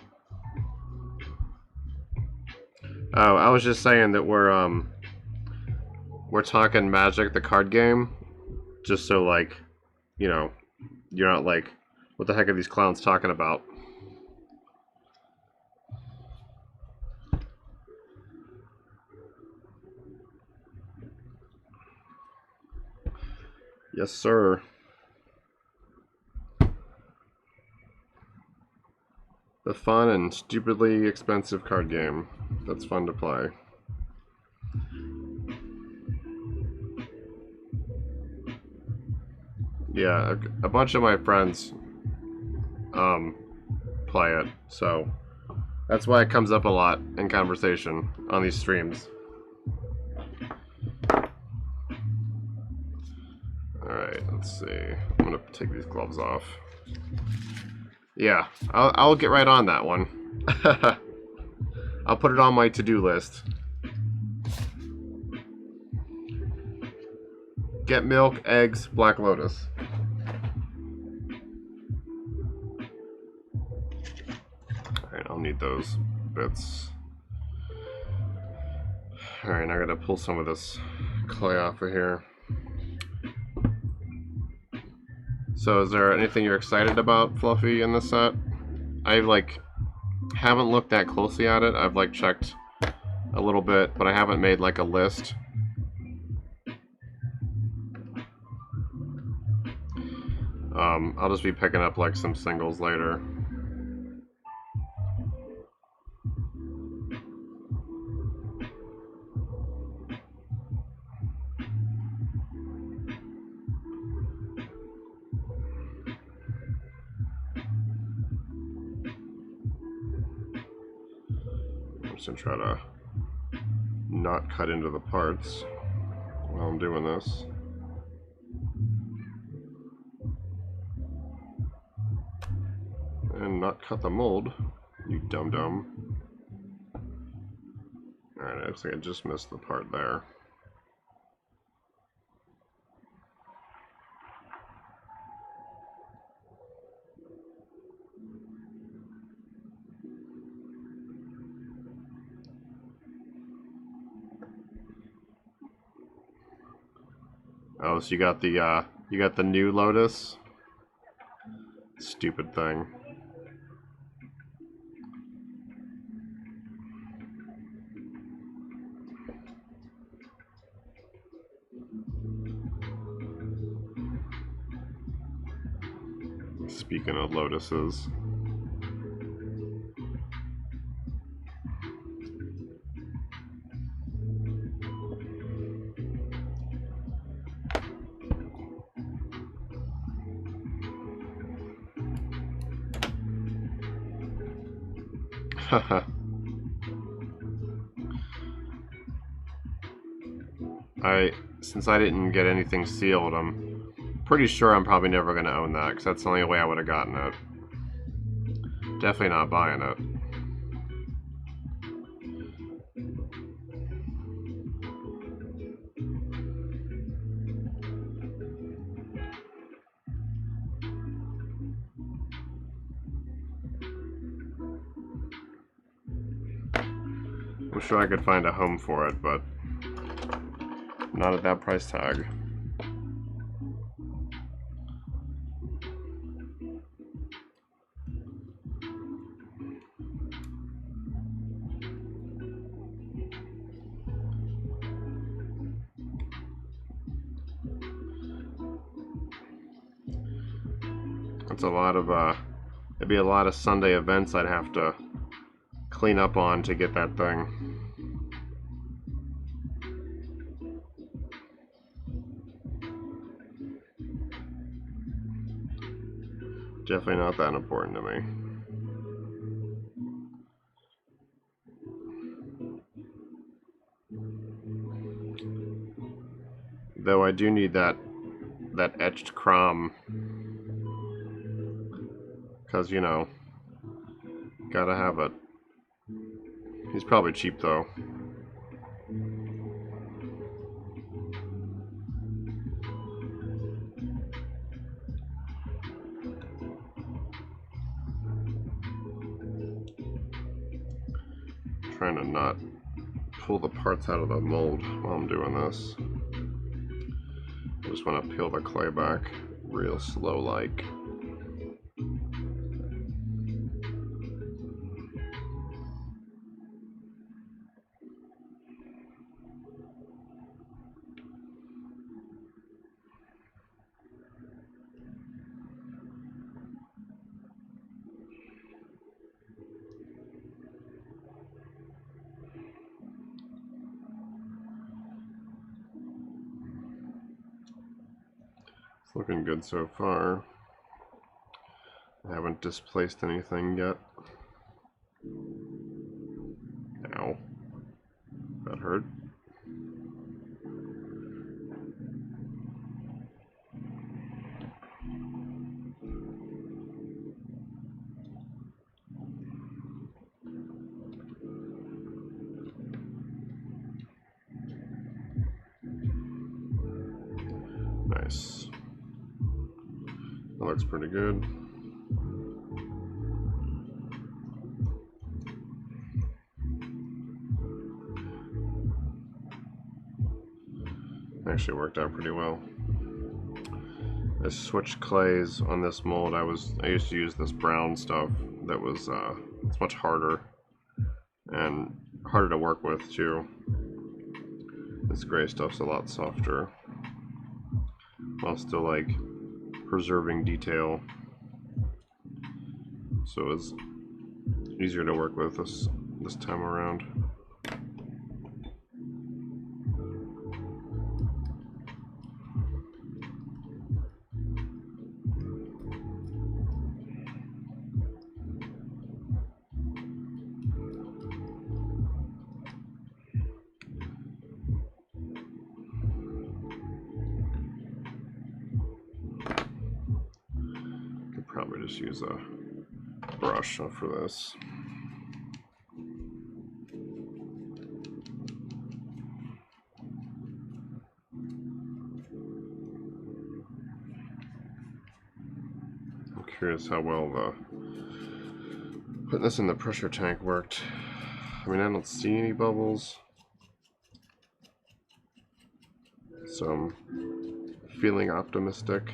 Oh, I was just saying that we're talking Magic the card game, just so like, you know, you're not like, what the heck are these clowns talking about? Yes, sir. The fun and stupidly expensive card game that's fun to play. Yeah, a bunch of my friends play it, so that's why it comes up a lot in conversation on these streams. Alright, let's see. I'm gonna take these gloves off. Yeah, I'll get right on that one. I'll put it on my to-do list. Get milk, eggs, Black Lotus. Alright, I'll need those bits. Alright, I gotta pull some of this clay off of here. So is there anything you're excited about, Fluffy, in this set? I haven't looked that closely at it. I've like checked a little bit, but I haven't made like a list. I'll just be picking up like some singles later. I'm just gonna try to not cut into the parts while I'm doing this. And not cut the mold, you dum-dum. Alright, I think I just missed the part there. Oh, so you got the new Lotus? Stupid thing. Speaking of lotuses. Haha. Since I didn't get anything sealed, I'm pretty sure I'm probably never going to own that, because that's the only way I would have gotten it. Definitely not buying it. I'm sure I could find a home for it, but not at that price tag. It's a lot of, it'd be a lot of Sunday events I'd have to clean up on to get that thing. Definitely not that important to me. Though I do need that etched crom Because, you know, gotta have it. He's probably cheap though. Trying to not pull the parts out of the mold while I'm doing this. I just want to peel the clay back real slow like. It's looking good so far. I haven't displaced anything yet. Ow. That hurt. Nice. That looks pretty good. Actually worked out pretty well. I switched clays on this mold. I used to use this brown stuff that was it's much harder and harder to work with too. This gray stuff's a lot softer, while still like preserving detail. So it's easier to work with this time around. Probably just use a brush for this. I'm curious how well putting this in the pressure tank worked. I mean, I don't see any bubbles, so I'm feeling optimistic.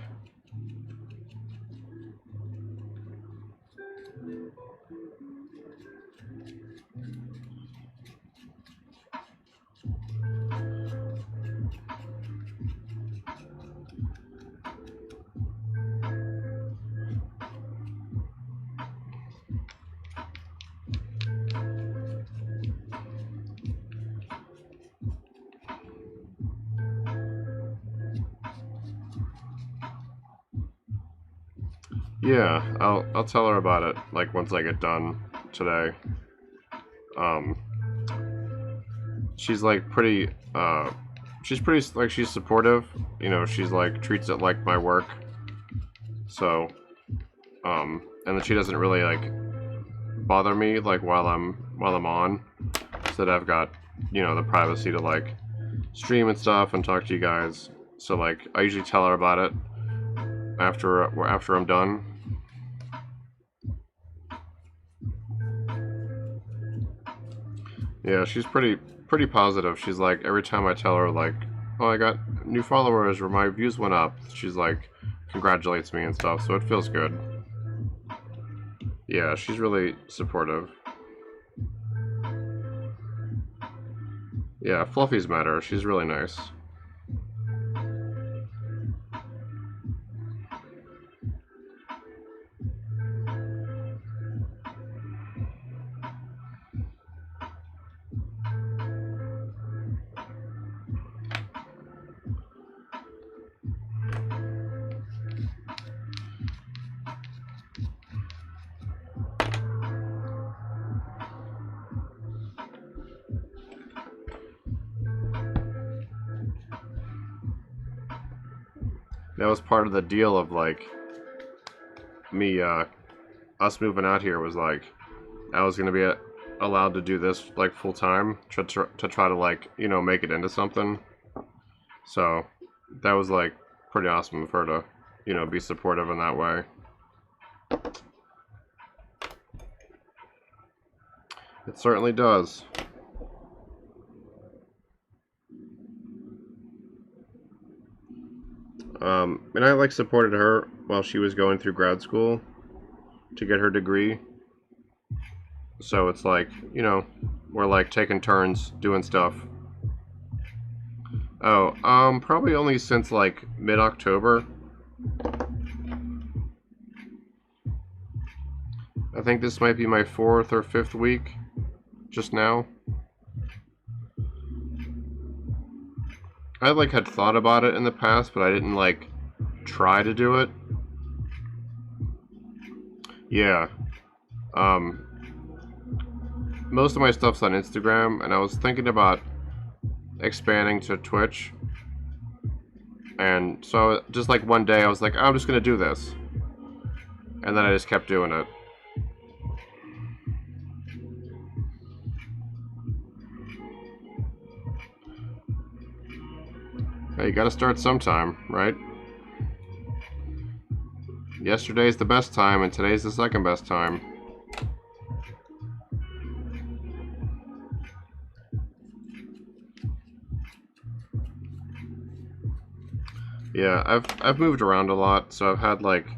Yeah, I'll tell her about it like once I get done today. She's like pretty she's supportive, you know, she's like treats it like my work. So and then she doesn't really like bother me like while I'm on, so that I've got, you know, the privacy to like stream and stuff and talk to you guys. So like I usually tell her about it after I'm done. Yeah, she's pretty positive. She's like, every time I tell her like, oh, I got new followers or my views went up, she's like congratulates me and stuff, so it feels good. Yeah, she's really supportive. Yeah, Fluffy's met her. She's really nice. That was part of the deal of like me us moving out here was like I was gonna be allowed to do this like full time to try to like, you know, make it into something. So that was like pretty awesome of her to, you know, be supportive in that way. It certainly does. And I like supported her while she was going through grad school to get her degree. So it's like, you know, we're like taking turns doing stuff. Oh, probably only since like mid-October. I think this might be my 4th or 5th week just now. I like had thought about it in the past, but I didn't like try to do it. Yeah. Most of my stuff's on Instagram, and I was thinking about expanding to Twitch. And so just like one day I was like, I'm just gonna do this. And then I just kept doing it. Hey, you gotta start sometime, right? Yesterday's the best time, and today's the second best time. Yeah, I've moved around a lot, so I've had like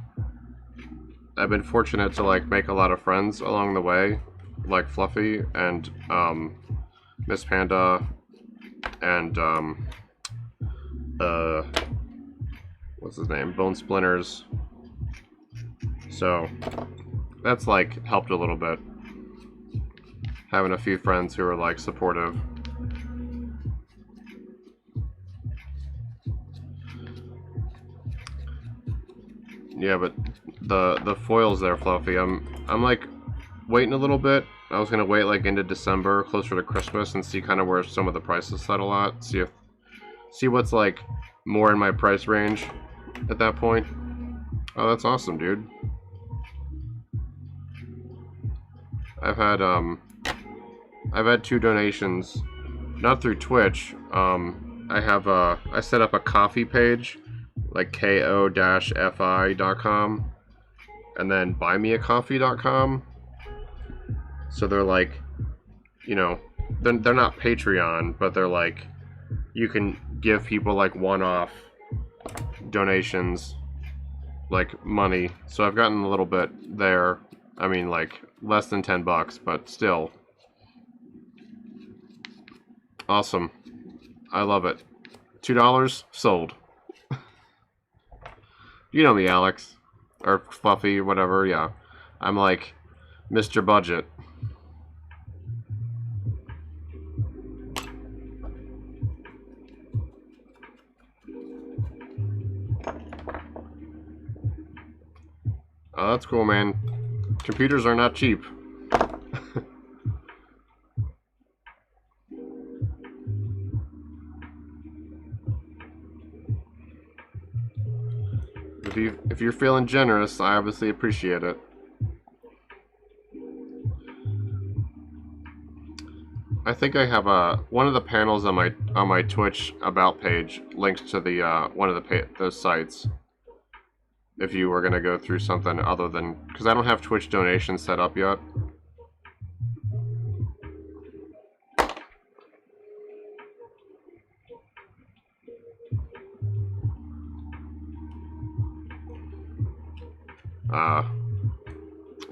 I've been fortunate to like make a lot of friends along the way, like Fluffy and Miss Panda and what's his name? Bone Splinters. So that's like helped a little bit. Having a few friends who are like supportive. Yeah, but the foils there, Fluffy. I'm like waiting a little bit. I was gonna wait like into December, closer to Christmas, and see kind of where some of the prices settle at. See what's like more in my price range at that point. Oh, that's awesome, dude. I've had 2 donations, not through Twitch. I set up a coffee page, like ko-fi.com, and then buymeacoffee.com. So they're like, you know, they're not Patreon, but they're like, you can give people like one-off donations, like money. So I've gotten a little bit there. I mean, like less than $10, but still awesome. I love it. $2 sold. You know me, Alex, or Fluffy, whatever. Yeah, I'm like Mr. Budget. Oh, that's cool, man. Computers are not cheap. If you're feeling generous, I obviously appreciate it. I think I have one of the panels on my Twitch about page linked to the one of those sites. If you were gonna go through something other than, because I don't have Twitch donations set up yet.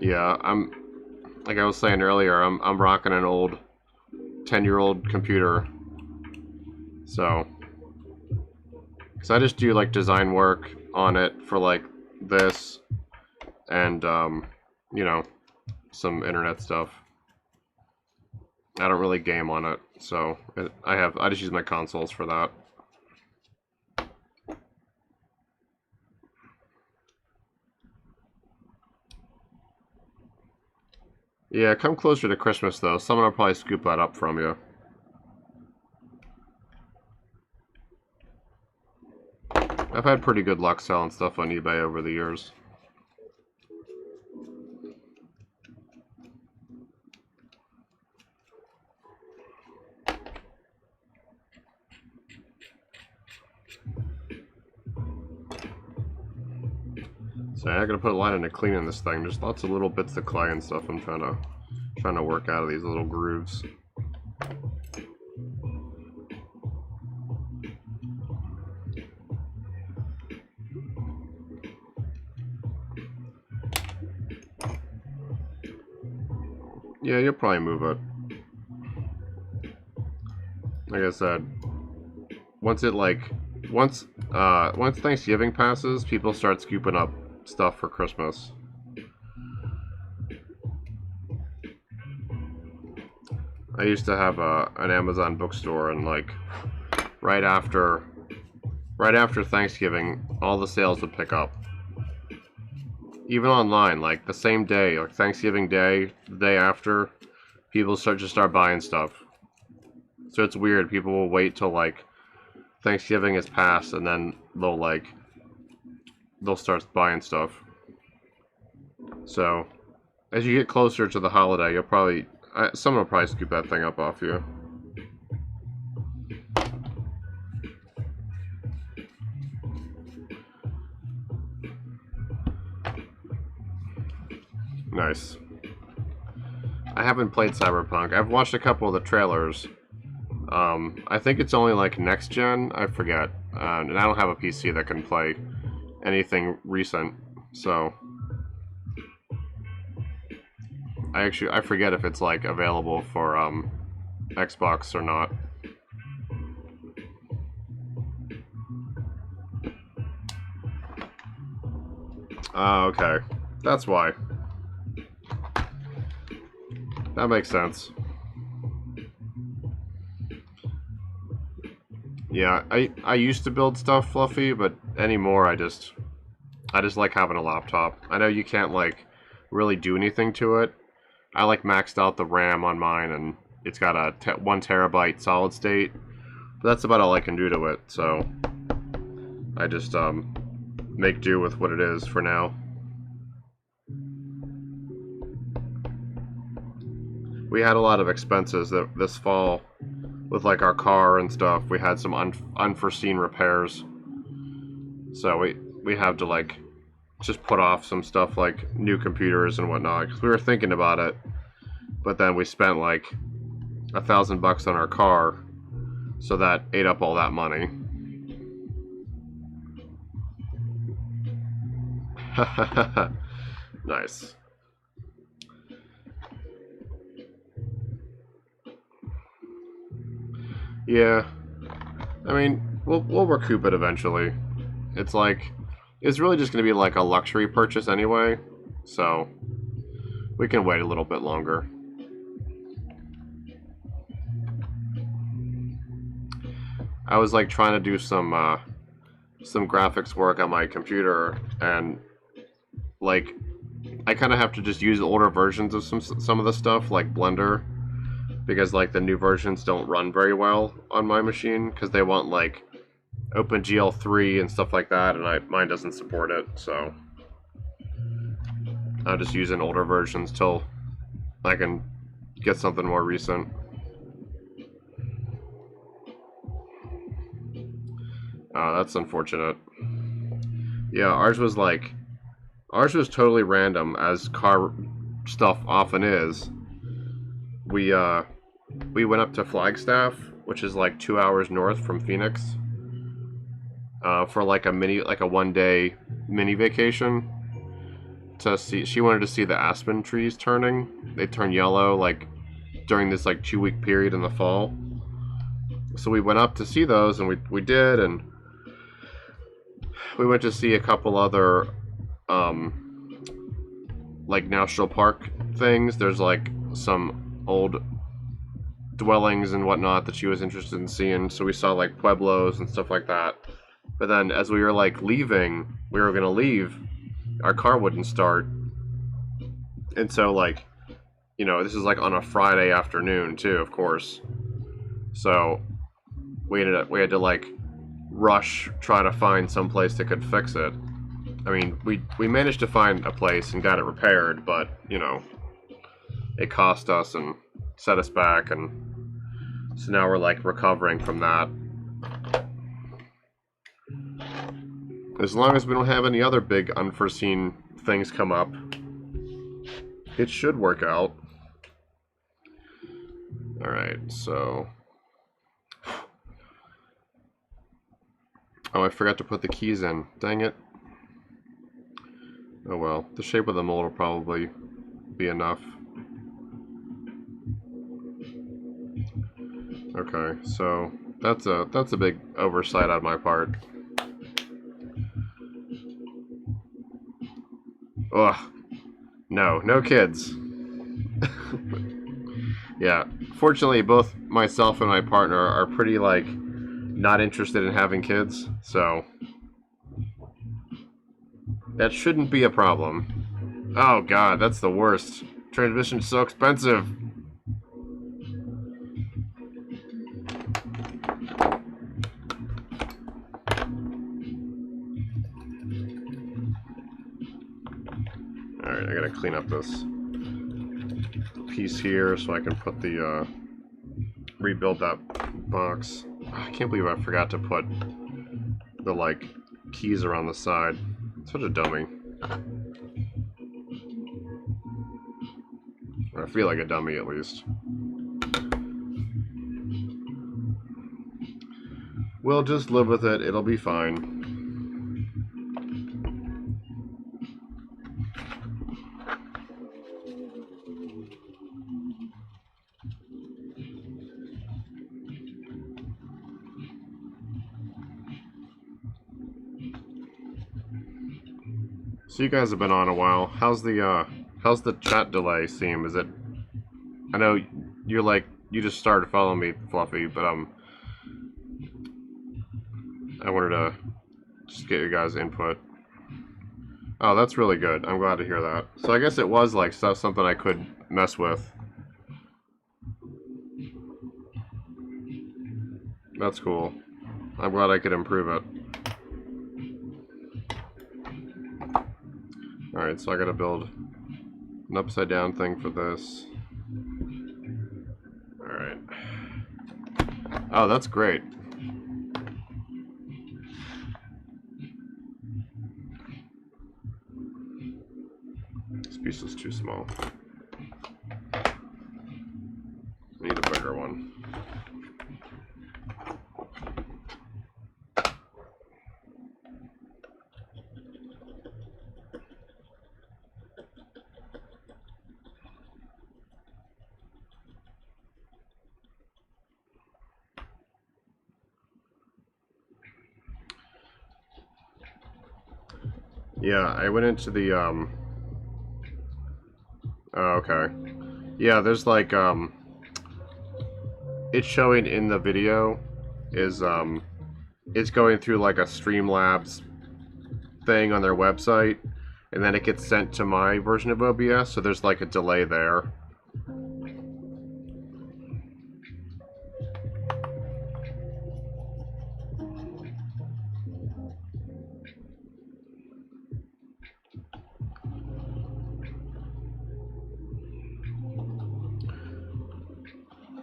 Yeah, like I was saying earlier, I'm rocking an old 10-year-old computer. So, because I just do like design work on it for like this and you know, some internet stuff. I don't really game on it, so I just use my consoles for that. Yeah, come closer to Christmas though. Someone will probably scoop that up from you. I've had pretty good luck selling stuff on eBay over the years. So I'm gonna put a lot into cleaning this thing. There's lots of little bits of clay and stuff I'm trying to work out of these little grooves. Yeah, you'll probably move it. Like I said, once Thanksgiving passes, people start scooping up stuff for Christmas. I used to have an Amazon bookstore, and like right after Thanksgiving, all the sales would pick up. Even online, like the same day, like Thanksgiving Day, the day after, people start buying stuff. So it's weird. People will wait till like Thanksgiving is past, and then they'll start buying stuff. So as you get closer to the holiday, someone will probably scoop that thing up off you. Nice. I haven't played Cyberpunk. I've watched a couple of the trailers. I think it's only like next gen. I forget. And I don't have a PC that can play anything recent. So I forget if it's like available for Xbox or not. Okay. That's why. That makes sense. Yeah, I used to build stuff fluffy, but anymore I just like having a laptop. I know you can't like really do anything to it. I like maxed out the RAM on mine, and it's got a 1 terabyte solid state. But that's about all I can do to it, so I just make do with what it is for now. We had a lot of expenses this fall with like our car and stuff. We had some unforeseen repairs, so we have to like just put off some stuff like new computers and whatnot, because we were thinking about it, but then we spent like $1,000 on our car, so that ate up all that money. Nice. Yeah, I mean, we'll recoup it eventually. It's really just gonna be like a luxury purchase anyway, so we can wait a little bit longer. I was like trying to do some graphics work on my computer, and like I kind of have to just use older versions of some of the stuff like Blender, because like the new versions don't run very well on my machine because they want like OpenGL 3 and stuff like that, and mine doesn't support it, so I'm just using older versions till I can get something more recent. That's unfortunate. Yeah, ours was totally random, as car stuff often is. We went up to Flagstaff, which is like 2 hours north from Phoenix, for like a 1-day mini vacation to see. She wanted to see the aspen trees turning. They turn yellow like during this like 2-week period in the fall. So we went up to see those, and we did, and we went to see a couple other like national park things. There's like some old dwellings and whatnot that she was interested in seeing, so we saw like pueblos and stuff like that. But then as we were like leaving, we were gonna leave, our car wouldn't start, and so like, you know, this is like on a Friday afternoon too, of course, so we had to like rush, try to find some place that could fix it. I mean, we managed to find a place and got it repaired, but you know, it cost us and set us back, and so now we're like recovering from that. As long as we don't have any other big unforeseen things come up, it should work out. Alright, so... Oh, I forgot to put the keys in. Dang it. Oh well, the shape of the mold will probably be enough. Okay, so that's a big oversight on my part. Ugh. No kids. Yeah, fortunately both myself and my partner are pretty, like, not interested in having kids, so that shouldn't be a problem. Oh god, that's the worst. Transmission's so expensive. Alright, I gotta clean up this piece here so I can put the, rebuild that box. I can't believe I forgot to put the, like, keys around the side. Such a dummy. I feel like a dummy, at least. We'll just live with it. It'll be fine. So you guys have been on a while. How's the chat delay seem? Is it... I know you're like, you just started following me, Fluffy, but I wanted to just get your guys' input. Oh, that's really good. I'm glad to hear that. So I guess it was like something I could mess with. That's cool. I'm glad I could improve it. Alright, so I gotta build an upside down thing for this. Alright. Oh, that's great. This piece is too small. I need a bigger one. Yeah, I went into the, oh, okay. Yeah, there's like, it's showing in the video is, it's going through like a Streamlabs thing on their website, and then it gets sent to my version of OBS, so there's like a delay there.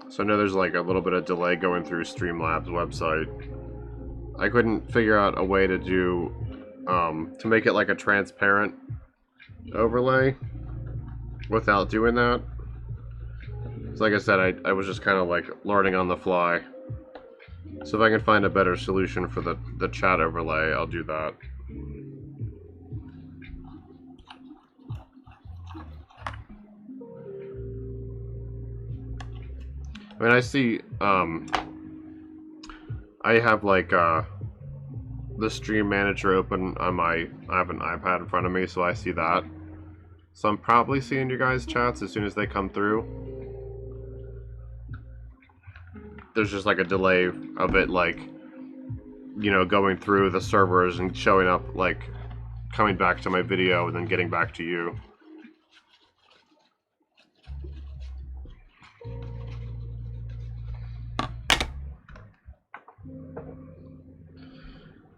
So I know there's like a little bit of delay going through Streamlabs website. I couldn't figure out a way to do, to make it like a transparent overlay without doing that. So like I said, I was just kind of like learning on the fly. So if I can find a better solution for the chat overlay, I'll do that. I mean, I see, I have like, the stream manager open on I have an iPad in front of me, so I see that. So I'm probably seeing your guys' chats as soon as they come through. There's just like a delay of it, like, you know, going through the servers and showing up, like, coming back to my video and then getting back to you.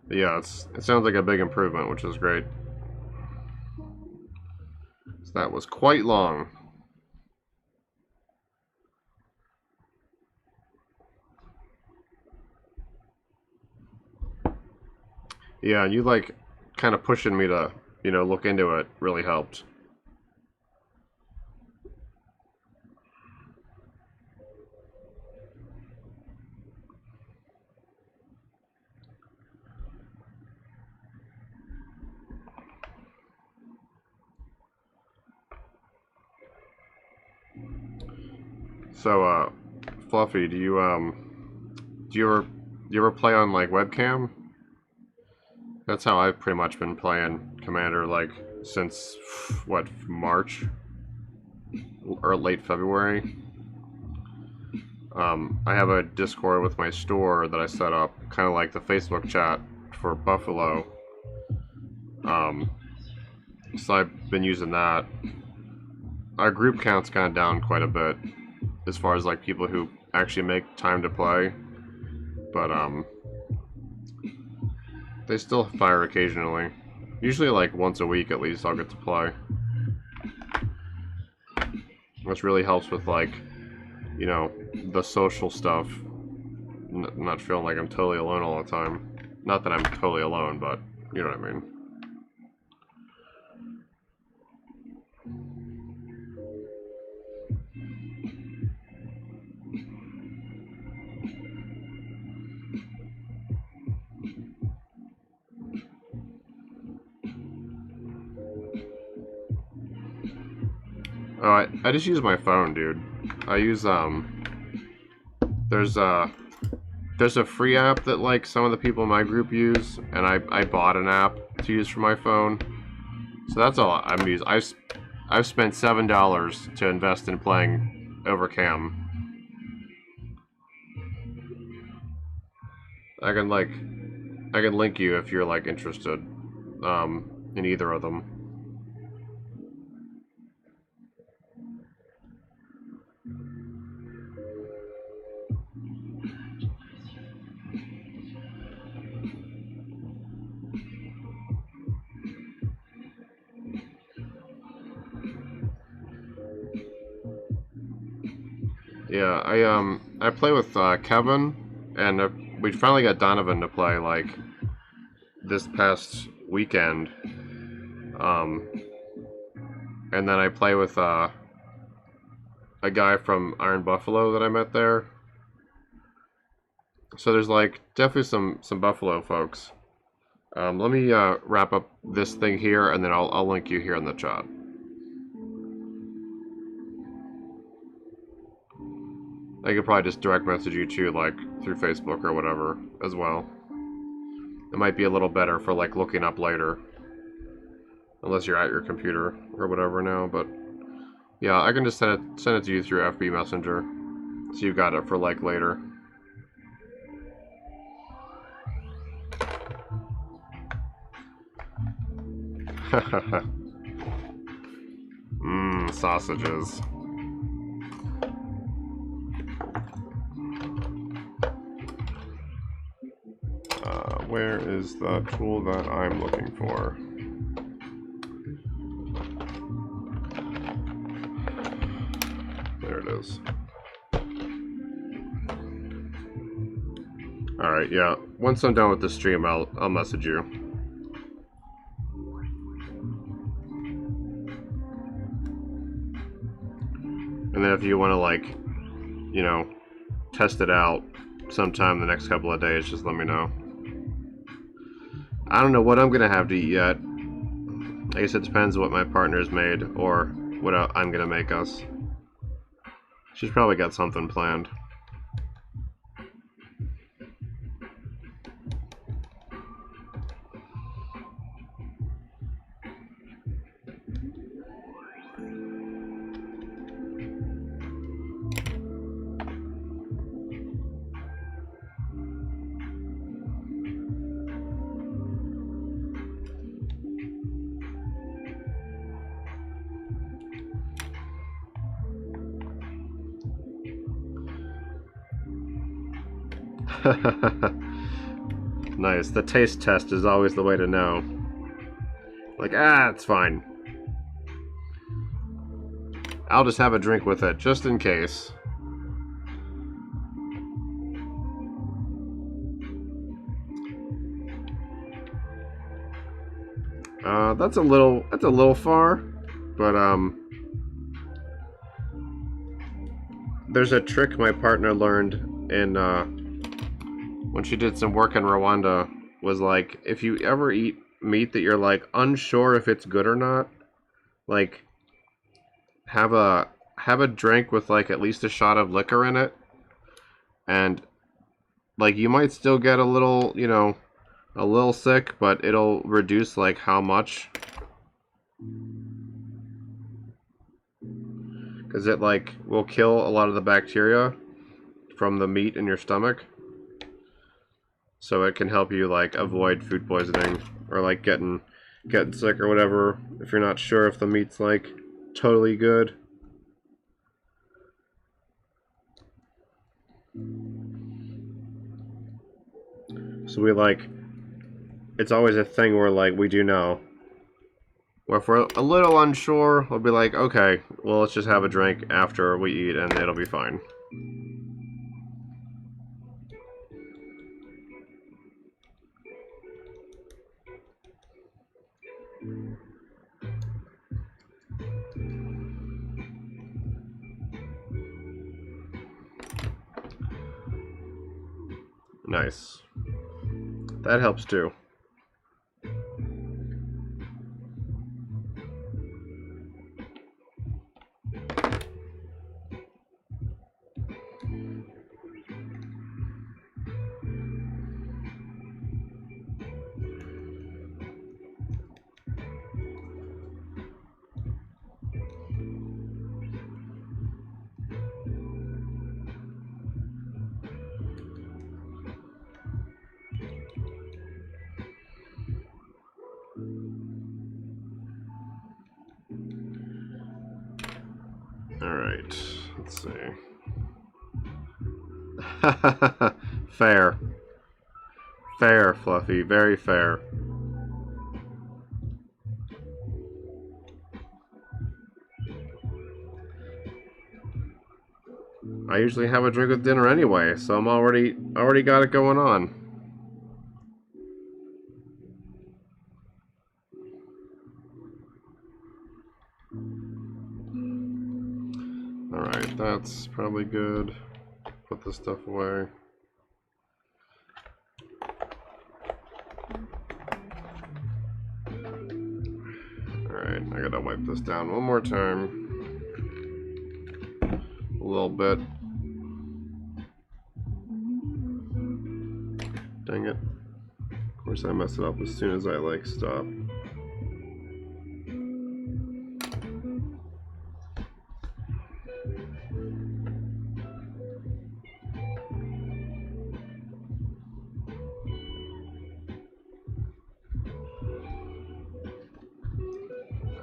But yeah, it sounds like a big improvement, which is great. So that was quite long. Yeah, you like, kind of pushing me to, you know, look into it really helped. So, Fluffy, do you ever play on like webcam? That's how I've pretty much been playing Commander like since what, March or late February. I have a Discord with my store that I set up, kind of like the Facebook chat for Buffalo. So I've been using that. Our group count's gone down quite a bit as far as like people who actually make time to play, but they still fire occasionally. Usually like once a week at least I'll get to play. Which really helps with like, you know, the social stuff. Not feeling like I'm totally alone all the time. Not that I'm totally alone, but you know what I mean. Oh, I just use my phone, dude. I use there's a free app that like some of the people in my group use, and I bought an app to use for my phone. So that's all I'm using. I've spent $7 to invest in playing over cam. I can link you if you're like interested in either of them. Yeah, I play with Kevin, and we finally got Donovan to play like this past weekend. And then I play with a guy from Iron Buffalo that I met there. So there's like definitely some Buffalo folks. Let me wrap up this thing here, and then I'll link you here in the chat. I could probably just direct message you too, like through Facebook or whatever as well. It might be a little better for like looking up later, unless you're at your computer or whatever now. But yeah, I can just send it to you through FB Messenger, so you got it for like later. Mmm, sausages. Where is the tool that I'm looking for? There it is. Alright, yeah. Once I'm done with the stream, I'll message you. And then if you want to, like, you know, test it out sometime the next couple of days, just let me know. I don't know what I'm going to have to eat yet. I guess it depends what my partner's made or what I'm going to make us. She's probably got something planned. Nice. The taste test is always the way to know. Like, it's fine. I'll just have a drink with it, just in case. That's a little far, but there's a trick my partner learned in when she did some work in Rwanda. Was like, if you ever eat meat that you're like unsure if it's good or not, like have a drink with like at least a shot of liquor in it, and like you might still get a little, a little sick, but it'll reduce like how much, because it like will kill a lot of the bacteria from the meat in your stomach, so it can help you like avoid food poisoning or like getting sick or whatever if you're not sure if the meat's like totally good. So we like, it's always a thing where like we do know. Or if we're a little unsure, we'll be like, okay, well, let's just have a drink after we eat and it'll be fine. Nice. That helps too. Alright, let's see. Fair. Fair, Fluffy. Very fair. I usually have a drink with dinner anyway, so I'm already got it going on. Alright, that's probably good. Put this stuff away. Alright, I gotta wipe this down one more time. A little bit. Dang it. Of course I mess it up as soon as I like stop.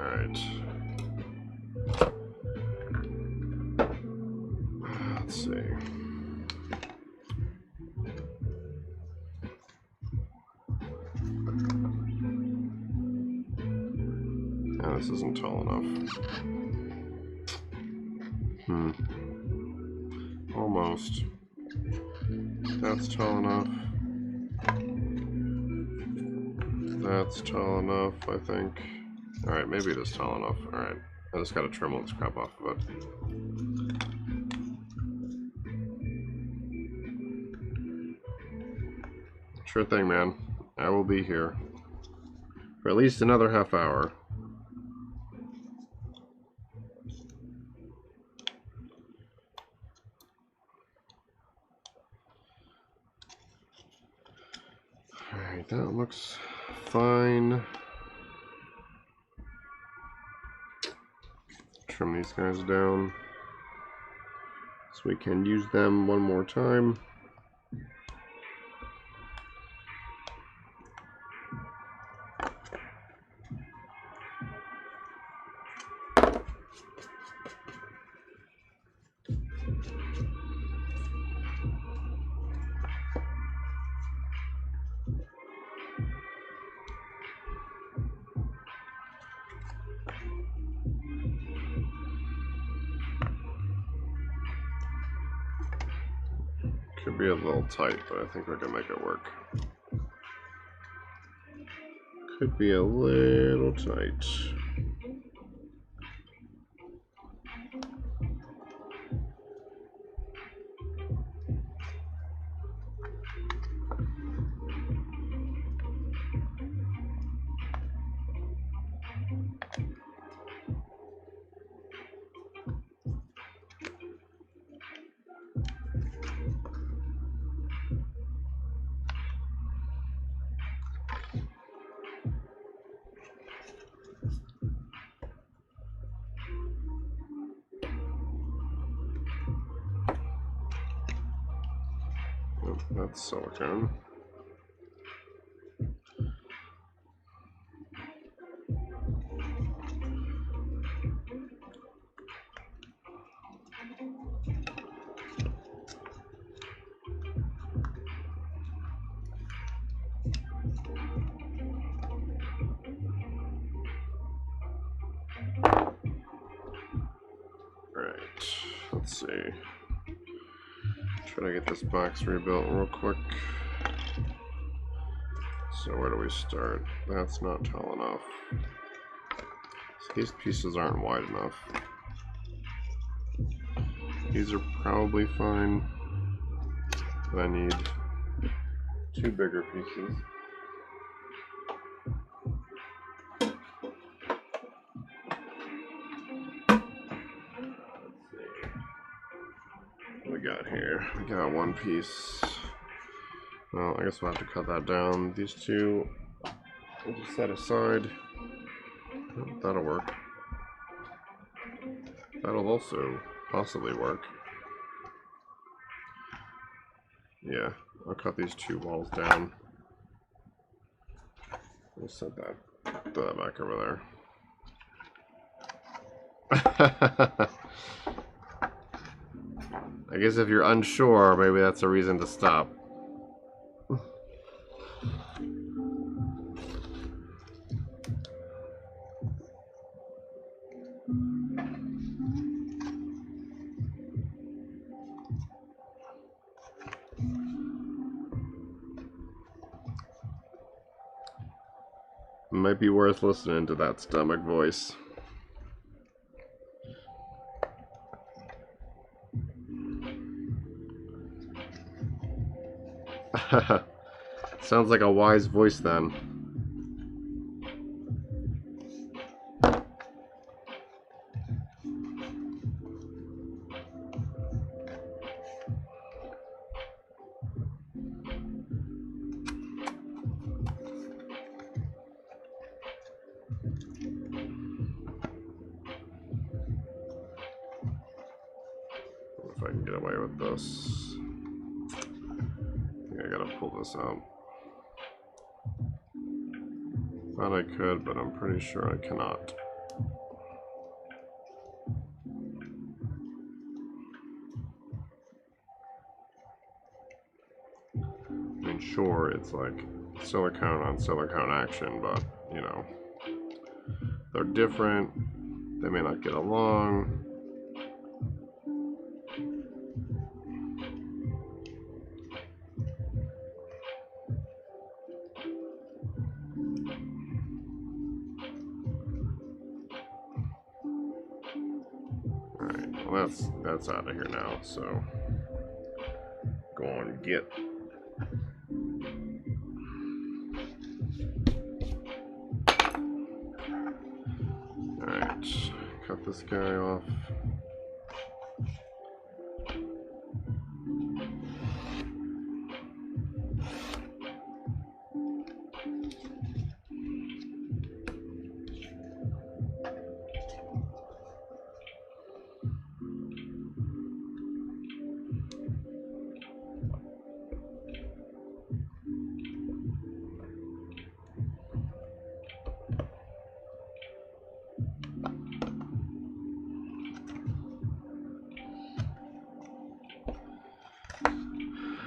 Alright. Let's see. Oh, this isn't tall enough. Almost. That's tall enough. That's tall enough, I think. Alright, maybe it is tall enough. Alright. I just gotta trim all this crap off of it. Sure thing, man. I will be here for at least another half hour. Alright, that looks fine. Trim these guys down so we can use them one more time. Could be a little tight, but I think we can make it work. could be a little tight. That's silicone. Right, let's see. Try to get this box rebuilt real quick. So where do we start? That's not tall enough. So these pieces aren't wide enough. These are probably fine, but I need 2 bigger pieces. What we got here? We got 1 piece. Well, I guess we'll have to cut that down. These 2 we'll just set aside. That'll work. That'll also possibly work. Yeah, I'll cut these 2 walls down. We'll set that, throw that back over there. I guess if you're unsure, maybe that's a reason to stop. Might be worth listening to that stomach voice. Sounds like a wise voice then. If I can get away with this. I think I gotta pull this out. Thought I could, but I'm pretty sure I cannot. I mean, sure, it's like silicone on silicone action, but, you know, they're different. They may not get along. Alright, well that's out of here now, so go on and get. Alright, cut this guy off.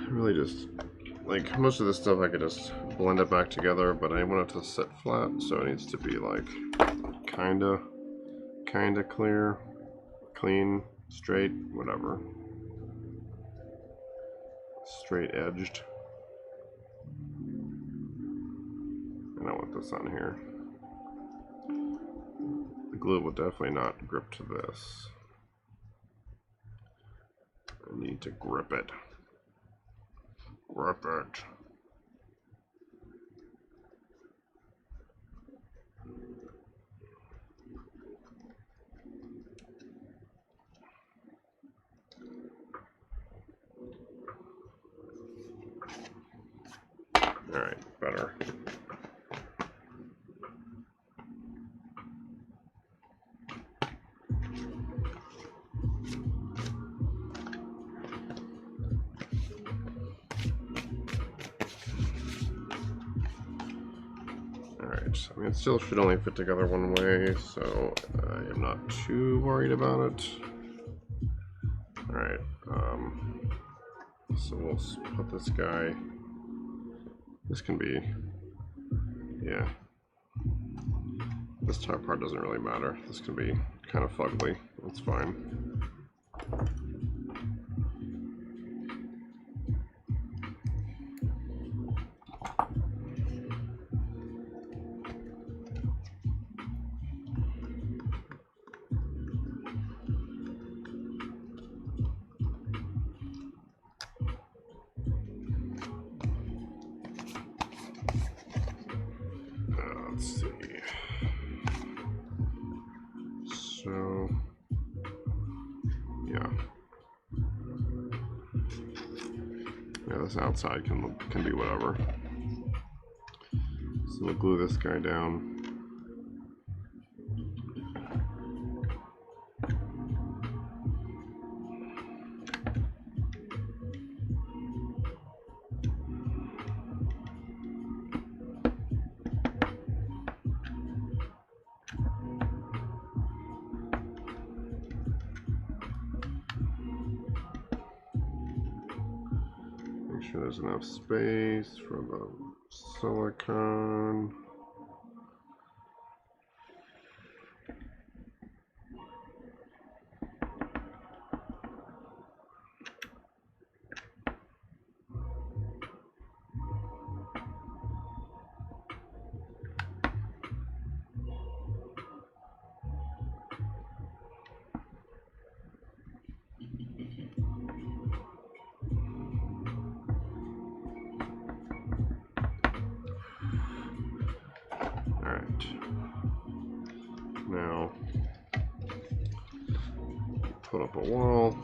Really just, like, most of this stuff I could just blend it back together, but I want it to sit flat, so it needs to be like kinda clear, clean, straight, whatever. Straight edged. And I want this on here. The glue will definitely not grip to this. I need to grip it. Grip it. All right, better. Alright, I mean, it still should only fit together one way, so I am not too worried about it. Alright, so we'll put this guy, this can be, yeah, this top part doesn't really matter. This can be kind of fugly, that's fine. Let's see. So, yeah. Yeah, this outside can be whatever. So we'll glue this guy down. Make sure there's enough space for the silicone. Alright, now put up a wall.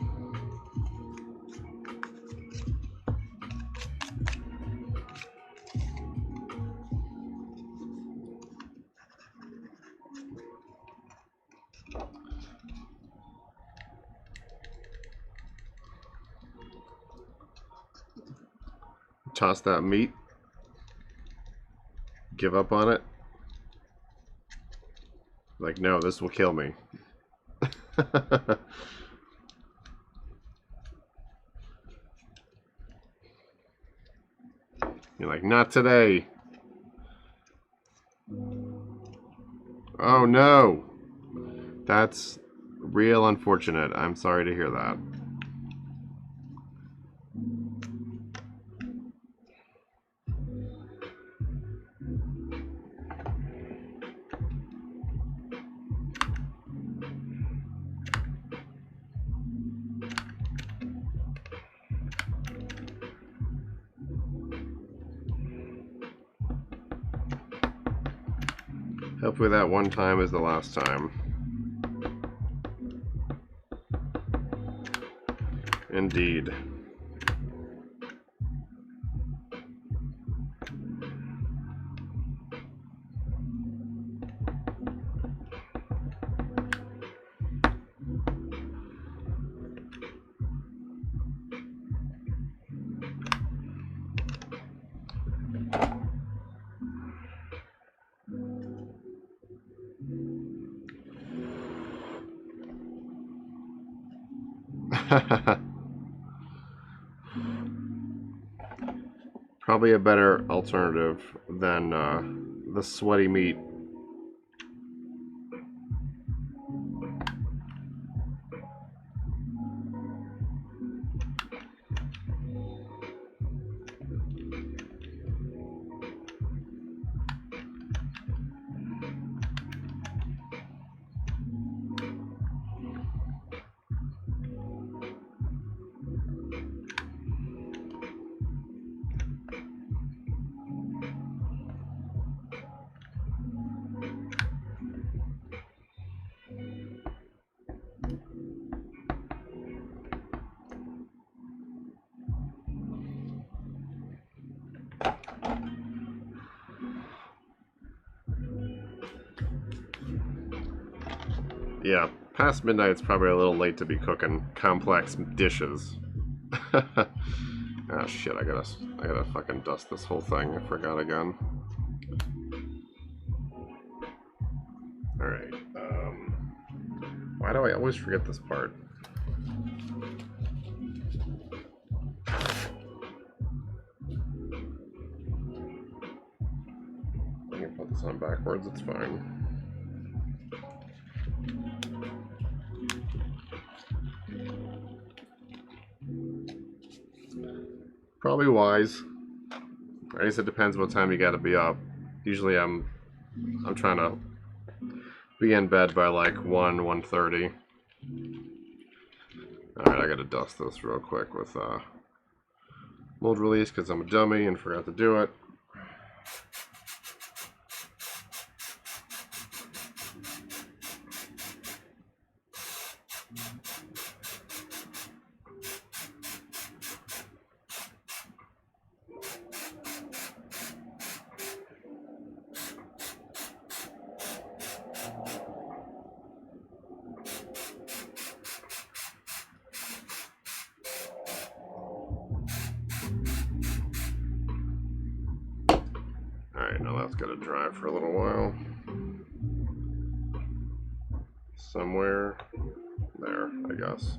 Toss that meat. Give up on it. Like, no, this will kill me. You're like, not today. Oh no. That's real unfortunate. I'm sorry to hear that. Hopefully that one time is the last time. Indeed. Probably a better alternative than the sweaty meat. Yeah, past midnight it's probably a little late to be cooking complex dishes. Ah, shit, I gotta fucking dust this whole thing. I forgot again. Alright, why do I always forget this part? I can put this on backwards, it's fine. Probably wise. I guess it depends what time you gotta be up. Usually I'm trying to be in bed by like 1:30. Alright, I gotta dust this real quick with mold release because I'm a dummy and forgot to do it. Alright, now that's gotta dry for a little while. Somewhere there, I guess.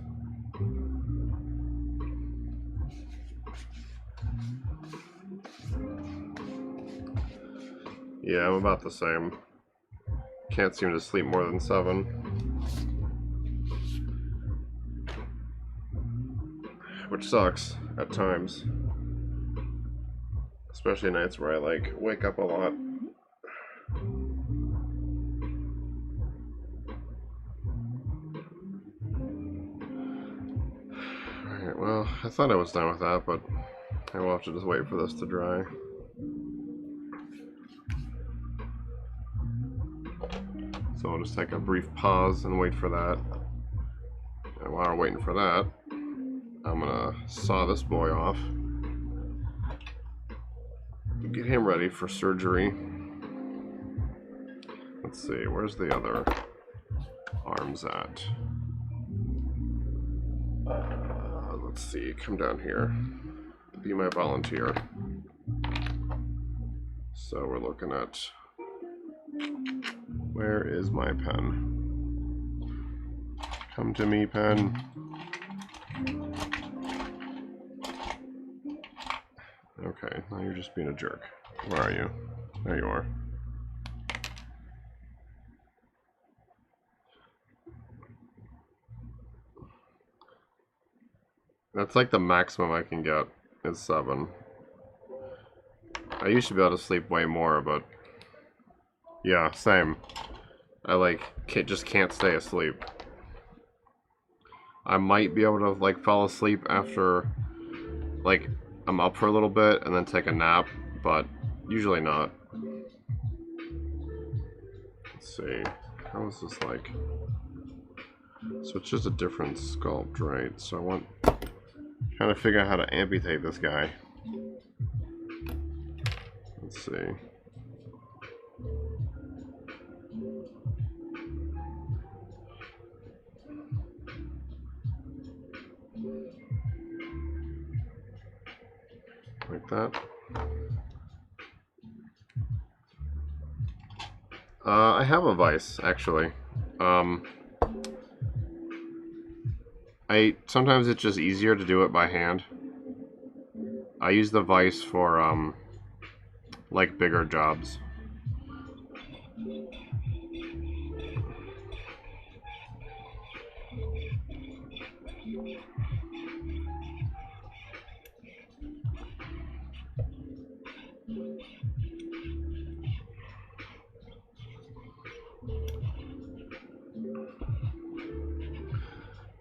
Yeah, I'm about the same. Can't seem to sleep more than 7. Which sucks at times. Especially nights where I like wake up a lot. Alright, well, I thought I was done with that, but I will have to just wait for this to dry. So I'll just take a brief pause and wait for that. And while we're waiting for that, I'm gonna saw this boy off. Get him ready for surgery. Let's see, where's the other arms at? Let's see, come down here. Be my volunteer. So we're looking at, where is my pen? Come to me, pen. Okay, now you're just being a jerk. Where are you? There you are. That's like the maximum I can get is 7. I used to be able to sleep way more, but yeah, same. I like just can't stay asleep. I might be able to like fall asleep after like I'm up for a little bit and then take a nap, but usually not. Let's see, how is this like? So it's just a different sculpt, right? So I want trying to figure out how to amputate this guy. Let's see. Like that. I have a vise, actually. Sometimes it's just easier to do it by hand. I use the vise for like bigger jobs.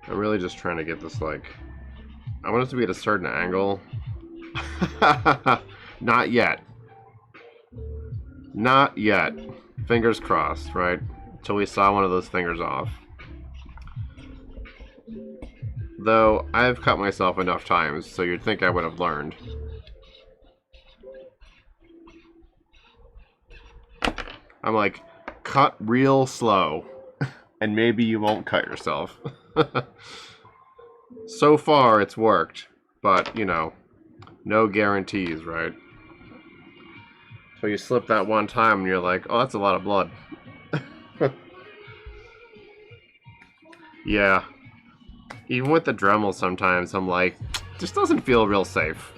I'm really just trying to get this like, I want it to be at a certain angle. Not yet. Not yet. Fingers crossed, right? Until we saw one of those fingers off. Though, I've cut myself enough times, so you'd think I would have learned. I'm like, cut real slow. and maybe you won't cut yourself. So far, it's worked, but, you know, no guarantees, right? So you slip that one time and you're like, oh, that's a lot of blood. Yeah. Even with the Dremel sometimes, I'm like, this doesn't feel real safe.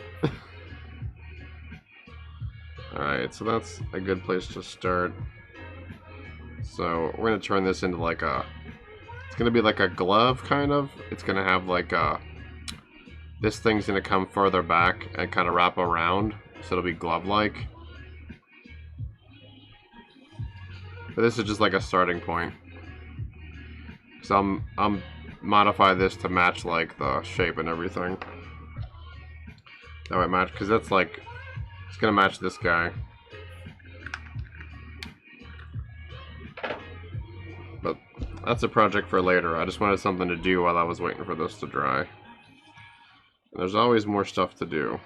Alright, so that's a good place to start. So we're going to turn this into like a... It's going to be like a glove, kind of. It's going to have like a... This thing's going to come further back and kind of wrap around. So it'll be glove-like. But this is just like a starting point. So I'm modify this to match like the shape and everything. That might match, because that's like... It's going to match this guy. But that's a project for later. I just wanted something to do while I was waiting for this to dry. And there's always more stuff to do.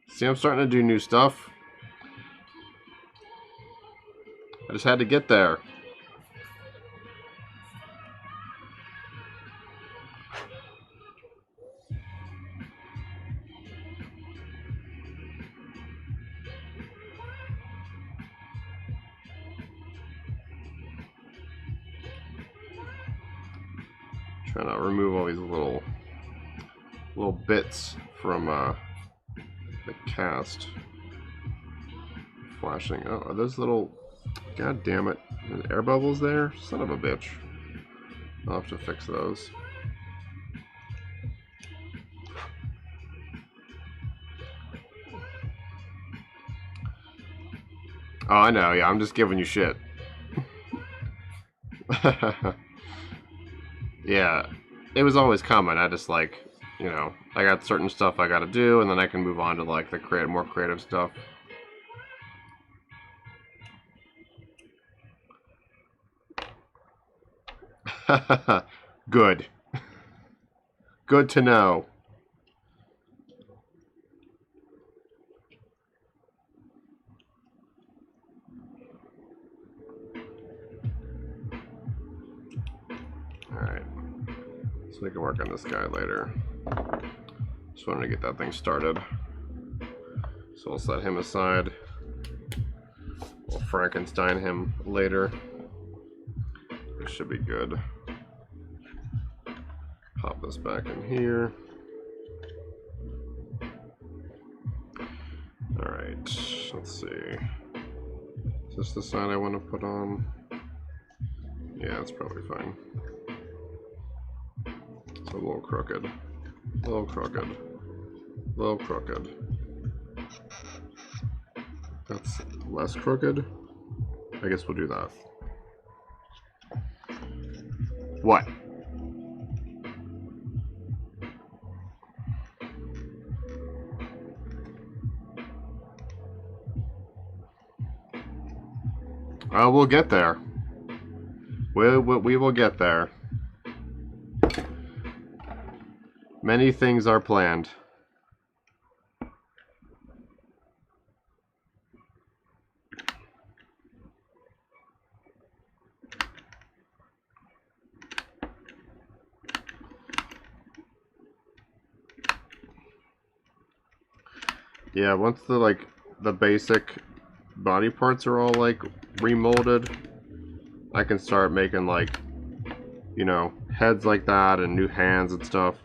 See, I'm starting to do new stuff. I just had to get there. Trying to remove all these little bits from the cast. Flashing. Oh, are those little... God damn it. There's air bubbles there? Son of a bitch. I'll have to fix those. Oh, I know. Yeah, I'm just giving you shit. Yeah, it was always coming. I just like, you know, I got certain stuff I gotta do, and then I can move on to like the more creative stuff. Good. Good to know. Alright. So we can work on this guy later. Just wanted to get that thing started. So we'll set him aside. We'll Frankenstein him later. This should be good. Pop this back in here. Alright, let's see. Is this the side I want to put on? Yeah, that's probably fine. It's a little crooked. A little crooked. A little crooked. That's less crooked. I guess we'll do that. What? We'll get there. We will get there. Many things are planned. Yeah, once the basic body parts are all like remolded, I can start making like, you know, heads like that and new hands and stuff.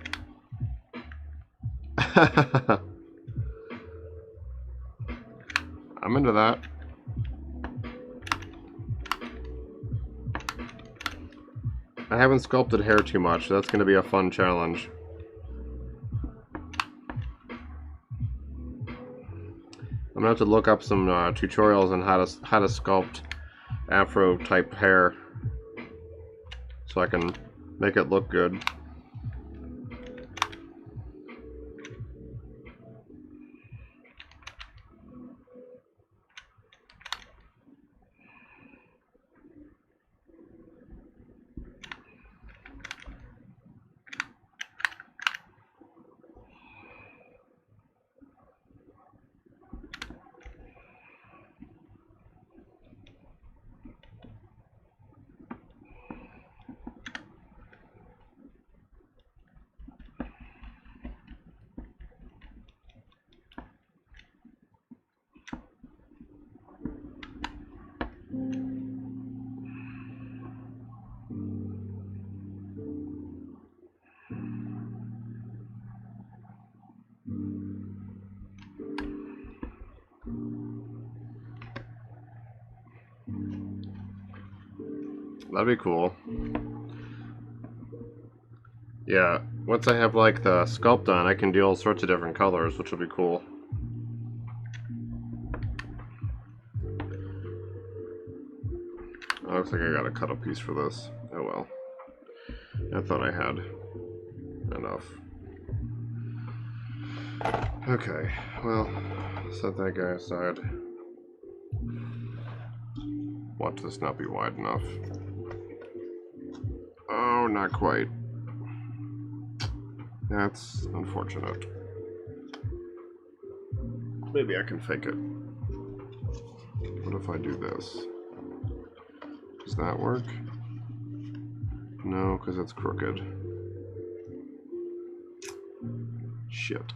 I'm into that. I haven't sculpted hair too much, so that's going to be a fun challenge. I'm gonna have to look up some tutorials on how to sculpt afro type hair so I can make it look good. That'd be cool. Yeah, once I have like the sculpt done, I can do all sorts of different colors, which will be cool. Oh, looks like I gotta cut a piece for this. Oh well. I thought I had enough. Okay, well, set that guy aside. Watch this not be wide enough. Oh, not quite. That's unfortunate. Maybe I can fake it. What if I do this? Does that work? No, because it's crooked. Shit.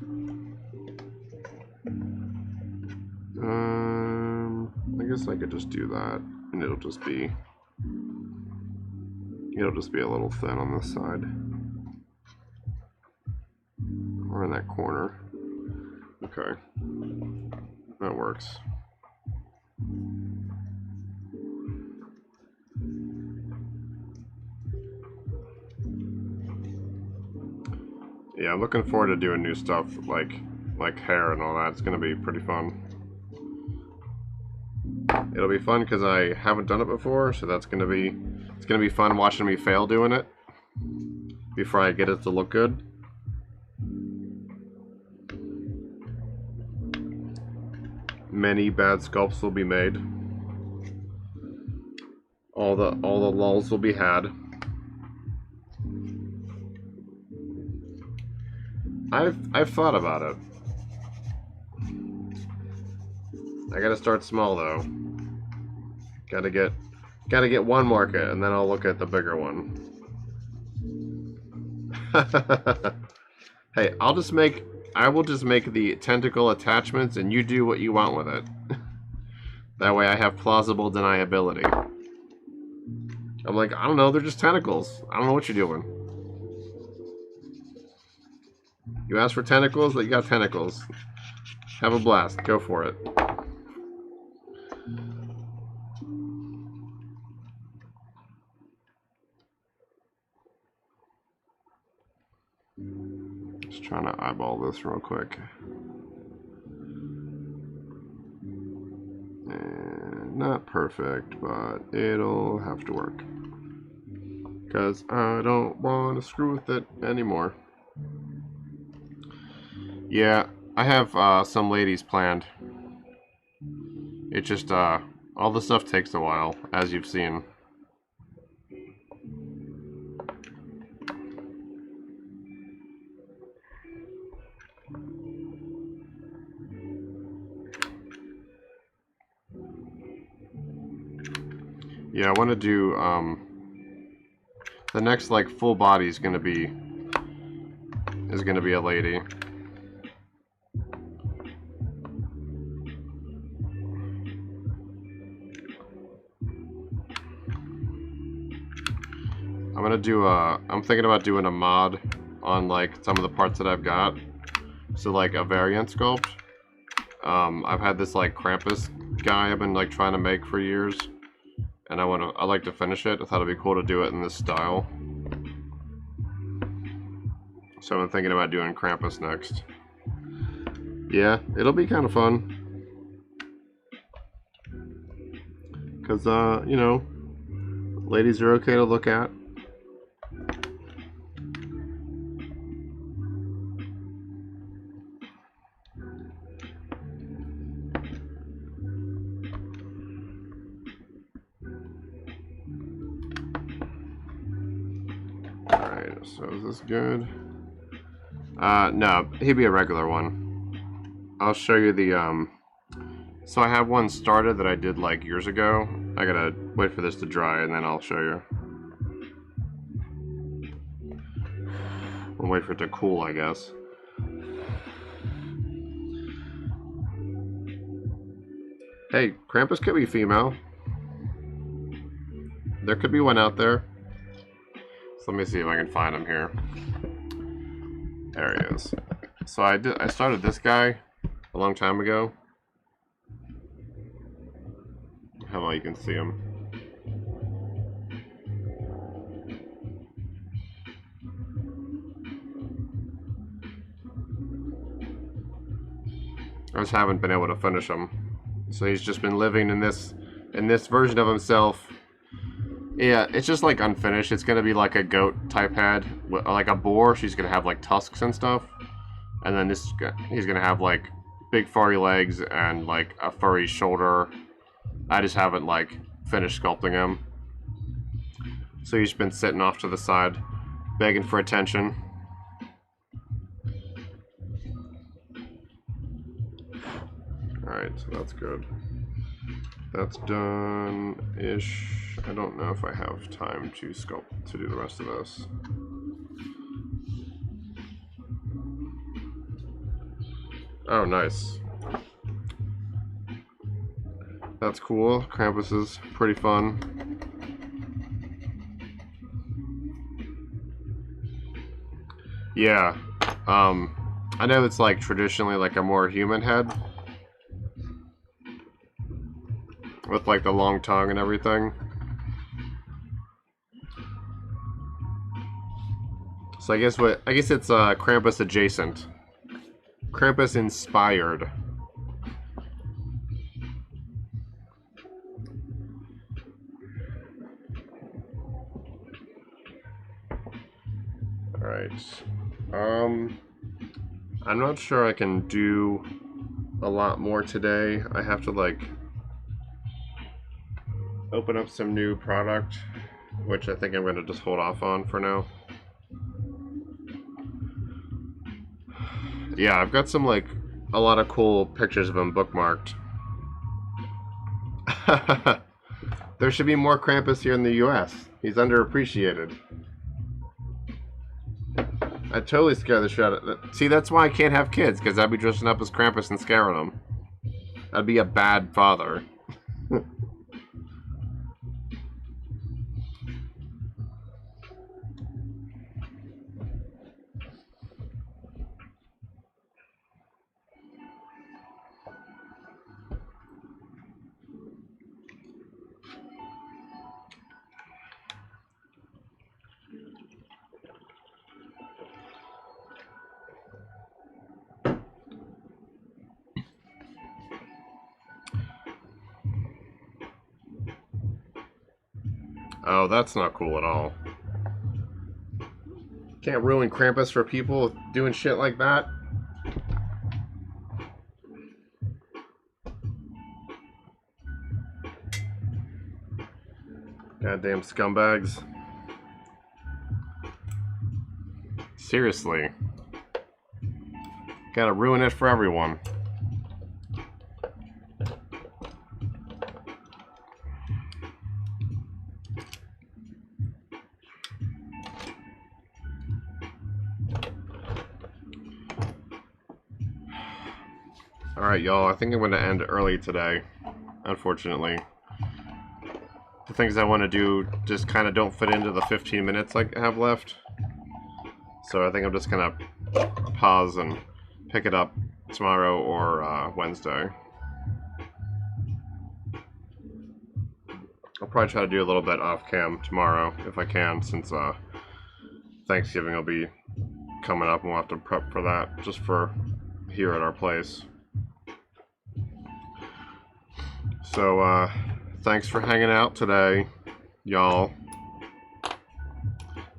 I guess I could just do that, and it'll just be a little thin on this side, or in that corner. Okay, that works. Yeah, I'm looking forward to doing new stuff like hair and all that. It's gonna be pretty fun. It'll be fun because I haven't done it before, so it's gonna be fun watching me fail doing it before I get it to look good. Many bad sculpts will be made. All the lulls will be had. I've thought about it. I gotta start small though. Gotta get one market, and then I'll look at the bigger one. Hey, I will just make the tentacle attachments, and you do what you want with it. That way I have plausible deniability. I'm like, I don't know, they're just tentacles. I don't know what you're doing. You asked for tentacles, but you got tentacles. Have a blast. Go for it. Just trying to eyeball this real quick. And not perfect, but it'll have to work. Because I don't want to screw with it anymore. Yeah, I have some ladies planned. It just, all the stuff takes a while, as you've seen. Yeah, I want to do, the next, like, full body is gonna be a lady. I'm thinking about doing a mod on, like, some of the parts that I've got. So, like, a variant sculpt. I've had this, like, Krampus guy I've been, like, trying to make for years. And I'd like to finish it. I thought it'd be cool to do it in this style. So I'm thinking about doing Krampus next. Yeah, it'll be kind of fun. Because, you know, ladies are okay to look at. Alright, so is this good? No, he'd be a regular one. I'll show you the, so I have one started that I did like years ago. I gotta wait for this to dry and then I'll show you. I'll wait for it to cool, I guess. Hey, Krampus could be female. There could be one out there. So let me see if I can find him here. There he is. So I started this guy a long time ago. How well you can see him. I just haven't been able to finish him. So he's just been living in this version of himself. Yeah, it's just like unfinished. It's gonna be like a goat type head, like a boar. She's gonna have like tusks and stuff, and then he's gonna have like big furry legs and like a furry shoulder. I just haven't like finished sculpting him, so he's been sitting off to the side, begging for attention. All right, so that's good. That's done-ish. I don't know if I have time to sculpt to do the rest of this. Oh, nice. That's cool. Krampus is pretty fun. Yeah. I know it's like traditionally like a more human head, with like the long tongue and everything. So I guess it's Krampus adjacent. Krampus inspired. Alright. I'm not sure I can do a lot more today. I have to like open up some new product, which I think I'm going to just hold off on for now. Yeah, I've got some like a lot of cool pictures of him bookmarked. There should be more Krampus here in the US. He's underappreciated. I totally scare the shit out of... See, that's why I can't have kids, because I'd be dressing up as Krampus and scaring them. I'd be a bad father. Oh, that's not cool at all. Can't ruin Krampus for people doing shit like that. Goddamn scumbags. Seriously. Gotta ruin it for everyone. Alright, y'all, I think I'm going to end early today, unfortunately. The things I want to do just kind of don't fit into the 15 minutes I have left. So I think I'm just going to pause and pick it up tomorrow or Wednesday. I'll probably try to do a little bit off cam tomorrow if I can, since Thanksgiving will be coming up and we'll have to prep for that just for here at our place. So, thanks for hanging out today, y'all.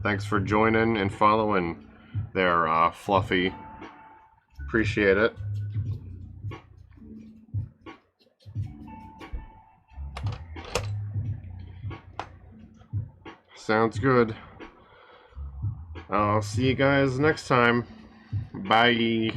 Thanks for joining and following there, Fluffy. Appreciate it. Sounds good. I'll see you guys next time. Bye.